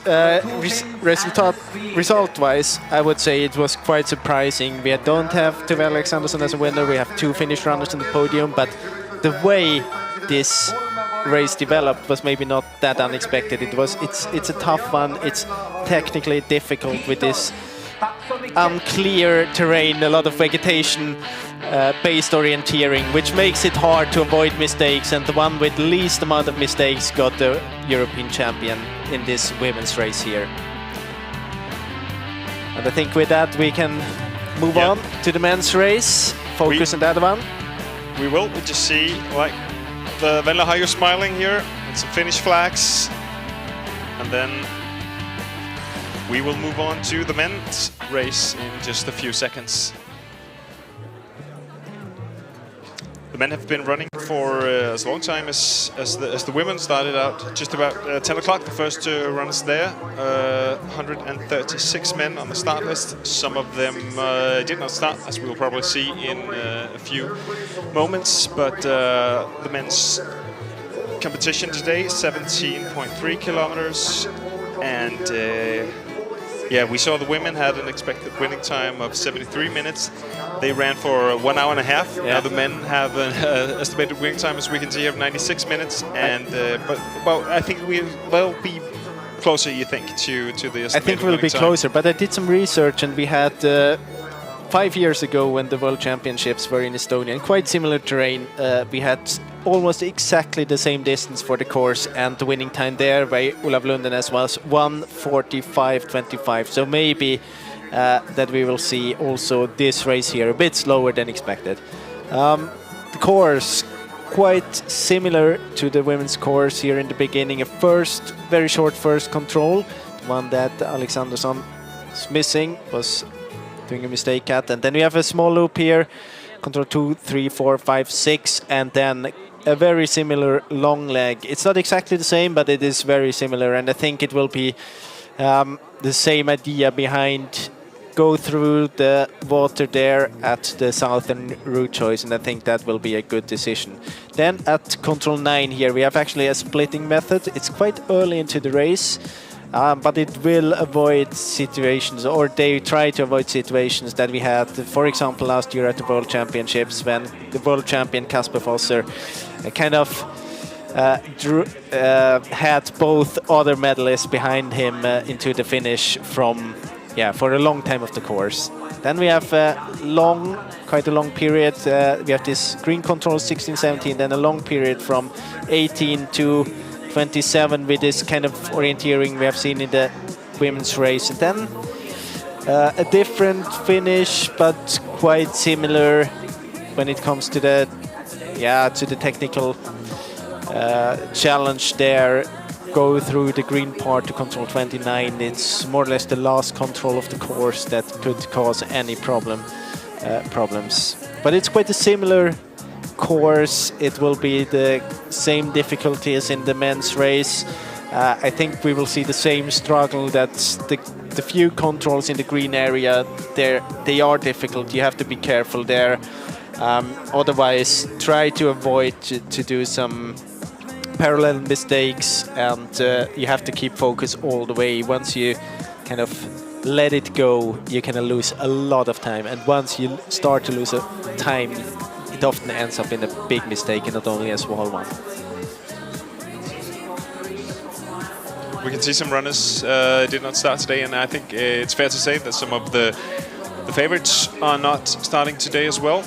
result-wise, I would say it was quite surprising. We don't have Tove Alexandersson as a winner. We have 2 Finnish runners on the podium, but the way this race developed was maybe not that unexpected. It's a tough one. It's technically difficult with this unclear terrain, a lot of vegetation based orienteering, which makes it hard to avoid mistakes, and the one with least amount of mistakes got the European champion in this women's race here. And I think with that we can move on to the men's race, focus on that one. We will. We just see like the Venla Hajo smiling here and some Finnish flags, and then we will move on to the men's race in just a few seconds. The men have been running for as long time as the women. Started out just about 10 o'clock, the first runners there. 136 men on the start list. Some of them did not start, as we will probably see in a few moments. But the men's competition today, 17.3 kilometers. And yeah, we saw the women had an expected winning time of 73 minutes. They ran for 1 hour and a half. Yeah. Now the men have an estimated winning time, as we can see, of 96 minutes. And but well, I think we will be closer, you think, to the estimated I think we'll winning be time. closer, but I did some research, and we had 5 years ago when the World Championships were in Estonia, and quite similar terrain. We had almost exactly the same distance for the course, and the winning time there by Olav Lundenes was 1:45.25. So maybe that we will see also this race here a bit slower than expected. The course quite similar to the women's course here in the beginning. A very short first control, one that Alexandersson is missing, was doing a mistake at, and then we have a small loop here, control 2, 3, 4, 5, 6, and then a very similar long leg. It's not exactly the same, but it is very similar, and I think it will be the same idea behind go through the water there at the southern route choice, and I think that will be a good decision. Then at control 9 here we have actually a splitting method. It's quite early into the race, but it will avoid situations, or they try to avoid situations that we had, for example, last year at the World Championships, when the world champion Kasper Fosser kind of had both other medalists behind him into the finish from, for a long time of the course. Then we have quite a long period. We have this green control 16-17, then a long period from 18 to 27 with this kind of orienteering we have seen in the women's race. And then a different finish, but quite similar when it comes to the technical challenge there. Go through the green part to control 29. It's more or less the last control of the course that could cause any problems. But it's quite a similar course. It will be the same difficulty as in the men's race. I think we will see the same struggle, that the few controls in the green area, they are difficult. You have to be careful there. Otherwise, try to avoid to do some parallel mistakes, and you have to keep focus all the way. Once you kind of let it go, you kind of lose a lot of time, and once you start to lose time, it often ends up in a big mistake and not only a small one. We can see some runners did not start today, and I think it's fair to say that some of the favorites are not starting today as well.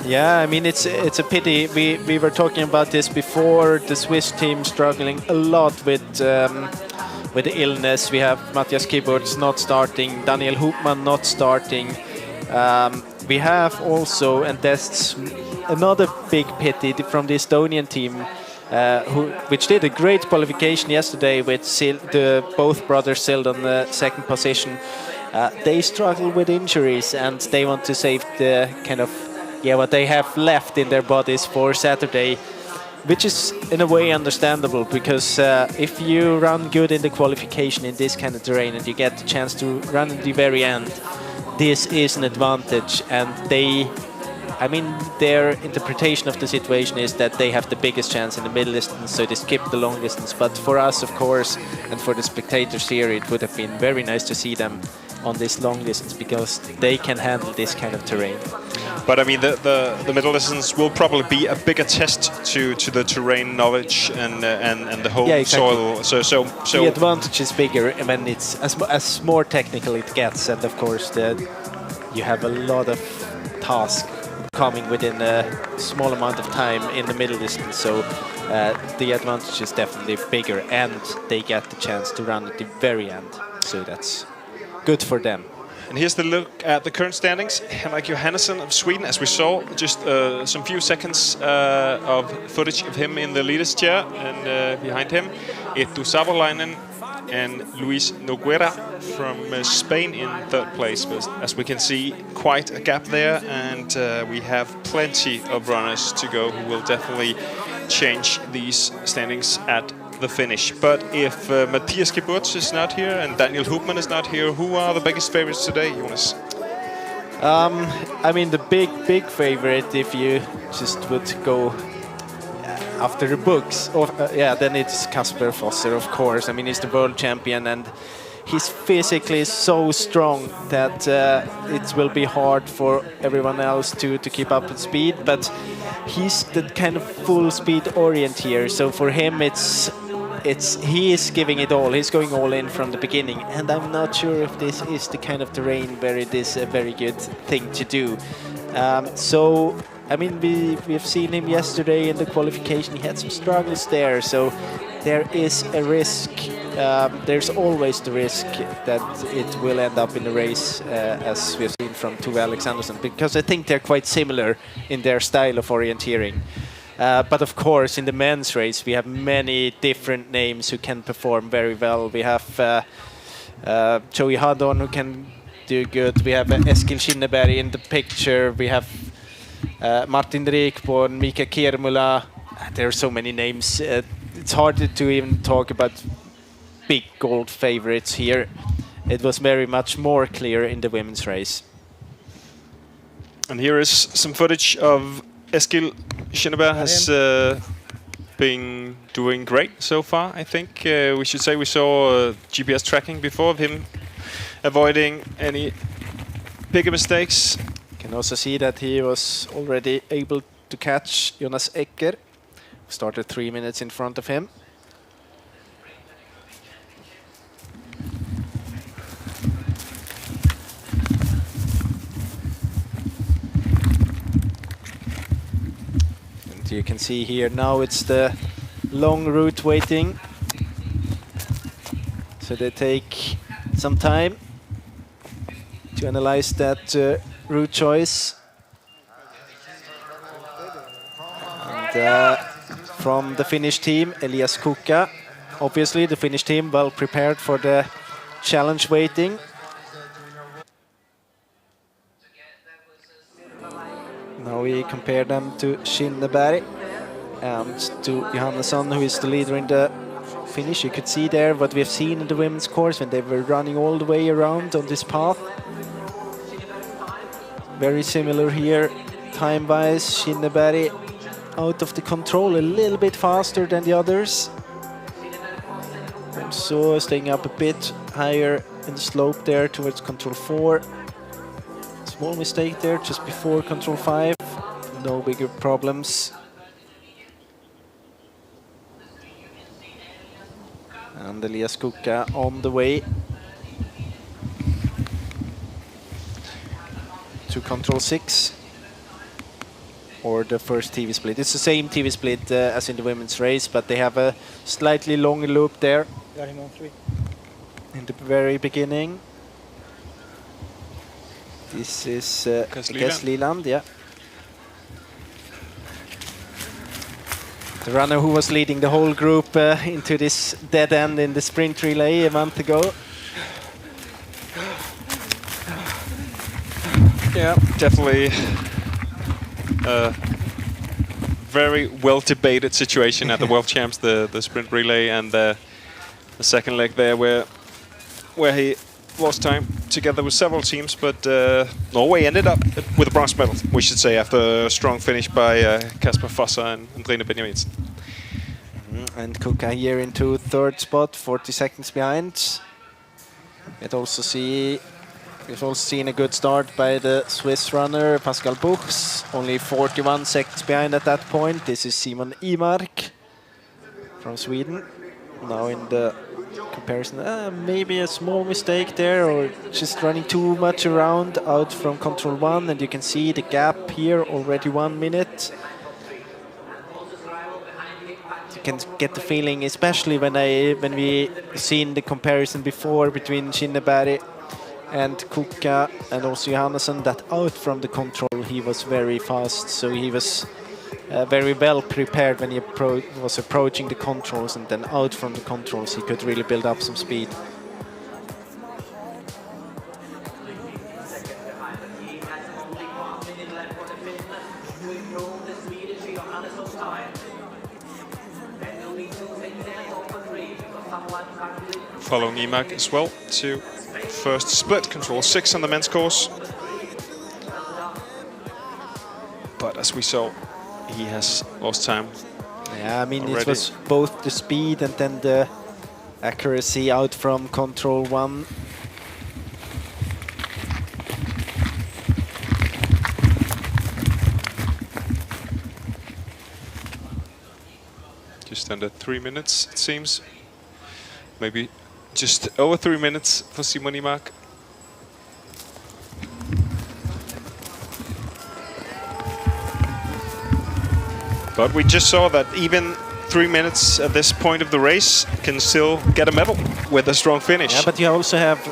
Yeah, I mean, it's a pity. We were talking about this before. The Swiss team struggling a lot with the illness. We have Matthias Kiburtz not starting, Daniel Hoopman not starting. We have also, and that's another big pity from the Estonian team, which did a great qualification yesterday with both brothers Sild on the second position. They struggle with injuries, and they want to save the kind of what they have left in their bodies for Saturday, which is in a way understandable, because if you run good in the qualification in this kind of terrain and you get the chance to run at the very end, this is an advantage, and they I mean, their interpretation of the situation is that they have the biggest chance in the middle distance, so they skip the long distance. But for us, of course, and for the spectators here, it would have been very nice to see them on this long distance because they can handle this kind of terrain. But I mean, the middle distance will probably be a bigger test to the terrain knowledge and the whole exactly. soil. So the advantage is bigger when it's as more technical it gets, and of course you have a lot of tasks coming within a small amount of time in the middle distance. So the advantage is definitely bigger, and they get the chance to run at the very end. So that's good for them. And here's the look at the current standings. Henrik Johannesson of Sweden, as we saw, just some few seconds of footage of him in the leader's chair, and behind him, Eetu Savolainen and Luis Noguera from Spain in third place. But as we can see, quite a gap there, and we have plenty of runners to go who will definitely change these standings at the finish. But if Matthias Geburts is not here and Daniel Hubmann is not here, who are the biggest favorites today, Jonas? I mean, the big favorite, if you just would go after the books, then it's Kasper Fosser, of course. I mean, he's the world champion, and he's physically so strong that it will be hard for everyone else to keep up with speed. But he's the kind of full speed orienteer, so for him he is giving it all. He's going all in from the beginning, and I'm not sure if this is the kind of terrain where it is a very good thing to do. So I mean, we've seen him yesterday in the qualification. He had some struggles there, so there is a risk. There's always the risk that it will end up in the race, as we've seen from Tove Alexanderson, because I think they're quite similar in their style of orienteering. But of course, in the men's race, we have many different names who can perform very well. We have Joey Haddon, who can do good. We have Eskil Kinneberg in the picture. We have Martin Rekborn, Mika Kiermula. There are so many names. It's hard to even talk about big gold favorites here. It was very much more clear in the women's race. And here is some footage of Eskil Kinneberg has been doing great so far, I think. We should say we saw GPS tracking before of him avoiding any bigger mistakes. You can also see that he was already able to catch Jonas Ecker. Started 3 minutes in front of him. And you can see here now it's the long route waiting. So they take some time to analyze that route choice. And from the Finnish team, Elias Kukka. Obviously, the Finnish team well prepared for the challenge waiting. Now we compare them to Kinneberg and to Johannesson, who is the leader in the finish. You could see there what we've seen in the women's course when they were running all the way around on this path. Very similar here, time-wise. Kinneberg out of the control a little bit faster than the others. Also staying up a bit higher in the slope there towards control 4. Small mistake there just before control 5. No bigger problems. And Elias Kukka on the way to control 6. Or the first TV split. It's the same TV split as in the women's race, but they have a slightly longer loop there. Got him on 3. In the very beginning. This is Kes Liland, yeah. The runner who was leading the whole group into this dead end in the sprint relay a month ago. Yeah, definitely very well debated situation at the World Champs, the sprint relay and the second leg there where he lost time together with several teams, but Norway ended up with a bronze medal, we should say, after a strong finish by Kasper Fosser and Andrine Benjaminsen. And Kuka here into third spot, 40 seconds behind. We've also seen a good start by the Swiss runner Pascal Buchs, only 41 seconds behind at that point. This is Simon Imark from Sweden. Now in the comparison, maybe a small mistake there, or just running too much around out from control 1, and you can see the gap here, already 1 minute. You can get the feeling, especially when we seen the comparison before between Shinneberg and Kuka and also Johannesson, that out from the control he was very fast, so he was very well prepared when he was approaching the controls, and then out from the controls he could really build up some speed. Following Imark as well to first split, control 6 on the men's course. But as we saw, he has lost time. Yeah, I mean, already. It was both the speed and then the accuracy out from control 1. Just under 3 minutes, it seems. Maybe just over 3 minutes for Simon Imark. But we just saw that even 3 minutes at this point of the race can still get a medal with a strong finish. Yeah, but you also have,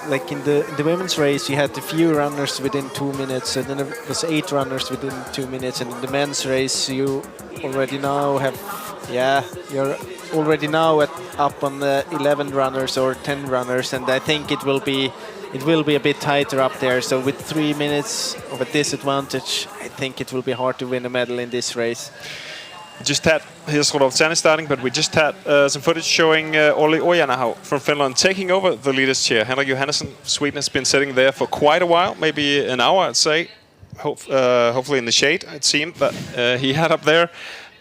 like in the women's race, you had a few runners within 2 minutes, and then there was 8 runners within 2 minutes, and in the men's race you already now have, you're already now up on 11 runners or 10 runners, and I think it will be a bit tighter up there. So with 3 minutes of a disadvantage, I think it will be hard to win a medal in this race. Just had, here's Rodolf Zane starting, but we just had some footage showing Olli Ojanaho from Finland taking over the leader's chair. Henrik Johannesson, Sweden, has been sitting there for quite a while, maybe an hour, I'd say. Hopefully in the shade, it seemed that he had up there.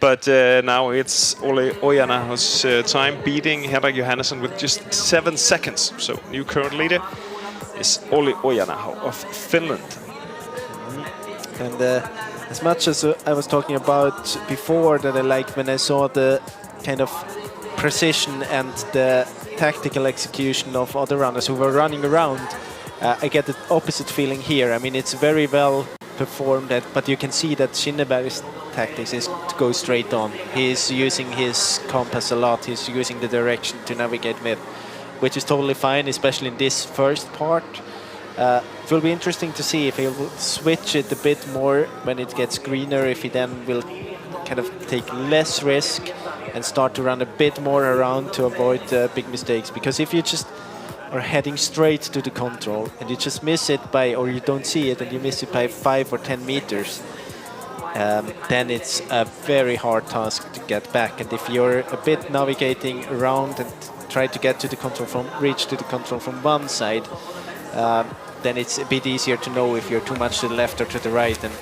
But now it's Olli Ojanaho's time, beating Henrik Johannesson with just 7 seconds. So new current leader is Olli Ojanaho of Finland. And as much as I was talking about before, that I liked when I saw the kind of precision and the tactical execution of other runners who were running around, I get the opposite feeling here. I mean, it's very well performed, but you can see that Shinneberg's tactics is to go straight on. He's using his compass a lot. He's using the direction to navigate with, which is totally fine, especially in this first part. It will be interesting to see if he will switch it a bit more when it gets greener, if he then will kind of take less risk and start to run a bit more around to avoid big mistakes. Because if you just are heading straight to the control and you just miss it by, or you don't see it and you miss it by 5 or 10 meters, then it's a very hard task to get back. And if you're a bit navigating around and try to get to the control reach to the control from one side, then it's a bit easier to know if you're too much to the left or to the right, and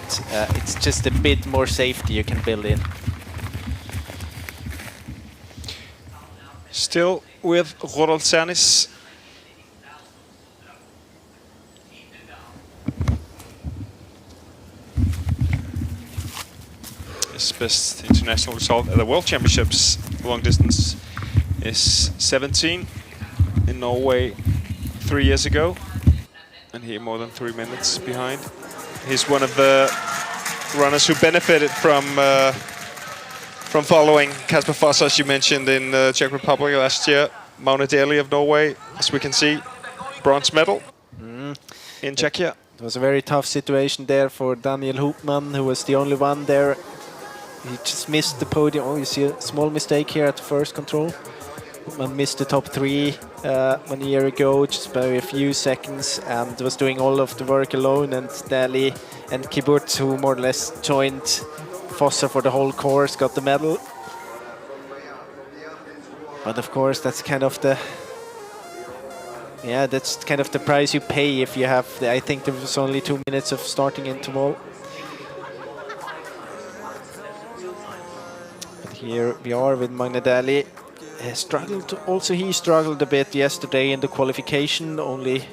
it's just a bit more safety you can build in. Still with Rodolf Zane. His best international result at the World Championships long distance is 17 in Norway 3 years ago. And here more than 3 minutes behind. He's one of the runners who benefited from following Kasper Fosser, as you mentioned, in the Czech Republic last year. Magne Daly of Norway, as we can see, bronze medal in Czechia. It was a very tough situation there for Daniel Hoopman, who was the only one there. He just missed the podium. Oh, you see a small mistake here at the first control. Hoopman missed the top 3 1 year ago, just by a few seconds, and was doing all of the work alone. And Daly and Kiburt, who more or less joined Fosser for the whole course, got the medal. But of course, that's kind of yeah, that's kind of the price you pay if you have. I think there was only 2 minutes of starting interval. But here we are with Magnadali. Struggled. Also, he struggled a bit yesterday in the qualification. Only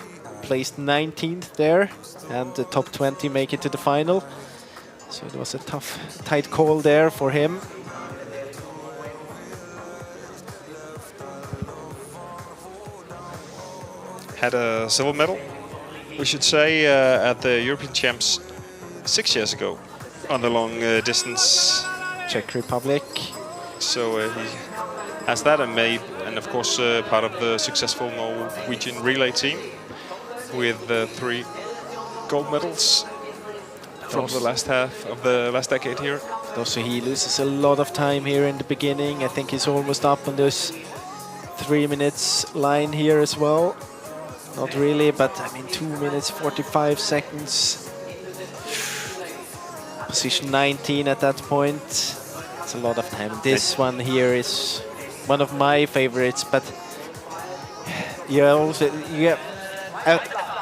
placed 19th there, and the top 20 make it to the final. So it was a tough, tight call there for him. Had a silver medal, we should say, at the European Champs 6 years ago on the long distance. Czech Republic. So he has that, and of course part of the successful Norwegian relay team with 3 gold medals from the last half of the last decade here. Also, he loses a lot of time here in the beginning. I think he's almost up on this 3 minutes line here as well. Not really, but I mean 2 minutes 45 seconds. Position 19 at that point. It's a lot of time. This one here is one of my favorites, but you get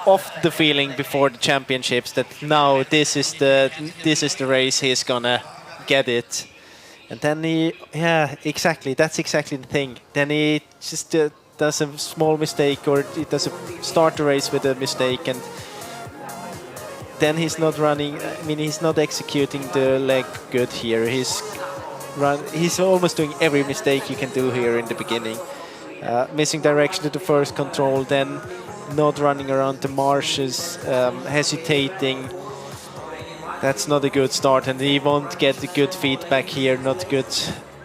off the feeling before the championships that now this is the race he's gonna get it. And then exactly, that's exactly the thing. Then he just does a small mistake, or he does start the race with a mistake, and then he's not running. I mean, he's not executing the leg good here. He's almost doing every mistake you can do here in the beginning. Missing direction to the first control, then not running around the marshes, hesitating. That's not a good start, and he won't get the good feedback here. Not good.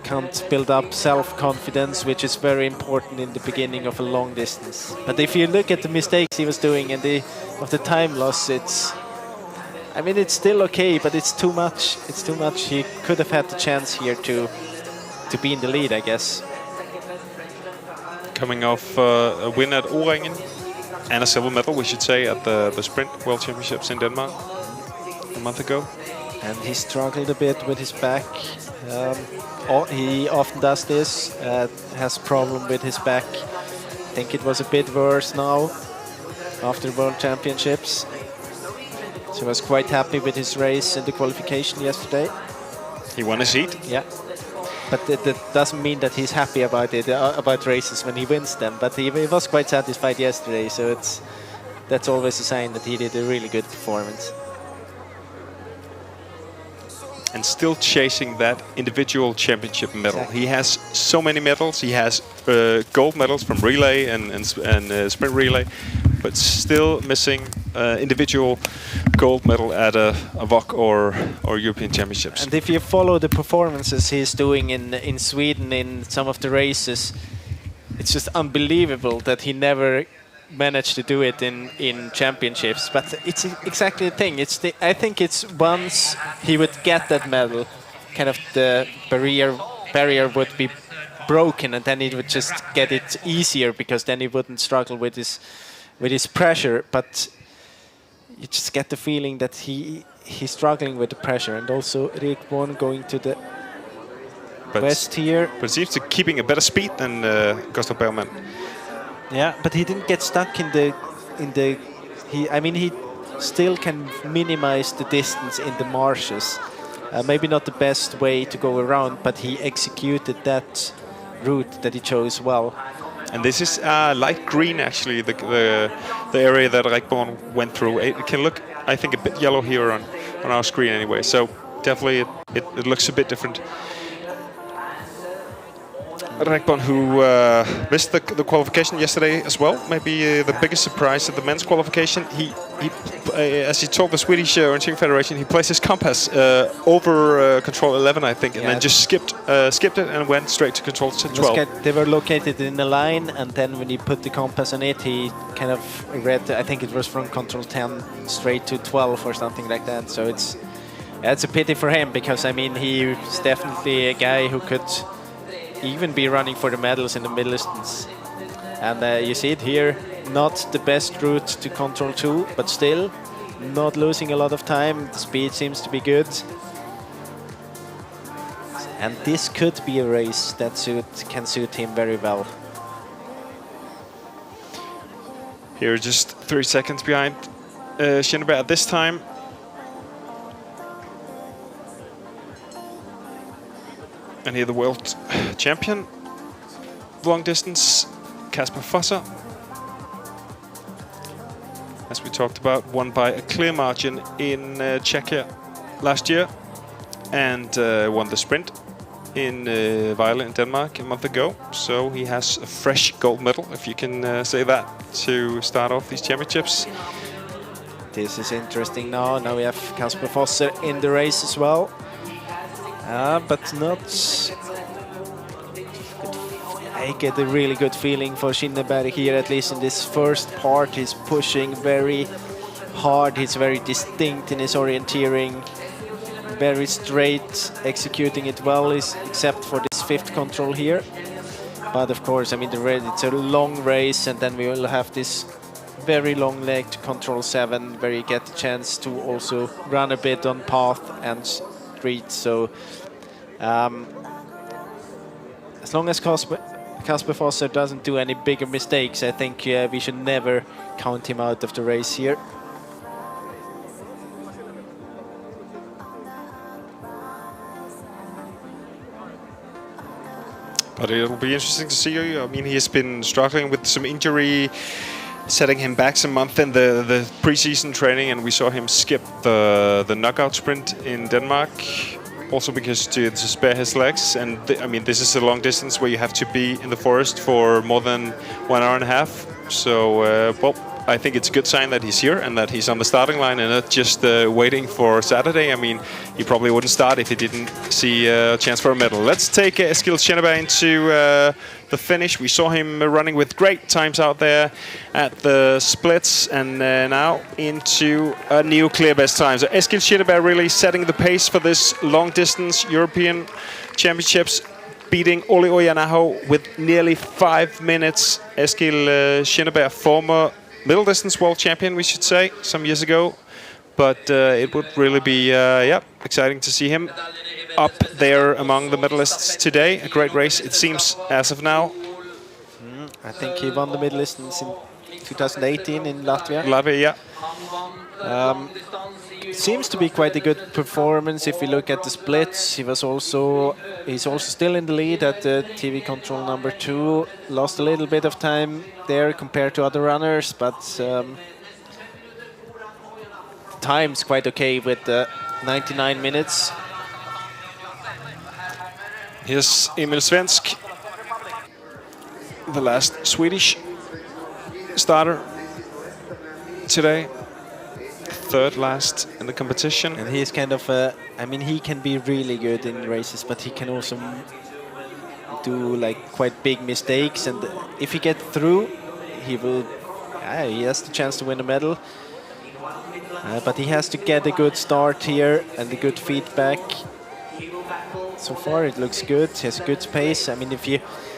Can't build up self-confidence, which is very important in the beginning of a long distance. But if you look at the mistakes he was doing and of the time loss, it's still okay, but it's too much. It's too much. He could have had the chance here to be in the lead, I guess. Coming off a win at O-ringen and a silver medal, we should say, at the Sprint World Championships in Denmark a month ago. And he struggled a bit with his back. He often does this, has problem with his back. I think it was a bit worse now after World Championships. So he was quite happy with his race in the qualification yesterday. He won a seat. Yeah. But that doesn't mean that he's happy about it, about races when he wins them. But he was quite satisfied yesterday, so that's always a sign that he did a really good performance. And still chasing that individual championship medal. Exactly. He has so many medals. He has gold medals from relay and sprint relay, but still missing individual gold medal at a VOC or European Championships. And if you follow the performances he's doing in Sweden in some of the races, it's just unbelievable that he never managed to do it in championships. But it's exactly the thing. I think it's once he would get that medal, kind of the barrier would be broken, and then he would just get it easier, because then he wouldn't struggle with his pressure. But you just get the feeling that he's struggling with the pressure. And also Rakvere going to the west here. But seems to keeping a better speed than Gustav Bergman. Yeah, but he didn't get stuck in the. He still can minimize the distance in the marshes. Maybe not the best way to go around, but he executed that route that he chose well. And this is light green, actually, the area that Rakvere went through. It can look, I think, a bit yellow here on our screen anyway. So definitely it looks a bit different. Rakvere, who missed the qualification yesterday as well, maybe the biggest surprise at the men's qualification. He as he told the Swedish Orienteering Federation, he placed his compass over control 11, I think, and then just skipped it and went straight to control 12. They were located in a line, and then when he put the compass on it, he kind of read, I think it was from control 10 straight to 12 or something like that. So it's a pity for him, because I mean he's definitely a guy who could even be running for the medals in the middle distance. And you see it here, not the best route to control 2, but still not losing a lot of time. The speed seems to be good. And this could be a race that can suit him very well. Here, just 3 seconds behind Shinneberg at this time. And here the world champion, long distance, Kasper Fosser. As we talked about, won by a clear margin in Czechia last year, and won the sprint in Vejle in Denmark a month ago. So he has a fresh gold medal, if you can say that, to start off these championships. This is interesting now. Now we have Kasper Fosser in the race as well. But not... I get a really good feeling for Shinneberg here, at least in this first part. He's pushing very hard. He's very distinct in his orienteering. Very straight, executing it well, except for this fifth control here. But of course, I mean, it's a long race, and then we will have this very long leg to control 7, where you get the chance to also run a bit on path and street. So as long as Kasper Fosser doesn't do any bigger mistakes, I think we should never count him out of the race here. But it'll be interesting to see. I mean, he has been struggling with some injury, setting him back some month in the pre-season training, and we saw him skip the knockout sprint in Denmark, also because to spare his legs. And I mean, this is a long distance where you have to be in the forest for more than 1 hour and a half. So, well, I think it's a good sign that he's here and that he's on the starting line and not just waiting for Saturday. I mean, he probably wouldn't start if he didn't see a chance for a medal. Let's take Eskil Shinneberg into the finish. We saw him running with great times out there at the splits, and now into a new clear best time. So Eskil Shinneberg really setting the pace for this long distance European Championships, beating Oli Ojanaho with nearly 5 minutes. Eskil Shinneberg, former middle distance world champion, we should say, some years ago. But it would really be exciting to see him up there among the medalists today. A great race, it seems, as of now. I think he won the middle distance in 2018 in Latvia. Latvia, yeah. Seems to be quite a good performance if we look at the splits. He's also still in the lead at the TV control number 2. Lost a little bit of time there compared to other runners, but time's quite okay with 99 minutes. Here's Emil Svensk, the last Swedish starter today. Third last in the competition. And he's kind of I mean, he can be really good in races, but he can also do like quite big mistakes, and if he gets through, he has the chance to win a medal. But he has to get a good start here and a good feedback. So far it looks good. He has a good pace. I mean,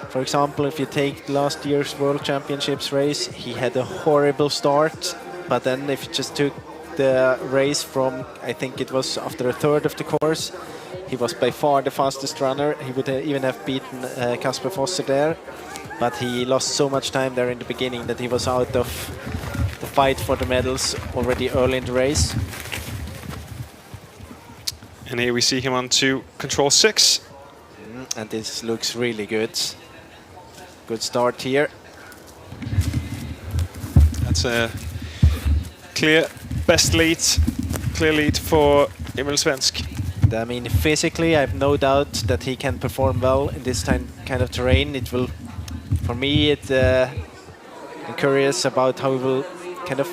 for example, if you take last year's World Championships race, he had a horrible start, but then if you just took the race from, I think it was after a third of the course, he was by far the fastest runner. He would even have beaten Kasper Fosser there, but he lost so much time there in the beginning that he was out of the fight for the medals already early in the race. And here we see him on to control 6. And this looks really good. Good start here. That's a clear best lead, clear lead for Emil Svensk. I mean, physically, I have no doubt that he can perform well in this kind of terrain. It will, for me, I'm curious about how he will kind of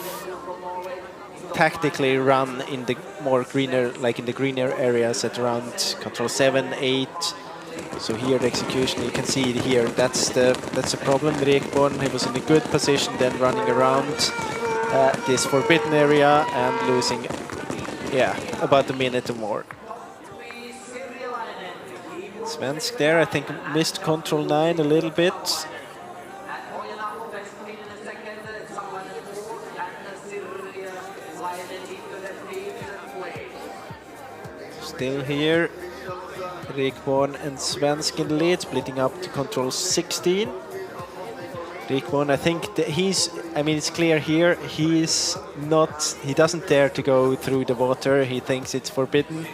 tactically run in the more greener, like in the greener areas at around control 7, 8. So here the execution, you can see it here. That's the problem with Rakvere. He was in a good position, then running around this forbidden area and losing, about a minute or more. Svensk there, I think, missed control 9 a little bit. Still here, Rakvere and Svensk in the lead, splitting up to control 16. Rakvere, I think he's I mean, it's clear here he doesn't dare to go through the water. He thinks it's forbidden.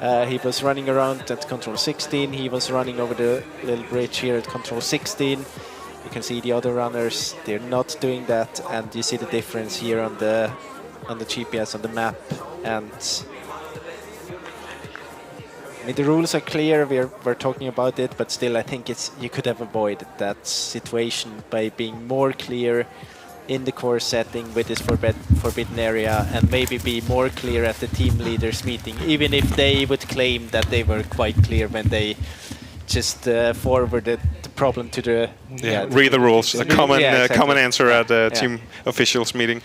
He was running around at control 16. He was running over the little bridge here at control 16. You can see the other runners, they're not doing that, and you see the difference here on the GPS, on the map. And I mean, the rules are clear, we're talking about it, but still I think you could have avoided that situation by being more clear in the course setting with this forbidden area, and maybe be more clear at the team leaders meeting, even if they would claim that they were quite clear when they just forwarded the problem to the... read the rules, a common, exactly. common answer at the team officials meeting.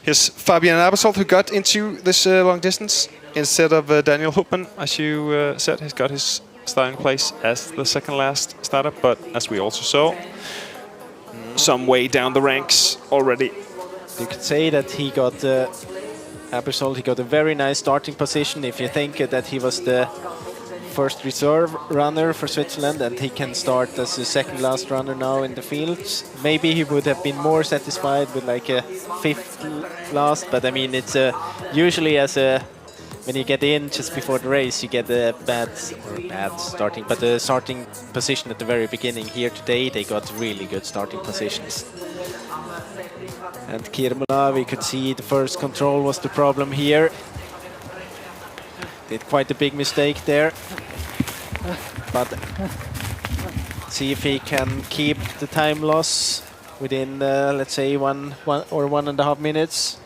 Here's Fabian Abersold, who got into this long distance instead of Daniel Hupman. As you said, he's got his starting place as the second last starter, but as we also saw, some way down the ranks already. You could say that he got Abersold, he got a very nice starting position. If you think that he was the first reserve runner for Switzerland and he can start as the second last runner now in the field, maybe he would have been more satisfied with like a fifth last. But I mean, it's usually when you get in just before the race, you get a bad starting, but the starting position at the very beginning. Here today, they got really good starting positions. And Kirmula, we could see the first control was the problem here. Did quite a big mistake there. But see if he can keep the time loss within, let's say, one or 1.5 minutes.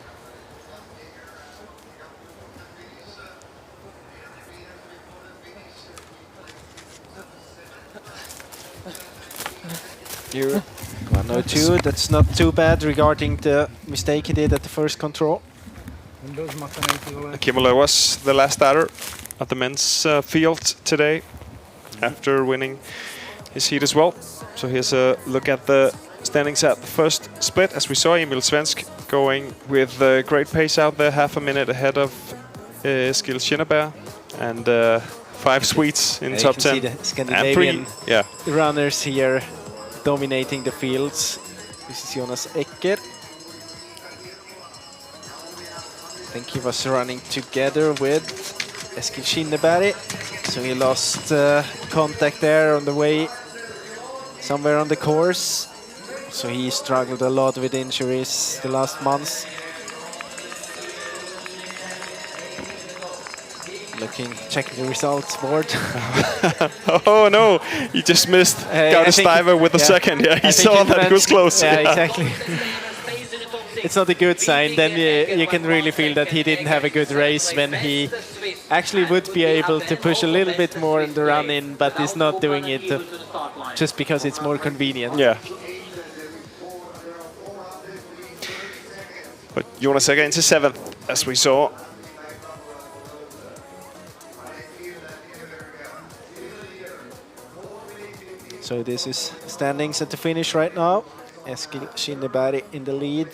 Here, 102, that's not too bad regarding the mistake he did at the first control. Kimula was the last starter at the men's field today after winning his heat as well. So here's a look at the standings at the first split. As we saw, Emil Svensk going with great pace out there, half a minute ahead of Eskil Schinneberg, and 5 Swedes in top 10. You can see the Scandinavian runners here dominating the fields. This is Jonas Ecker. I think he was running together with Eskil Schinneberg, so he lost contact there on the way somewhere on the course. So he struggled a lot with injuries the last months. Checking the results board. Oh no, he just missed. Got a stiver with the second. Yeah, he saw that it was close. Yeah, exactly. It's not a good sign. Then you can really feel that he didn't have a good race when he actually would be able to push a little bit more in the run-in, but he's not doing it just because it's more convenient. Yeah. But Jonas Ecker into 7th, as we saw. So this is standings at the finish right now. Eskil Schinneberg in the lead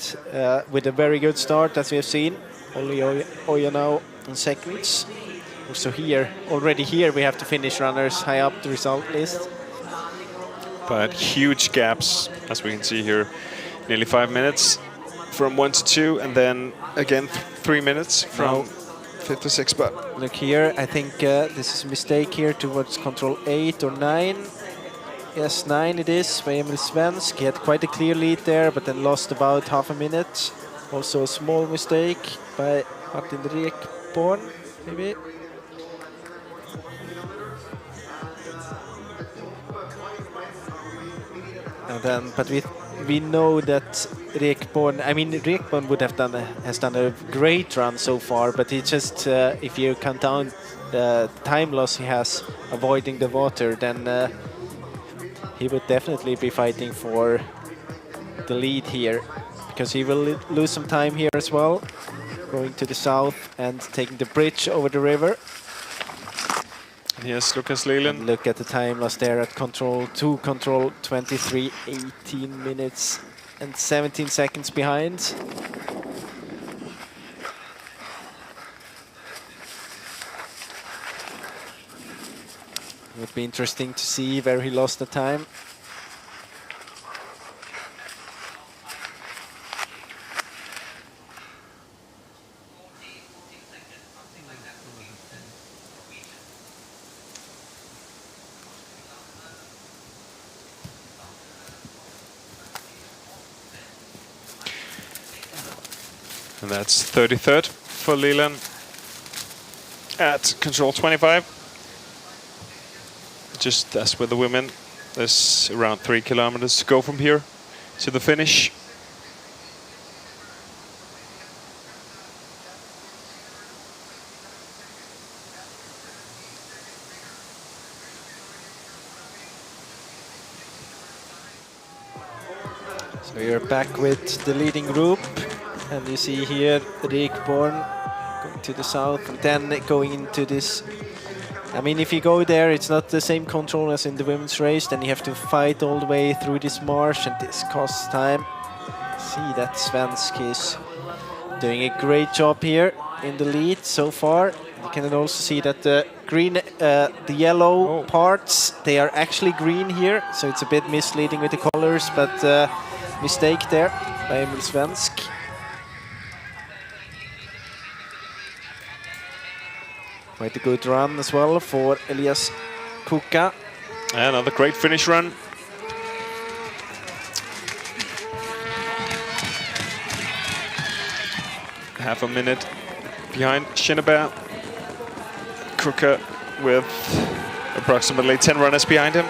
with a very good start, as we have seen. Olli Oja now in seconds. Also already here, we have the finish runners high up the result list. But huge gaps, as we can see here. Nearly 5 minutes from 1 to 2, and then again 3 minutes from 5th to 6th. But look here, I think this is a mistake here towards control 8 or 9. Yes, 9 it is by Emil Svensk. He had quite a clear lead there, but then lost about half a minute. Also a small mistake by Martin Rekborn, maybe. And then, but we know that Rekborn would have has done a great run so far, but he just, if you count down the time loss he has avoiding the water, then he would definitely be fighting for the lead here, because he will lose some time here as well, going to the south and taking the bridge over the river. And here's Lukas Lehlen. Look at the time lost there at control 2, control 23, 18 minutes and 17 seconds behind. It would be interesting to see where he lost the time. And that's 33rd for Leland at control 25. Just as with the women, there's around 3 kilometers to go from here to the finish. So you're back with the leading group, and you see here Rakvere going to the south and then going into this. I mean, if you go there, it's not the same control as in the women's race. Then you have to fight all the way through this marsh, and this costs time. See that Svensk is doing a great job here in the lead so far. You can also see that the green, the yellow parts, they are actually green here, so it's a bit misleading with the colors, but mistake there by Emil Svensk. Quite a good run as well for Elias Kuka. Another great finish run. Half a minute behind Schinneberg. Kuka with approximately 10 runners behind him.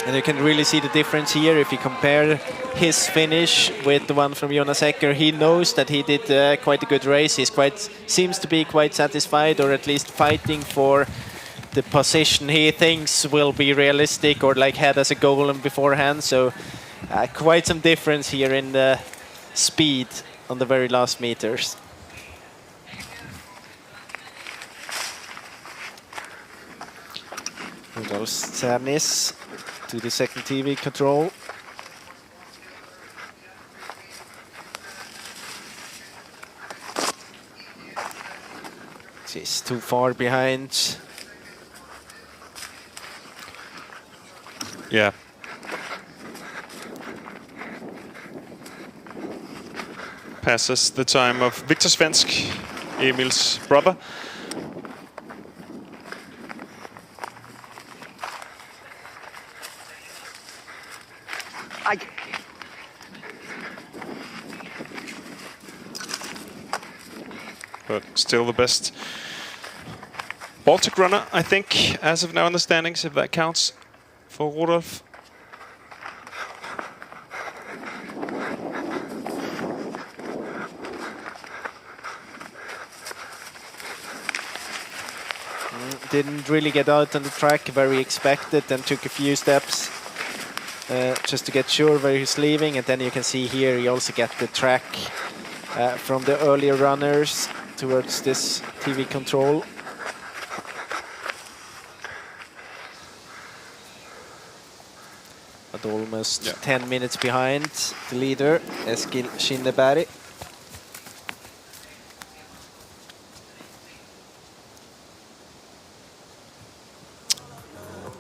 And you can really see the difference here if you compare his finish with the one from Jonas Ecker. He knows that he did quite a good race. He's seems to be quite satisfied, or at least fighting for the position he thinks will be realistic, or like had as a goal beforehand. So quite some difference here in the speed on the very last meters. Here goes Cernis to the second TV control. She's too far behind. Yeah. Passes the time of Victor Svensk, Emil's brother. But still the best Baltic runner, I think, as of now in the standings, if that counts for Rudolf. Didn't really get out on the track, very expected, and took a few steps just to get sure where he's leaving. And then you can see here you also get the track from the earlier runners towards this TV control. But almost 10 minutes behind the leader, Eskil Schinneberg.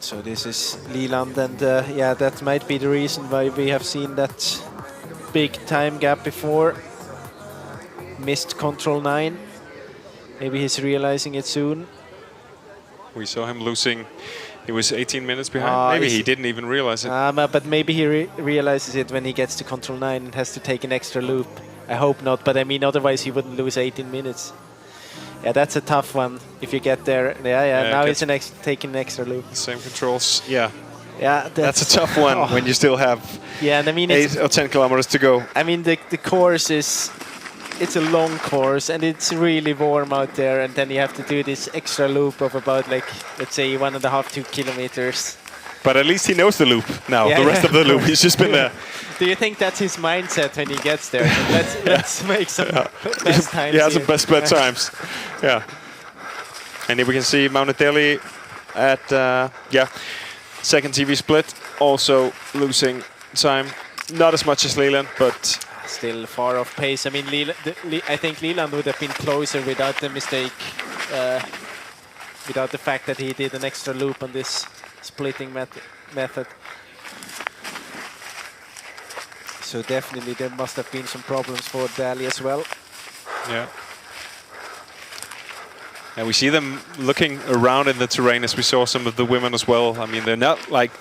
So this is Leland, and yeah, that might be the reason why we have seen that big time gap before. Missed control 9. Maybe he's realizing it soon. We saw him losing. He was 18 minutes behind. Maybe he didn't even realize it. But maybe he realizes it when he gets to control 9 and has to take an extra loop. I hope not, but I mean, otherwise he wouldn't lose 18 minutes. Yeah, that's a tough one if you get there. Yeah, now he's taking an extra loop. Same controls. Yeah. Yeah, that's a tough one when you still have and I mean 8 or 10 kilometers to go. I mean, the course is... It's a long course and it's really warm out there, and then you have to do this extra loop of about, like, let's say 1.5 to 2 kilometers. But at least he knows the loop now. The rest of the loop, he's just been there. Do you think that's his mindset when he gets there? Let's make some best times. Yeah, some best times. Yeah. And here we can see Mount Delhi at second TV split, also losing time. Not as much as Leland, but still far off pace. I mean, I think Leland would have been closer without the mistake, without the fact that he did an extra loop on this splitting method. So definitely there must have been some problems for Daly as well. Yeah. And we see them looking around in the terrain, as we saw some of the women as well. I mean, they're not like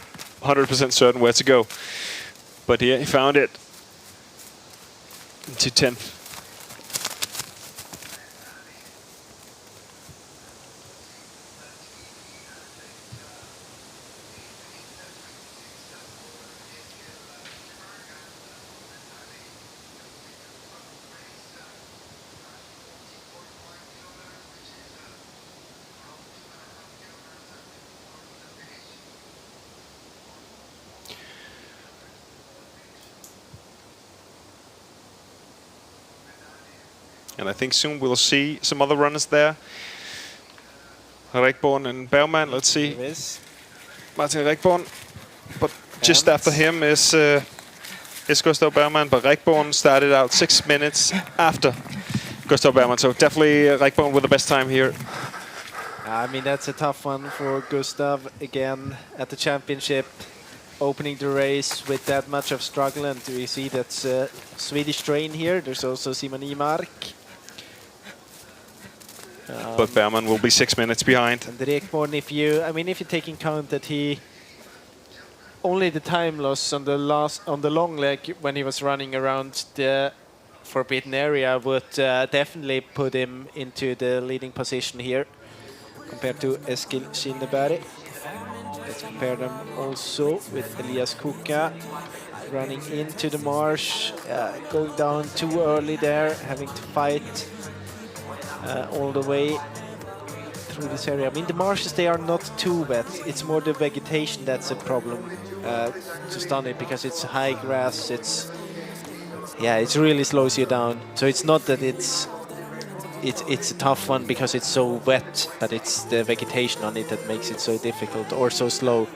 100% certain where to go. But here he found it. To 10th. And I think soon we'll see some other runners there. Rekborn and Bergman, let's see. There is. Martin Rekborn, but just after him is Gustav Bergman, but Rekborn started out 6 minutes after Gustav Bergman, so definitely Rekborn with the best time here. I mean, that's a tough one for Gustav again at the championship, opening the race with that much of struggle. And we see that's Swedish train here. There's also Simon Imark. But Bergman will be 6 minutes behind. And Rekborn, if you take in count that he only the time loss on the long leg when he was running around the forbidden area would definitely put him into the leading position here compared to Eskil Skinneberg. Let's compare them also with Elias Kuka running into the marsh, going down too early there, having to fight all the way through this area. I mean, the marshes, they are not too wet. It's more the vegetation that's a problem to stun it, because it's high grass. It really slows you down. So it's not that it's a tough one because it's so wet, but it's the vegetation on it that makes it so difficult or so slow.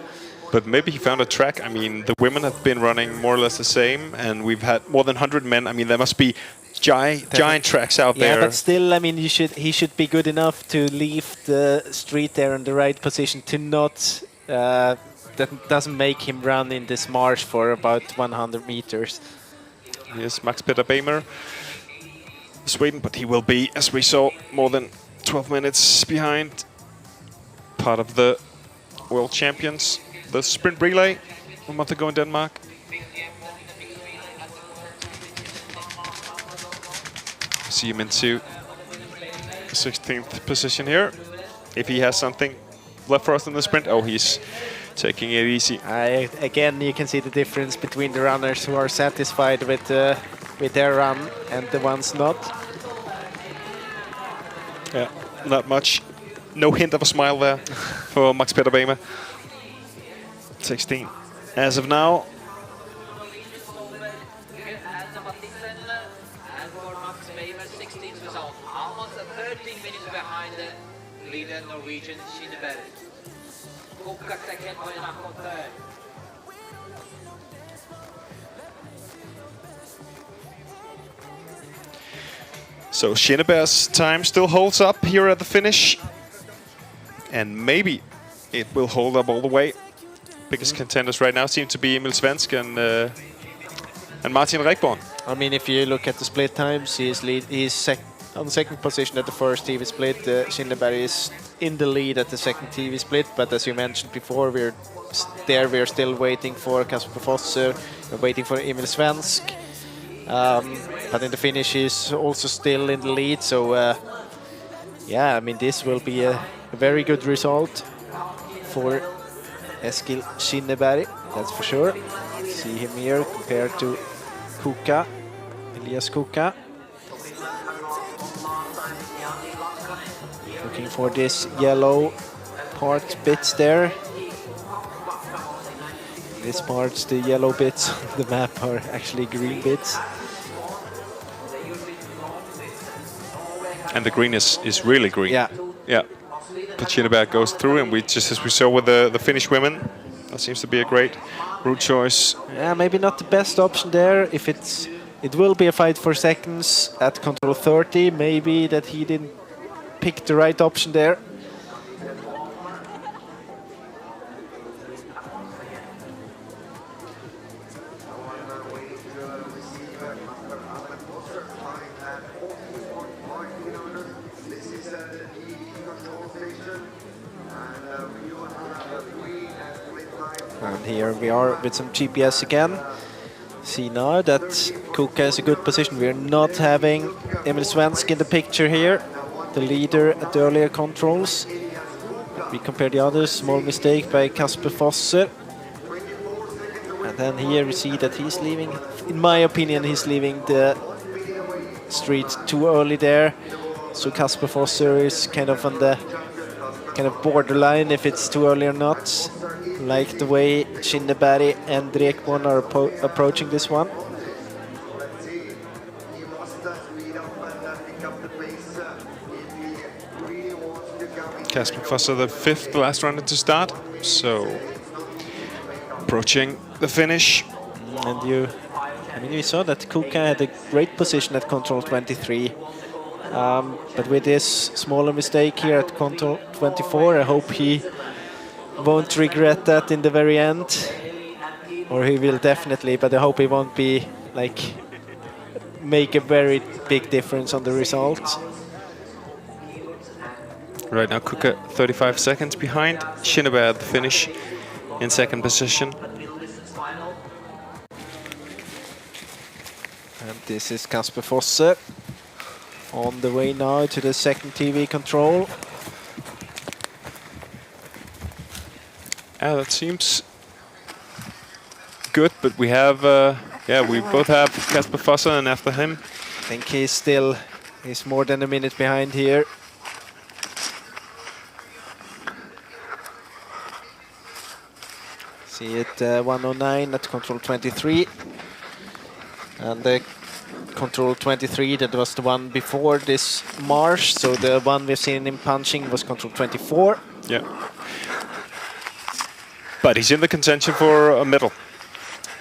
But maybe he found a track. I mean, the women have been running more or less the same, and we've had more than 100 men. I mean, there must be giant tracks out there. Yeah, but still, I mean, he should be good enough to leave the street there in the right position to not that doesn't make him run in this marsh for about 100 meters. Yes, Max Peter Bämer, Sweden, but he will be, as we saw, more than 12 minutes behind. Part of the world champions. The sprint relay a month ago in Denmark. See him into 16th position here. If he has something left for us in the sprint, oh, he's taking it easy. Again, you can see the difference between the runners who are satisfied with their run and the ones not. Yeah, not much. No hint of a smile there for Max Peter Bämer. 16 as of now. Almost 13 minutes behind the leader Norwegian Skinneberg. Kuka second, Oyanako third. So Skinneberg's time still holds up here at the finish, and maybe it will hold up all the way. Biggest contenders right now seem to be Emil Svensk and Martin Rekborn. I mean, if you look at the split times, he's on the second position at the first TV split. Skinneberg is in the lead at the second TV split, but as you mentioned before, we're still waiting for Kasper Fosser, we're waiting for Emil Svensk. But in the finish, he's also still in the lead. So, yeah, I mean, this will be a very good result for Eskil Skinneberg, that's for sure. See him here compared to Kuka, Elias Kuka. Looking for this yellow part bits there. This part, the yellow bits on the map are actually green bits. And the green is really green. Yeah. Yeah. But Skinneberg goes through, and as we saw with the Finnish women, that seems to be a great route choice. Yeah, maybe not the best option there. If it will be a fight for seconds at control 30, maybe that he didn't pick the right option there. And here we are with some GPS again. See now that Kuka is a good position. We're not having Emil Svensk in the picture here, the leader at the earlier controls. We compare the others, small mistake by Kasper Fosser. And then here we see that he's leaving, in my opinion, he's leaving the street too early there. So Kasper Fosser is kind of on the borderline if it's too early or not. Like the way Skinneberg and Rekborn are approaching this one. Kasper Fosser, the fifth last runner to start. So approaching the finish. And we saw that Kuka had a great position at control 23. But with this smaller mistake here at control 24, I hope he won't regret that in the very end. Or he will definitely, but I hope he won't be like make a very big difference on the result. Right now Kuka 35 seconds behind. Shinneberg at the finish in second position. And this is Kasper Fosse on the way now to the second TV control. That seems good, but we have, we both have Kasper Fosse, and after him, I think he's more than a minute behind here. See it 109 at control 23. And the control 23, that was the one before this marsh. So the one we've seen him punching was control 24. Yeah. But he's in the contention for a medal.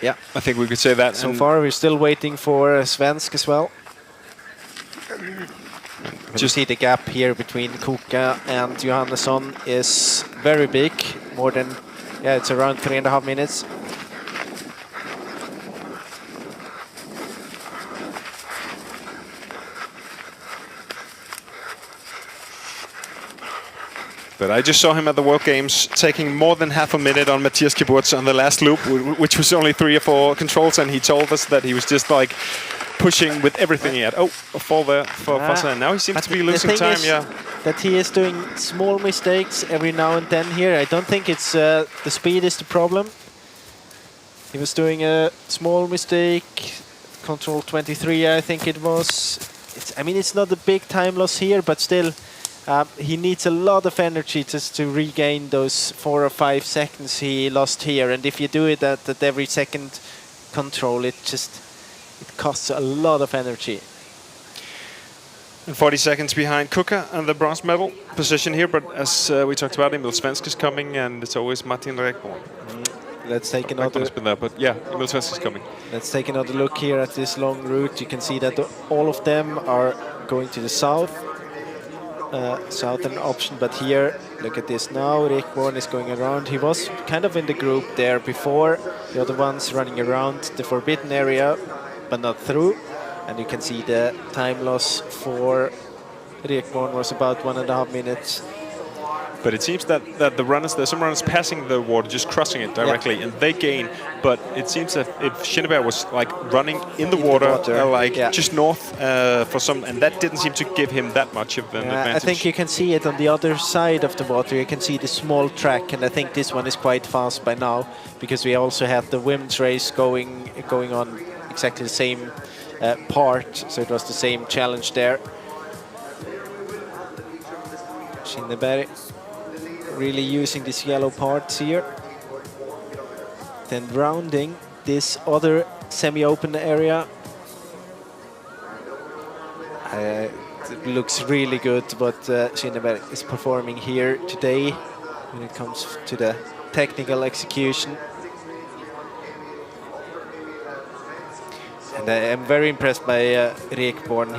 Yeah. I think we could say that. So far, we're still waiting for Svensk as well. Just see the gap here between Kuka and Johannesson is very big. More than, it's around 3.5 minutes. But I just saw him at the World Games taking more than half a minute on Matthias Kiburtz on the last loop, which was only 3 or 4 controls, and he told us that he was just like pushing with everything he had. Oh, a fall there for Fosse, and now he seems to be losing time. That he is doing small mistakes every now and then here. I don't think it's the speed is the problem. He was doing a small mistake, control 23, I think it was. It's not a big time loss here, but still. He needs a lot of energy just to regain those 4 or 5 seconds he lost here. And if you do it at every second control, it costs a lot of energy. And 40 seconds behind Kuka and the bronze medal position here. But as we talked about, Emil Svensk is coming, and it's always Martin Rekborn. Let's take another. Has been there, but yeah, Emil Svensk is coming. Let's take another look here at this long route. You can see that all of them are going to the south. Southern option, but here, look at this now. Rekborn is going around. He was kind of in the group there before. The other ones running around the forbidden area, but not through. And you can see the time loss for Rekborn was about 1.5 minutes. But it seems that the runners, there's some runners passing the water, just crossing it directly, and they gain. But it seems that if Shinneberg was like running in the water, just north for some, and that didn't seem to give him that much of an advantage. I think you can see it on the other side of the water. You can see the small track, and I think this one is quite fast by now, because we also have the women's race going on exactly the same part, so it was the same challenge there. Shinneberg really using these yellow parts here. Then rounding this other semi-open area. It looks really good what Shinneberg is performing here today when it comes to the technical execution. And I am very impressed by Rekborn.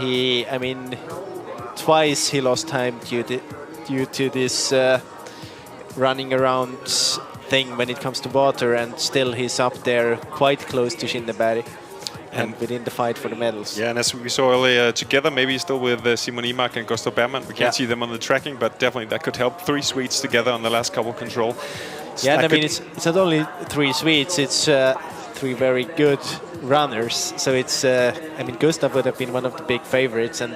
Twice he lost time due to this running around thing when it comes to water, and still he's up there quite close to Shinneberg and within the fight for the medals. Yeah, and as we saw earlier together, maybe still with Simon Imak and Gustav Bergman. We can't see them on the tracking, but definitely that could help. 3 Swedes together on the last couple control. Yeah, and it's not only 3 Swedes, it's 3 very good runners. So it's, Gustav would have been one of the big favorites, and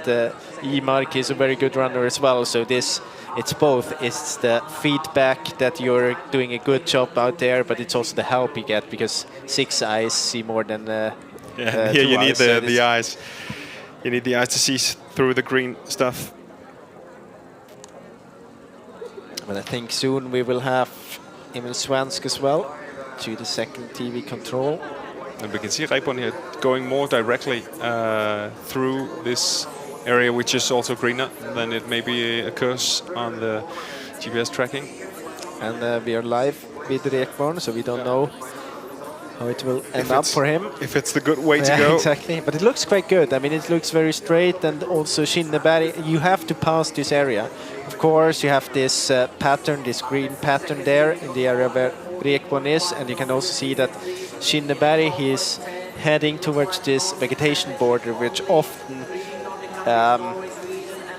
Imak is a very good runner as well. So it's both. It's the feedback that you're doing a good job out there, but it's also the help you get, because 6 eyes see more than here you need the eyes. You need the eyes to see through the green stuff. But I think soon we will have Emil Svensk as well to the second TV control. And we can see Rekborn here going more directly through this area which is also greener, then it maybe occurs on the GPS tracking. And we are live with Rakvere, so we don't know how it will end up for him. If it's the good way to Yeah, go. exactly. But it looks quite good. I mean, it looks very straight, and also Shinneberg, you have to pass this area. Of course, you have this pattern, this green pattern there in the area where Rakvere is, and you can also see that Shinneberg, he is heading towards this vegetation border, which often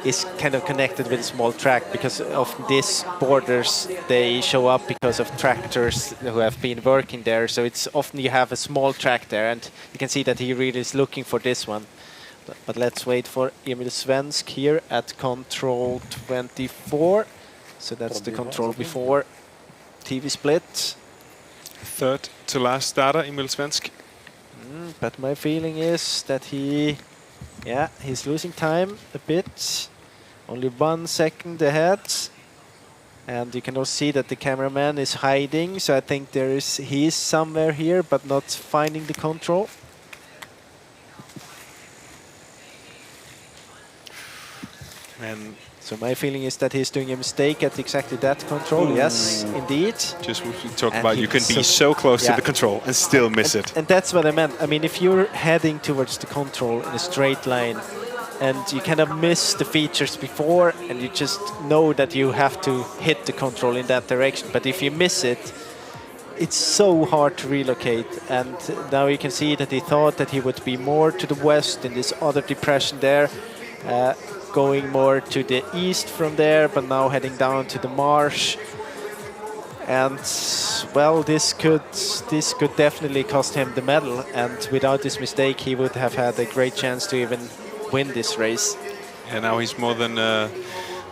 is kind of connected with a small track, because often these borders, they show up because of tractors who have been working there. So it's often you have a small track there, and you can see that he really is looking for this one. But let's wait for Emil Svensk here at control 24. So that's the control before TV split. Third to last starter, Emil Svensk. But my feeling is that he's losing time a bit. Only 1 second ahead. And you can also see that the cameraman is hiding. So I think he is somewhere here, but not finding the control. And so my feeling is that he's doing a mistake at exactly that control. Yes, indeed. Just what we talked And about, you can be so close to the control and still miss it. And that's what I meant. I mean, if you're heading towards the control in a straight line and you kind of miss the features before and you just know that you have to hit the control in that direction, but if you miss it, it's so hard to relocate. And now you can see that he thought that he would be more to the west in this other depression there, going more to the east from there, but now heading down to the marsh. And well, this could definitely cost him the medal, and without this mistake he would have had a great chance to even win this race. And now he's more than a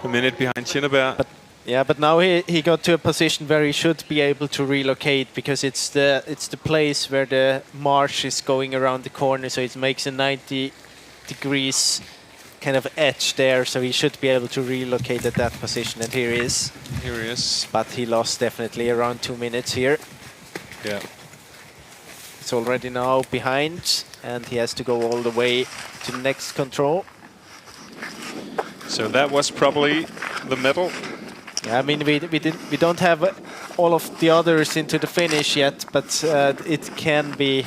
minute behind Shinneberg. But now he got to a position where he should be able to relocate, because it's the place where the marsh is going around the corner, so it makes a 90 degrees kind of edge there, so he should be able to relocate at that position, and here he is. Here he is. But he lost definitely around 2 minutes here. Yeah. It's already now behind, and he has to go all the way to the next control. So that was probably the medal. Yeah, I mean, we don't have all of the others into the finish yet, but it can be.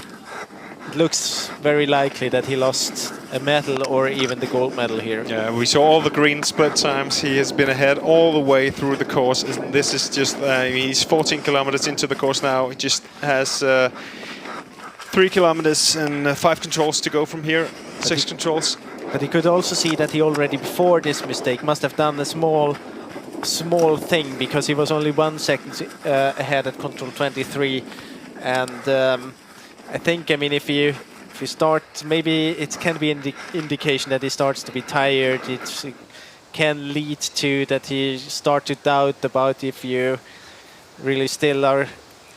It looks very likely that he lost a medal or even the gold medal here. Yeah, we saw all the green split times. He has been ahead all the way through the course. This is just, he's 14 kilometers into the course now. He just has 3 kilometers and 5 controls to go from here, 6 controls. But he could also see that he already before this mistake must have done a small thing, because he was only 1 second ahead at control 23. And I think, I mean, if you start, maybe it can be an indication that he starts to be tired. It can lead to that he start to doubt about if you really still are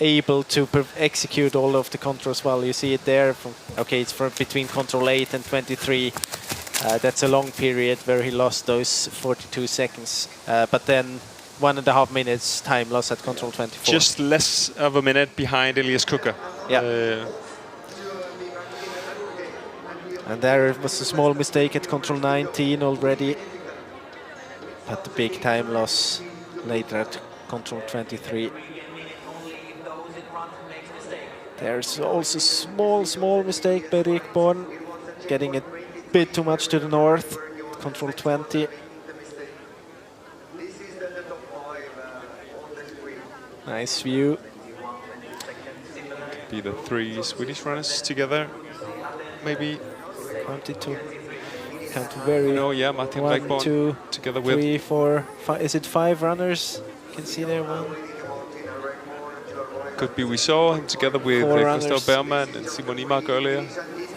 able to execute all of the controls well. You see it there. Okay, it's from between control 8 and 23. That's a long period where he lost those 42 seconds. But then 1.5 minutes time loss at control 24. Just less of a minute behind Elias Kuka. Yeah. And there was a small mistake at control 19 already. But the big time loss later at control 23. There's also small mistake by Rakvere, getting a bit too much to the north, control 20. Nice view. Be the 3 Swedish runners together, maybe. Counted to count very. No, yeah, Martin 1, Rakvere 2, together with 3, 4, 5. Is it 5 runners? You can see there one. Could be we saw him together with 4 Christoph runners. Bergman and Simon Imak earlier. I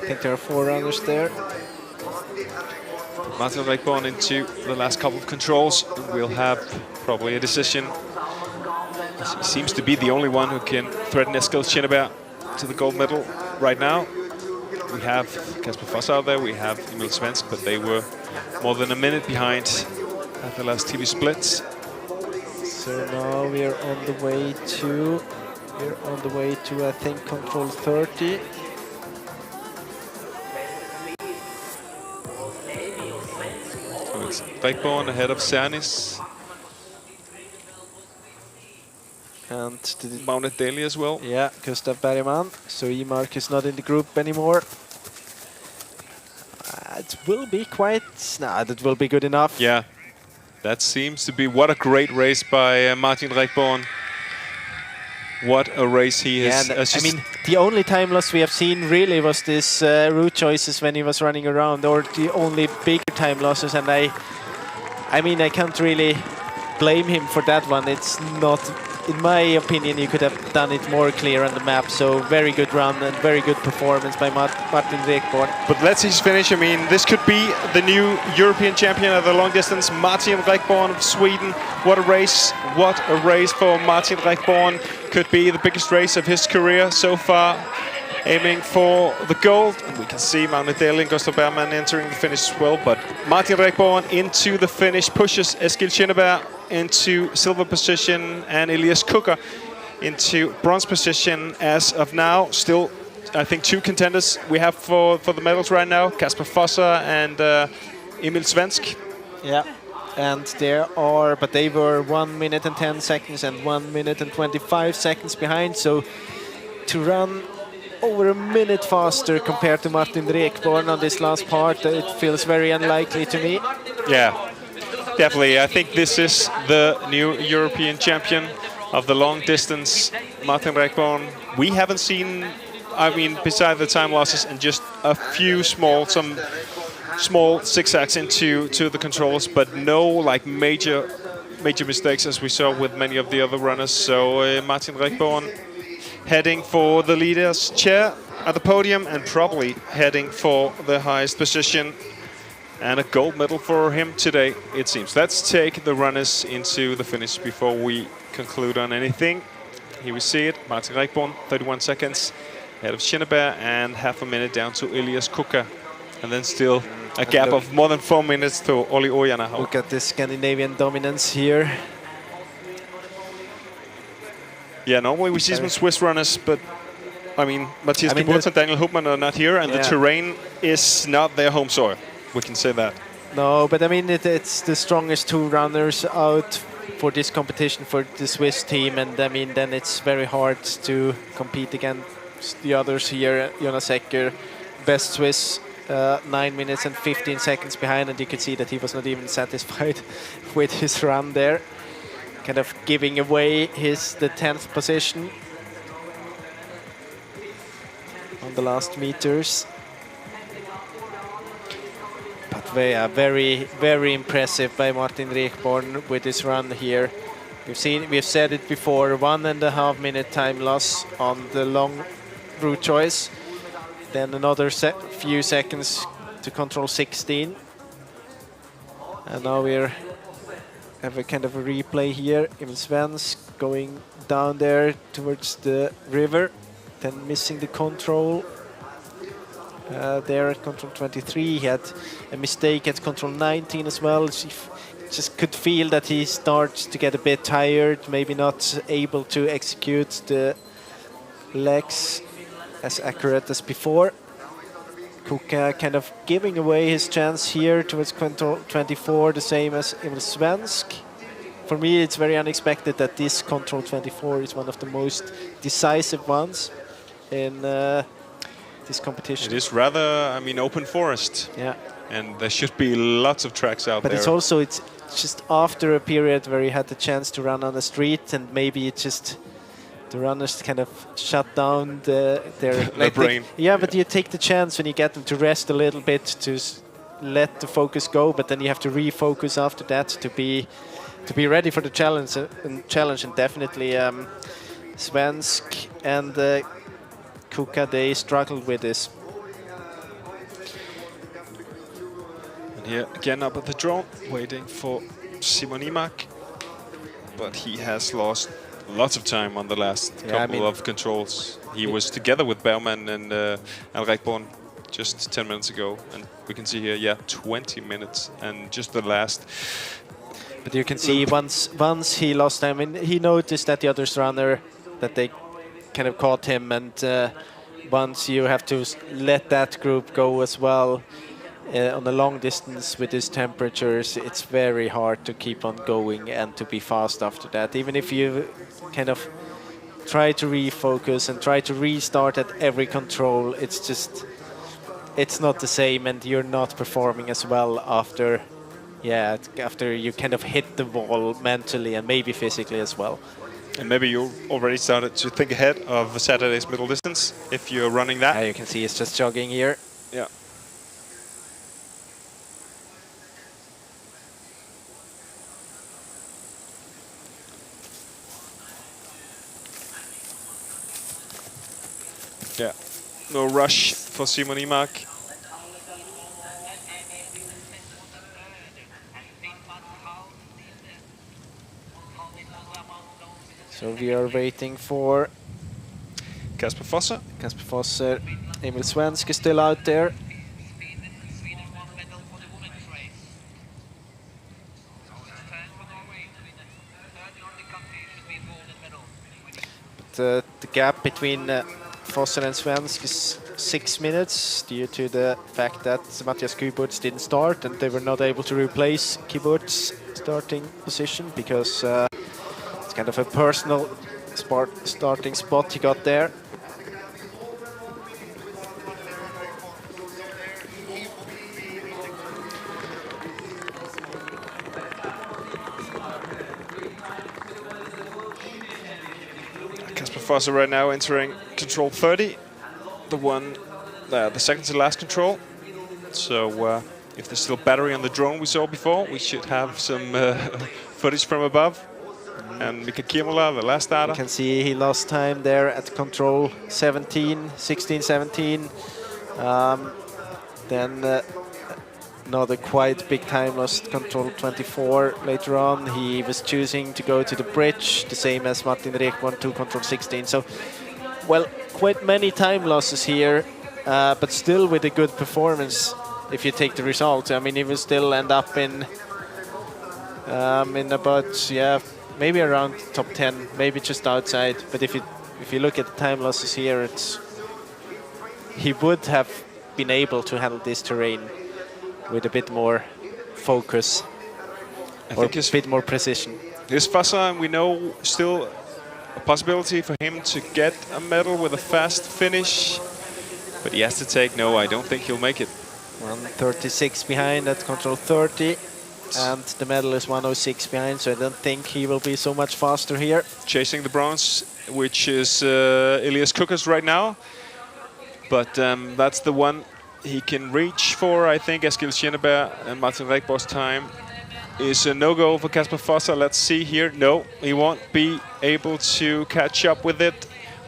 think there are 4 runners there. Martin Rakvere into the last couple of controls. We'll have probably a decision. He seems to be the only one who can threaten Eskil Shinneberg to the gold medal right now. We have Kasper Foss out there, we have Emil Svensk, but they were more than a minute behind at the last TV splits. So now we are on the way to I think control 30. Rekborn ahead of Cernis. And Mounted Daly as well. yeah, Gustav Bergman. So Imark is not in the group anymore. It will be quite... Nah, that will be good enough. Yeah, that seems to be... What a great race by Martin Rekborn. What a race he has. Yeah, I mean, the only time loss we have seen really was this route choices when he was running around, or the only bigger time losses. And I mean, I can't really blame him for that one. It's not, in my opinion, you could have done it more clear on the map. So very good run and very good performance by Martin Rekborn. But let's see his finish. I mean, this could be the new European champion of the long distance, Martin Rekborn of Sweden. What a race. What a race for Martin Rekborn. Could be the biggest race of his career so far, aiming for the gold. And we can see Magne Daly and Gustav Bergman entering the finish as well. But Martin Rekborn into the finish, pushes Eskil Schinneberg into silver position and Elias Kuka into bronze position as of now. Still, I think, 2 contenders we have for the medals right now, Kasper Fosser and Emil Svensk. Yeah. And there are, but they were 1 minute and 10 seconds and 1 minute and 25 seconds behind. So to run over a minute faster compared to Martin Rekborn on this last part, it feels very unlikely to me. Yeah, definitely. I think this is the new European champion of the long distance, Martin Rekborn. We haven't seen, I mean, beside the time losses and just a few small zigzags into the controls, but no like major mistakes as we saw with many of the other runners. So Martin Rekborn heading for the leader's chair at the podium and probably heading for the highest position and a gold medal for him today, it seems. Let's take the runners into the finish before we conclude on anything. Here we see it, Martin Rekborn, 31 seconds ahead of Schinneberg and half a minute down to Elias Kuka. And then still a gap of more than 4 minutes to Olli Ojanaho. Look at this Scandinavian dominance here. Yeah, normally we see some Swiss runners, but I mean, Matthias Geburt and Daniel Hubmann are not here, and the terrain is not their home soil. We can say that. No, but I mean, it's the strongest 2 runners out for this competition for the Swiss team, and I mean, then it's very hard to compete against the others here. Jonas Ecker, best Swiss. 9 minutes and 15 seconds behind, and you could see that he was not even satisfied with his run there, kind of giving away the 10th position on the last meters. But very, very impressive by Martin Rekborn with his run here. We've said it before, 1.5 minute time loss on the long route choice. Then another few seconds to control 16. And now we have a kind of a replay here. Emil Svensk going down there towards the river, then missing the control. There at control 23, he had a mistake at control 19 as well. Just could feel that he starts to get a bit tired, maybe not able to execute the legs as accurate as before. Kuka kind of giving away his chance here towards control 24, the same as Emil Svensk. For me, it's very unexpected that this control 24 is one of the most decisive ones in this competition. It is rather, I mean, open forest. Yeah. And there should be lots of tracks out there. But it's just after a period where he had the chance to run on the street, and maybe it just... The runners kind of shut down their brain. Yeah, but you take the chance when you get them to rest a little bit to let the focus go, but then you have to refocus after that to be ready for the challenge. And definitely Svensk and Kuka, they struggled with this. And here again up at the drone, waiting for Simon Imak, but he has lost lots of time on the last couple of controls. He was together with Bergman and Rekborn just 10 minutes ago, and we can see here, 20 minutes and just the last. But you can see once he lost time, and he noticed that the other runner, that they kind of caught him, and once you have to let that group go as well, on a long distance with these temperatures, it's very hard to keep on going and to be fast after that. Even if you kind of try to refocus and try to restart at every control, it's just, it's not the same, and you're not performing as well after, yeah, after you kind of hit the wall mentally and maybe physically as well. And maybe you already started to think ahead of Saturday's middle distance if you're running that. You can see it's just jogging here. Yeah. Yeah, no rush for Simon Imak. So we are waiting for Kasper Fosser. Kasper Fosser. Emil Svensk is still out there. But the gap between Fosser and Svensk is 6 minutes due to the fact that Matthias Kuburtz didn't start and they were not able to replace Kuburtz's starting position because it's kind of a personal starting spot he got there. Kasper Fosser right now entering control 30, the second to last control. So if there's still battery on the drone we saw before, we should have some footage from above. And Mika Kiemola, the last starter. You can see he lost time there at control 17, 16, 17. Then another quite big time lost, control 24 later on. He was choosing to go to the bridge, the same as Martin Rekborn to control 16. So, well, quite many time losses here, but still with a good performance if you take the result. I mean, he will still end up in about, yeah, maybe around top 10, maybe just outside. But if you look at the time losses here, he would have been able to handle this terrain with a bit more focus or a bit more precision. This Fosser, we know, still a possibility for him to get a medal with a fast finish, but he has to take, no, I don't think he'll make it. 136 behind at control 30. And the medal is 106 behind, so I don't think he will be so much faster here. Chasing the bronze, which is Elias Kukas right now. But that's the one he can reach for, I think. Eskil Schenneberg and Martin Rekborg's time is a no-go for Kasper Fosser. Let's see here. No, he won't be able to catch up with it.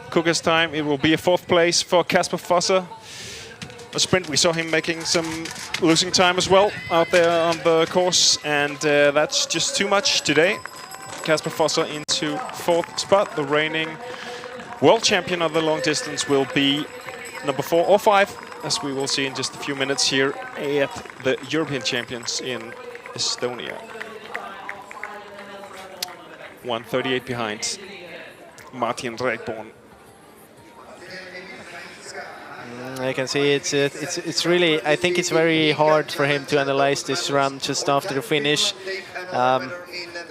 Kukas' time, it will be a 4th place for Kasper Fosser. A sprint, we saw him making some losing time as well out there on the course, and that's just too much today. Kasper Fosser into 4th spot. The reigning world champion of the long distance will be number 4 or 5, as we will see in just a few minutes here at the European Champions in Estonia. 138 behind Martin Rekborn. I can see it's really, I think it's very hard for him to analyze this run just after the finish.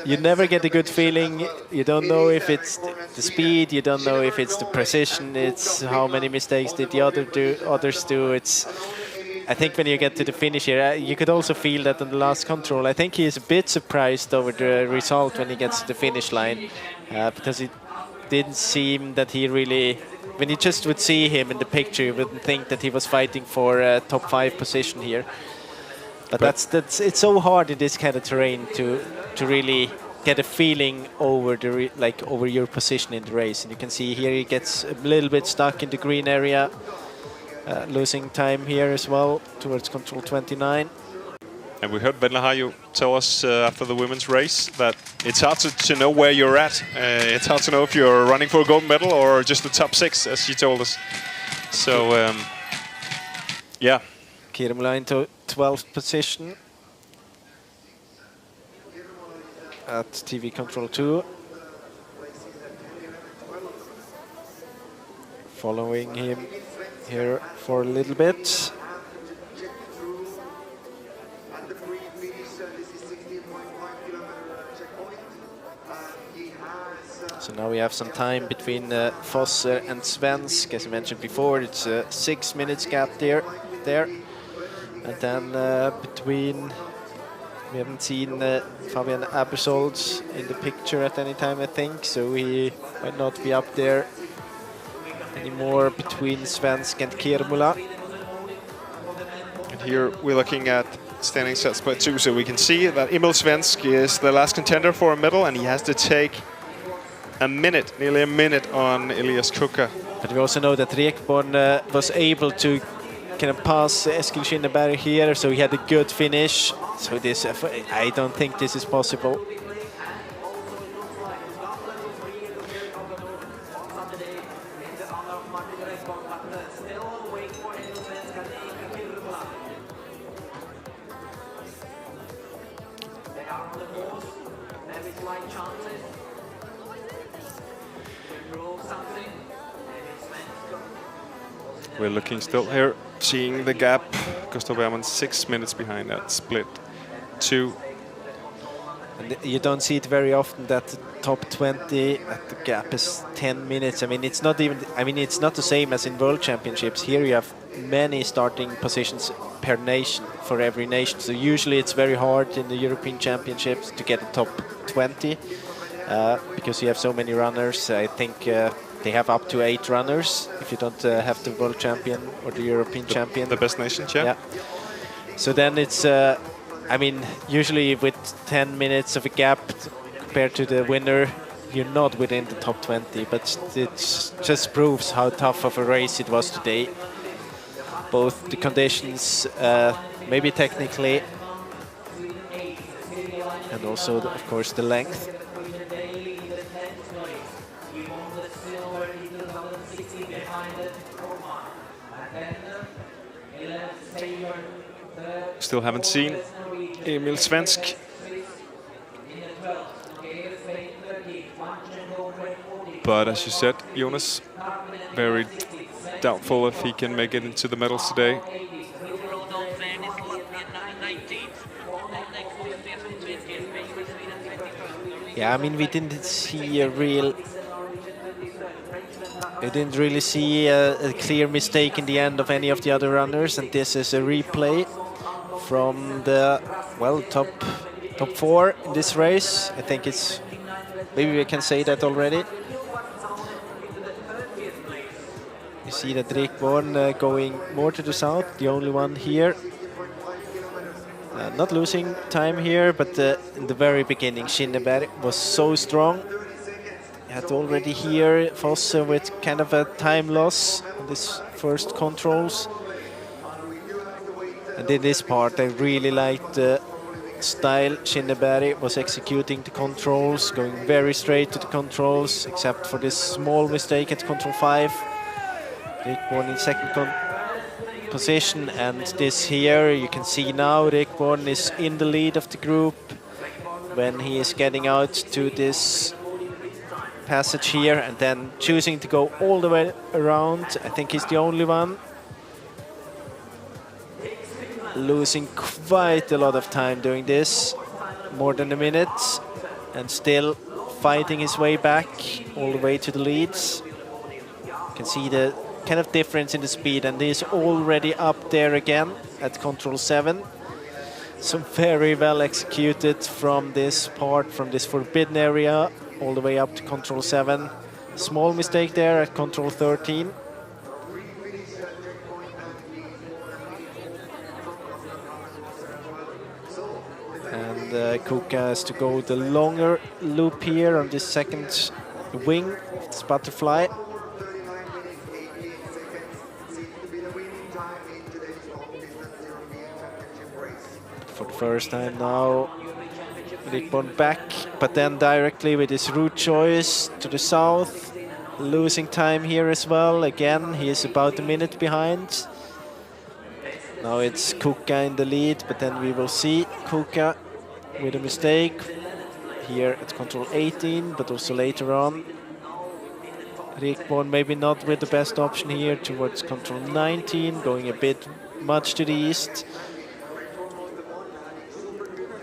You never get a good feeling. You don't know if it's the speed, you don't know if it's the precision, it's how many mistakes did the others do. I think when you get to the finish here, you could also feel that on the last control. I think he is a bit surprised over the result when he gets to the finish line, because it didn't seem that he really, when you just would see him in the picture, you wouldn't think that he was fighting for a top 5 position here. But it's so hard in this kind of terrain to really get a feeling over over your position in the race. And you can see here he gets a little bit stuck in the green area, losing time here as well towards control 29. And we heard Ben Lahayu tell us after the women's race that it's hard to know where you're at. It's hard to know if you're running for a gold medal or just the top 6, as she told us. So, yeah. Kirmula into 12th position at TV control 2. Following him here for a little bit. So now we have some time between Fosser and Svensk. As I mentioned before, it's a 6 minutes gap there. And then between, we haven't seen Fabian Abersold in the picture at any time, I think, so he might not be up there anymore between Svensk and Kirmula. And here we're looking at standing set split 2, so we can see that Emil Svensk is the last contender for a medal, and he has to take a minute, nearly a minute, on Elias Kuka. But we also know that Rekborn was able to kind of pass Eskil Skinneberg here, so he had a good finish. So this, I don't think this is possible. We're looking still here, seeing the gap. Gustav Bergman 6 minutes behind that split 2. And you don't see it very often that the top 20 at the gap is 10 minutes. I mean, it's not even, I mean, it's not the same as in World Championships. Here you have many starting positions per nation for every nation. So usually it's very hard in the European Championships to get the top 20 because you have so many runners. I think they have up to 8 runners if you don't have the world champion or the European champion. The best nation, yeah. So then it's, I mean, usually with 10 minutes of a gap compared to the winner, you're not within the top 20. But it just proves how tough of a race it was today. Both the conditions, maybe technically, and also, of course, the length. Still haven't seen Emil Svensk. But as you said, Jonas, very doubtful if he can make it into the medals today. Yeah, I mean, we didn't see a real... We didn't really see a clear mistake in the end of any of the other runners, and this is a replay from the, well, top 4 in this race. I think it's, maybe we can say that already. You see that Rekborn going more to the south, the only one here. Not losing time here, but in the very beginning, Skinneberg was so strong. Had already here Fosse with kind of a time loss on this first controls. And in this part, I really liked the style Skinneberg was executing the controls, going very straight to the controls, except for this small mistake at control 5. Rekborn in second position, and this here, you can see now Rekborn is in the lead of the group when he is getting out to this passage here and then choosing to go all the way around. I think he's the only one. Losing quite a lot of time doing this, more than a minute, and still fighting his way back all the way to the leads. You can see the kind of difference in the speed, and he's already up there again at control 7. So very well executed from this part, from this forbidden area, all the way up to control 7. Small mistake there at control 13. And Kuka has to go the longer loop here on this second wing, this butterfly. For the first time now, Rekborn back, but then directly with his route choice to the south, losing time here as well. Again, he is about a minute behind. Now it's Kuka in the lead, but then we will see Kuka with a mistake here at control 18, but also later on. Rekborn maybe not with the best option here towards control 19, going a bit much to the east.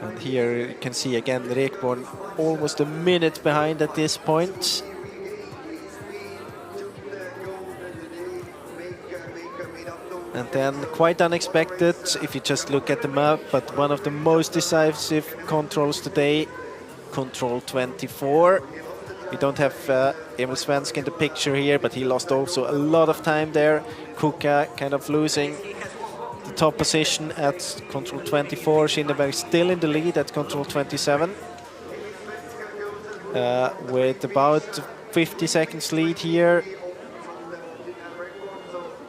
And here you can see again Rekborn almost a minute behind at this point. And then quite unexpected if you just look at the map, but one of the most decisive controls today, control 24. We don't have Emil Svensk in the picture here, but he lost also a lot of time there. Kuka kind of losing the top position at control 24. Schinderberg still in the lead at control 27. With about 50 seconds lead here.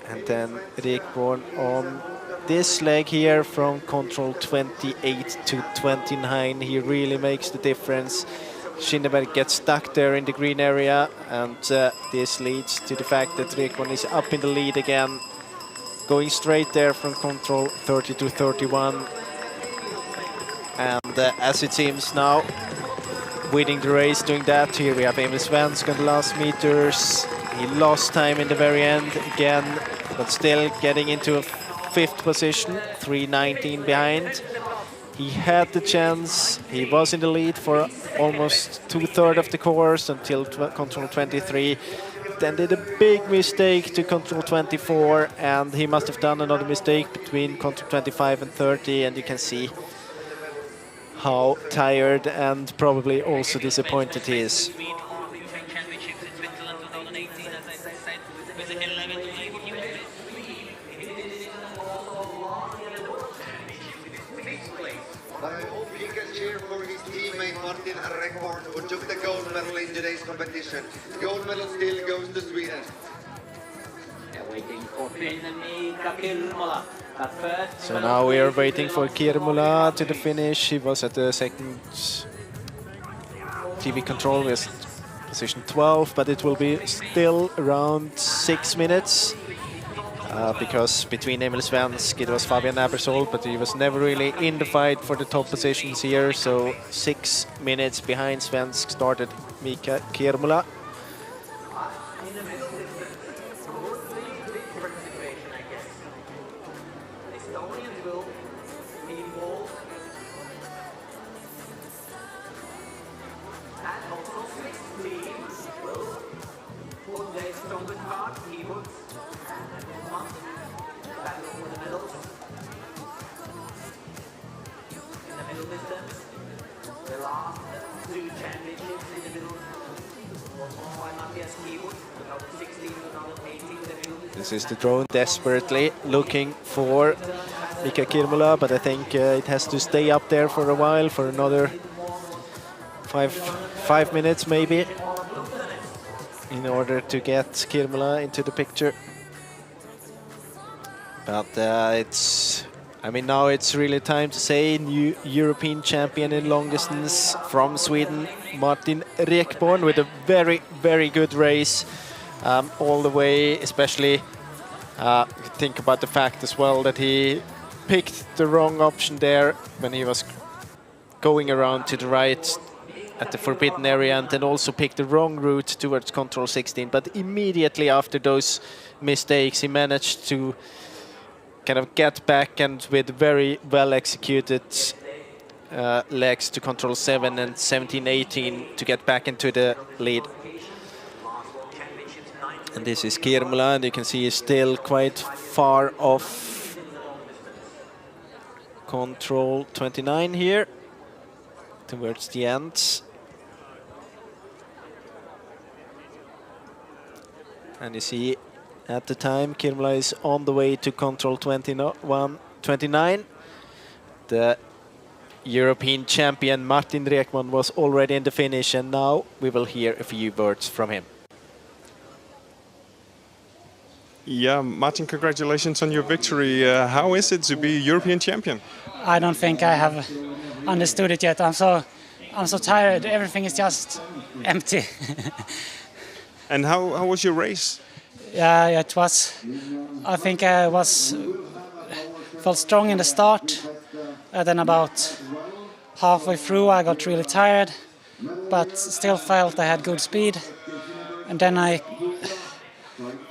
And then Rekborn on this leg here from control 28 to 29. He really makes the difference. Schinderberg gets stuck there in the green area, and this leads to the fact that Rekborn is up in the lead again, going straight there from control 30 to 31. And as it seems now, winning the race doing that. Here we have Emil Svensk on the last meters. He lost time in the very end again, but still getting into a 5th position, 3:19 behind. He had the chance. He was in the lead for almost 2/3 of the course until control 23. Then did a big mistake to control 24, and he must have done another mistake between control 25 and 30, and you can see how tired and probably also disappointed he is. I hope he can cheer for his teammate Martin Rakvere, who took the gold medal in today's competition. Gold medal still goes to Sweden. So now we are waiting for Kirmula to the finish. He was at the second TV control with position 12, but it will be still around 6 minutes. Because between Emil Svensk, it was Fabian Abersold, but he was never really in the fight for the top positions here. So 6 minutes behind Svensk started Mika Kirmula. This is the drone desperately looking for Mika Kirmula, but I think it has to stay up there for a while, for another five minutes maybe, in order to get Kirmula into the picture. But now it's really time to say new European champion in long distance from Sweden, Martin Rekborn, with a very, very good race all the way, especially think about the fact as well that he picked the wrong option there when he was going around to the right at the forbidden area, and then also picked the wrong route towards control 16. But immediately after those mistakes, he managed to kind of get back, and with very well executed legs to control 7 and 17-18 to get back into the lead. And this is Kirmula, and you can see he's still quite far off control 29 here towards the end. And you see at the time Kirmula is on the way to control 29. The European champion Martin Rekborn was already in the finish, and now we will hear a few words from him. Yeah, Martin, congratulations on your victory. How is it to be European champion? I don't think I have understood it yet. I'm so tired. Everything is just empty. And how was your race? Yeah, it was. I think I felt strong in the start. Then about halfway through, I got really tired, but still felt I had good speed. And then I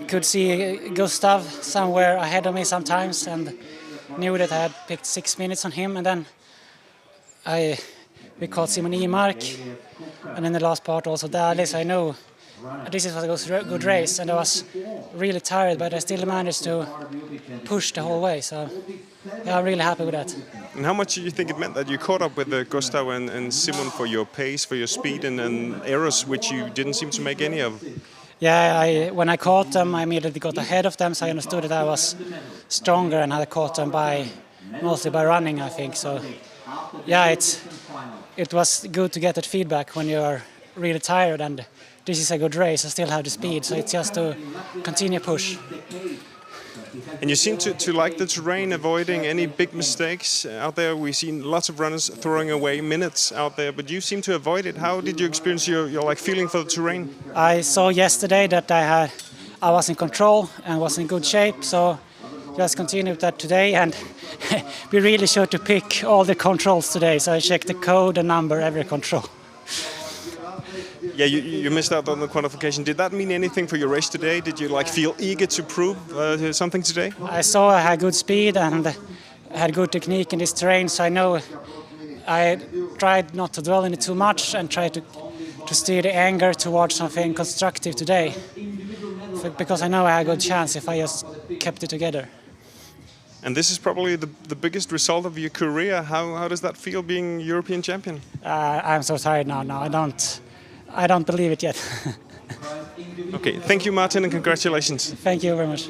could see Gustav somewhere ahead of me sometimes, and knew that I had picked 6 minutes on him. And then we caught Simon Imark, and in the last part also Dali. So I know this was a good race, and I was really tired, but I still managed to push the whole way. So yeah, I'm really happy with that. And how much do you think it meant that you caught up with Gustav and Simon for your pace, for your speed and errors, which you didn't seem to make any of? Yeah, when I caught them, I immediately got ahead of them, so I understood that I was stronger and had caught them mostly by running, I think. So yeah, it was good to get that feedback when you are really tired, and this is a good race. I still have the speed, so it's just to continue push. And you seem to like the terrain, avoiding any big mistakes out there. We've seen lots of runners throwing away minutes out there, but you seem to avoid it. How did you experience your feeling for the terrain? I saw yesterday that I was in control and was in good shape, so just continue with that today, and be really sure to pick all the controls today. So I checked the code, the number, every control. Yeah, you missed out on the qualification. Did that mean anything for your race today? Did you feel eager to prove something today? I saw I had good speed and had good technique in this terrain, so I know I tried not to dwell in it too much and tried to steer the anger towards something constructive today, because I know I had a good chance if I just kept it together. And this is probably the biggest result of your career. How does that feel, being European champion? I'm so tired now. No, I don't believe it yet. Okay, thank you, Martin, and congratulations. Thank you very much.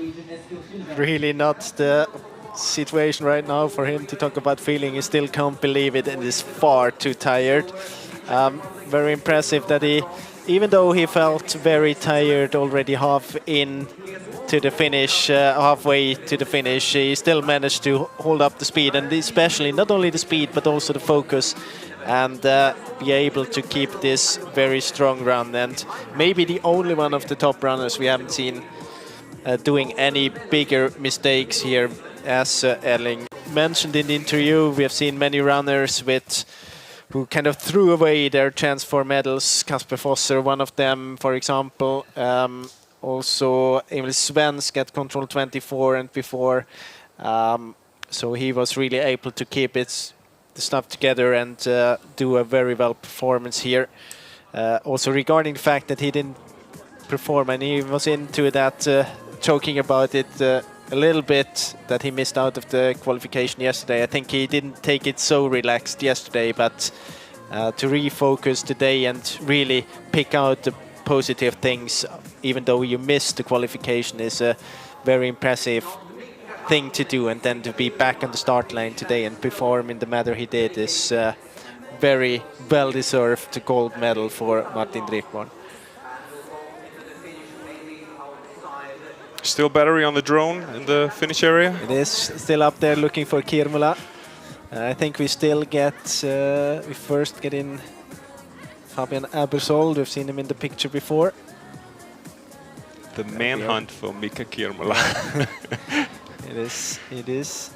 Really not the situation right now for him to talk about feeling. He still can't believe it and is far too tired. Very impressive that he, even though he felt very tired already halfway to the finish, he still managed to hold up the speed, and especially not only the speed but also the focus, and be able to keep this very strong run. And maybe the only one of the top runners we haven't seen doing any bigger mistakes here. As Erling mentioned in the interview, we have seen many runners who kind of threw away their chance for medals. Kasper Fosser, one of them, for example. Also, Emil Svensk at Control 24 and before. So he was really able to keep the stuff together and do a very well performance here. Also regarding the fact that he didn't perform, and he was into that, joking about it a little bit, that he missed out of the qualification yesterday. I think he didn't take it so relaxed yesterday, but to refocus today and really pick out the positive things, even though you missed the qualification, is a very impressive thing to do, and then to be back on the start line today and perform in the manner he did is very well deserved gold medal for Martin Drekborn. Still battery on the drone in the finish area? It is still up there looking for Kirmula. I think we still we first get in Fabian Abersold. We've seen him in the picture before. The manhunt for Mika Kirmula. It is.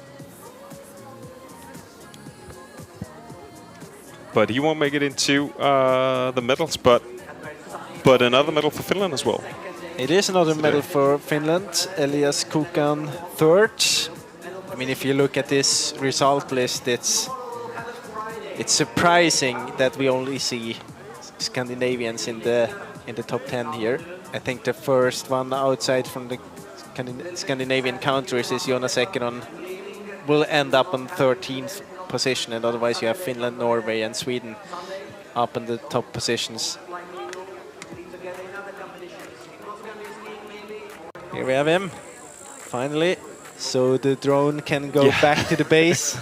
But he won't make it into the medals, but another medal for Finland as well. It is another medal for Finland. Elias Kukan third. I mean, if you look at this result list, it's surprising that we only see Scandinavians in the top 10 here. I think the first one outside from the Scandinavian countries is Jonas Ekkeron, will end up on 13th position, and otherwise you have Finland, Norway and Sweden up in the top positions. Here we have him, finally, so the drone can go back to the base.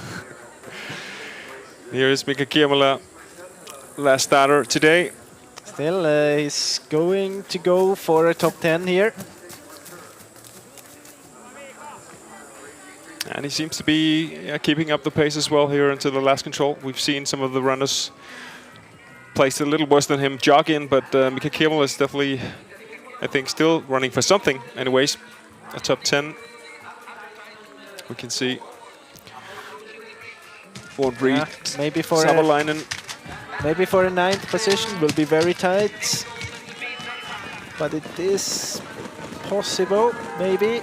Here is Mika Kirmula, last starter today. Still, he's going to go for a top 10 here. And he seems to be keeping up the pace as well here into the last control. We've seen some of the runners placed a little worse than him jog in, but Mika Kirmula is definitely, I think, still running for something. Anyways, a top 10. We can see. Won't read. Maybe for Savolainen. Maybe for a 9th position will be very tight. But it is possible. Maybe.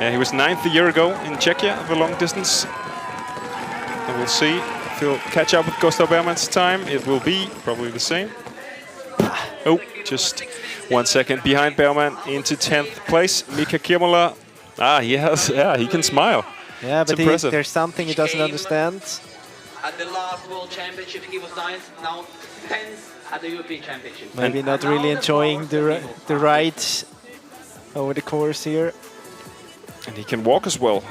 Yeah, he was 9th a year ago in Czechia of a long distance. And we'll see if he'll catch up with Gustav Bergman's time. It will be probably the same. Oh, just 1 second behind Bergman into 10th place. Mika Kiemola. He can smile. Yeah, It's but impressive. there's something he doesn't understand. At the last World Championship, he was 9th, now 10th at the European Championship. Maybe not really enjoying the ride over the course here. And he can walk as well.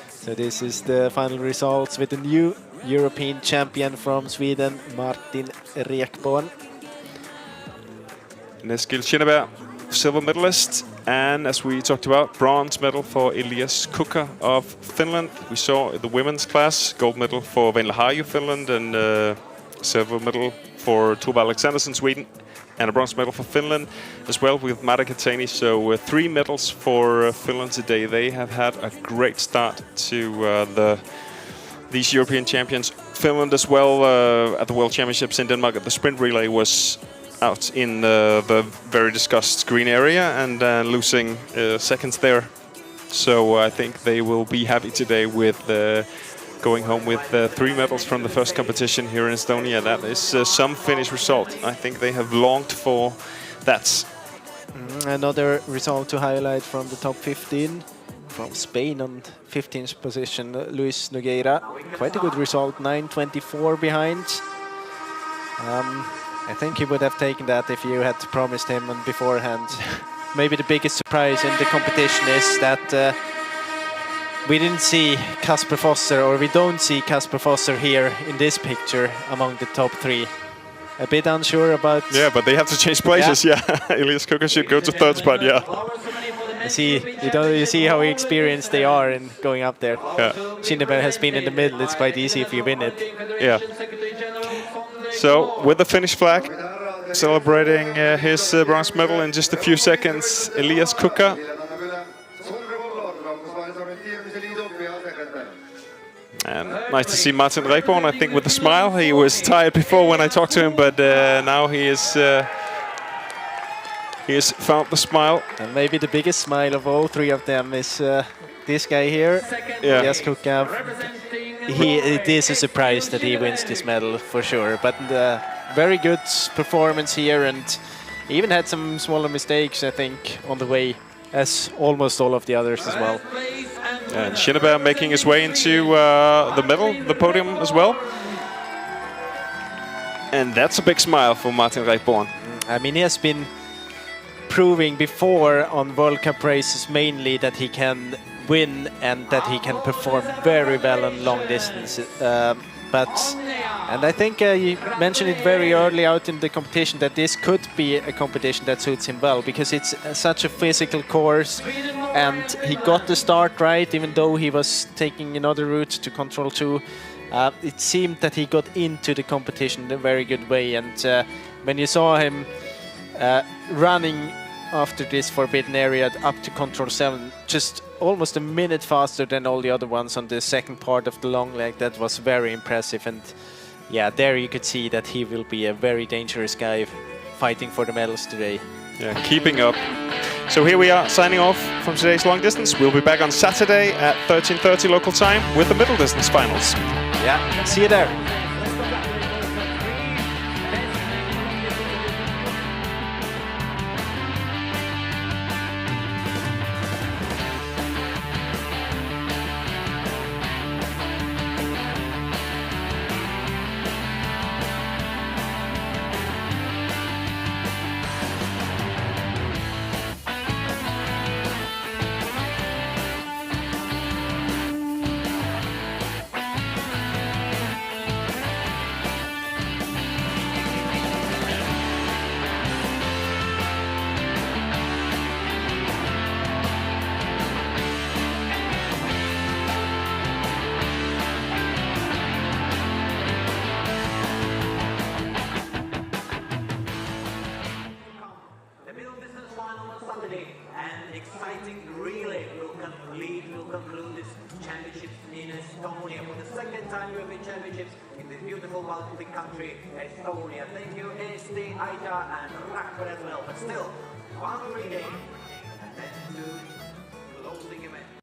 So this is the final results with the new European champion from Sweden, Martin Rekborn. Eskil Kinneberg, silver medalist. And as we talked about, bronze medal for Elias Kukka of Finland. We saw the women's class, gold medal for Venla Harju, Finland, and silver medal for Tove Alexandersen, Sweden. And a bronze medal for Finland as well with Mara Katani. So 3 medals for Finland today. They have had a great start to these European champions. Finland as well at the World Championships in Denmark. The sprint relay was out in the very discussed green area and losing seconds there. So I think they will be happy today with going home with 3 medals from the first competition here in Estonia. That is some Finnish result. I think they have longed for that. Another result to highlight from the top 15. From Spain on 15th position, Luis Nogueira. Quite a good result, 9:24 behind. I think he would have taken that if you had promised him on beforehand. Maybe the biggest surprise in the competition is that we didn't see Kasper Fosser, or we don't see Kasper Fosser here in this picture among the top 3. A bit unsure about... Yeah, but they have to change places, yeah. Elias Kukka should go to 3rd spot, yeah. You see how experienced they are in going up there. Yeah. Kinneberg has been in the middle, it's quite easy if you win it. Yeah. So, with the Finnish flag, celebrating his bronze medal in just a few seconds, Elias Kukka. And nice to see Martin Rekborn, I think, with a smile. He was tired before when I talked to him, but now he has found the smile. And maybe the biggest smile of all 3 of them is this guy here, Elias Kukka. It is a surprise that he wins this medal for sure, but very good performance here, and even had some smaller mistakes, I think, on the way, as almost all of the others as well. And Kinneberg making his way into the middle, the podium as well. And that's a big smile for Martin Rekborn. I mean, he has been proving before on World Cup races mainly that he can win and that he can perform very well on long distance. And I think you mentioned it very early out in the competition that this could be a competition that suits him well, because it's such a physical course, and he got the start right, even though he was taking another route to Control 2. It seemed that he got into the competition in a very good way, and when you saw him running after this forbidden area up to Control 7, just almost a minute faster than all the other ones on the second part of the long leg, that was very impressive. And yeah, there you could see that he will be a very dangerous guy fighting for the medals today. Yeah, keeping up. So here we are signing off from today's long distance. We'll be back on Saturday at 13:30 local time with the middle distance finals. Yeah, see you there. In Estonia for the second time European Championships in this beautiful Baltic country, Estonia. Thank you, Eesti, Aita, and Rakvere as well. But still, one free day, and then to closing event.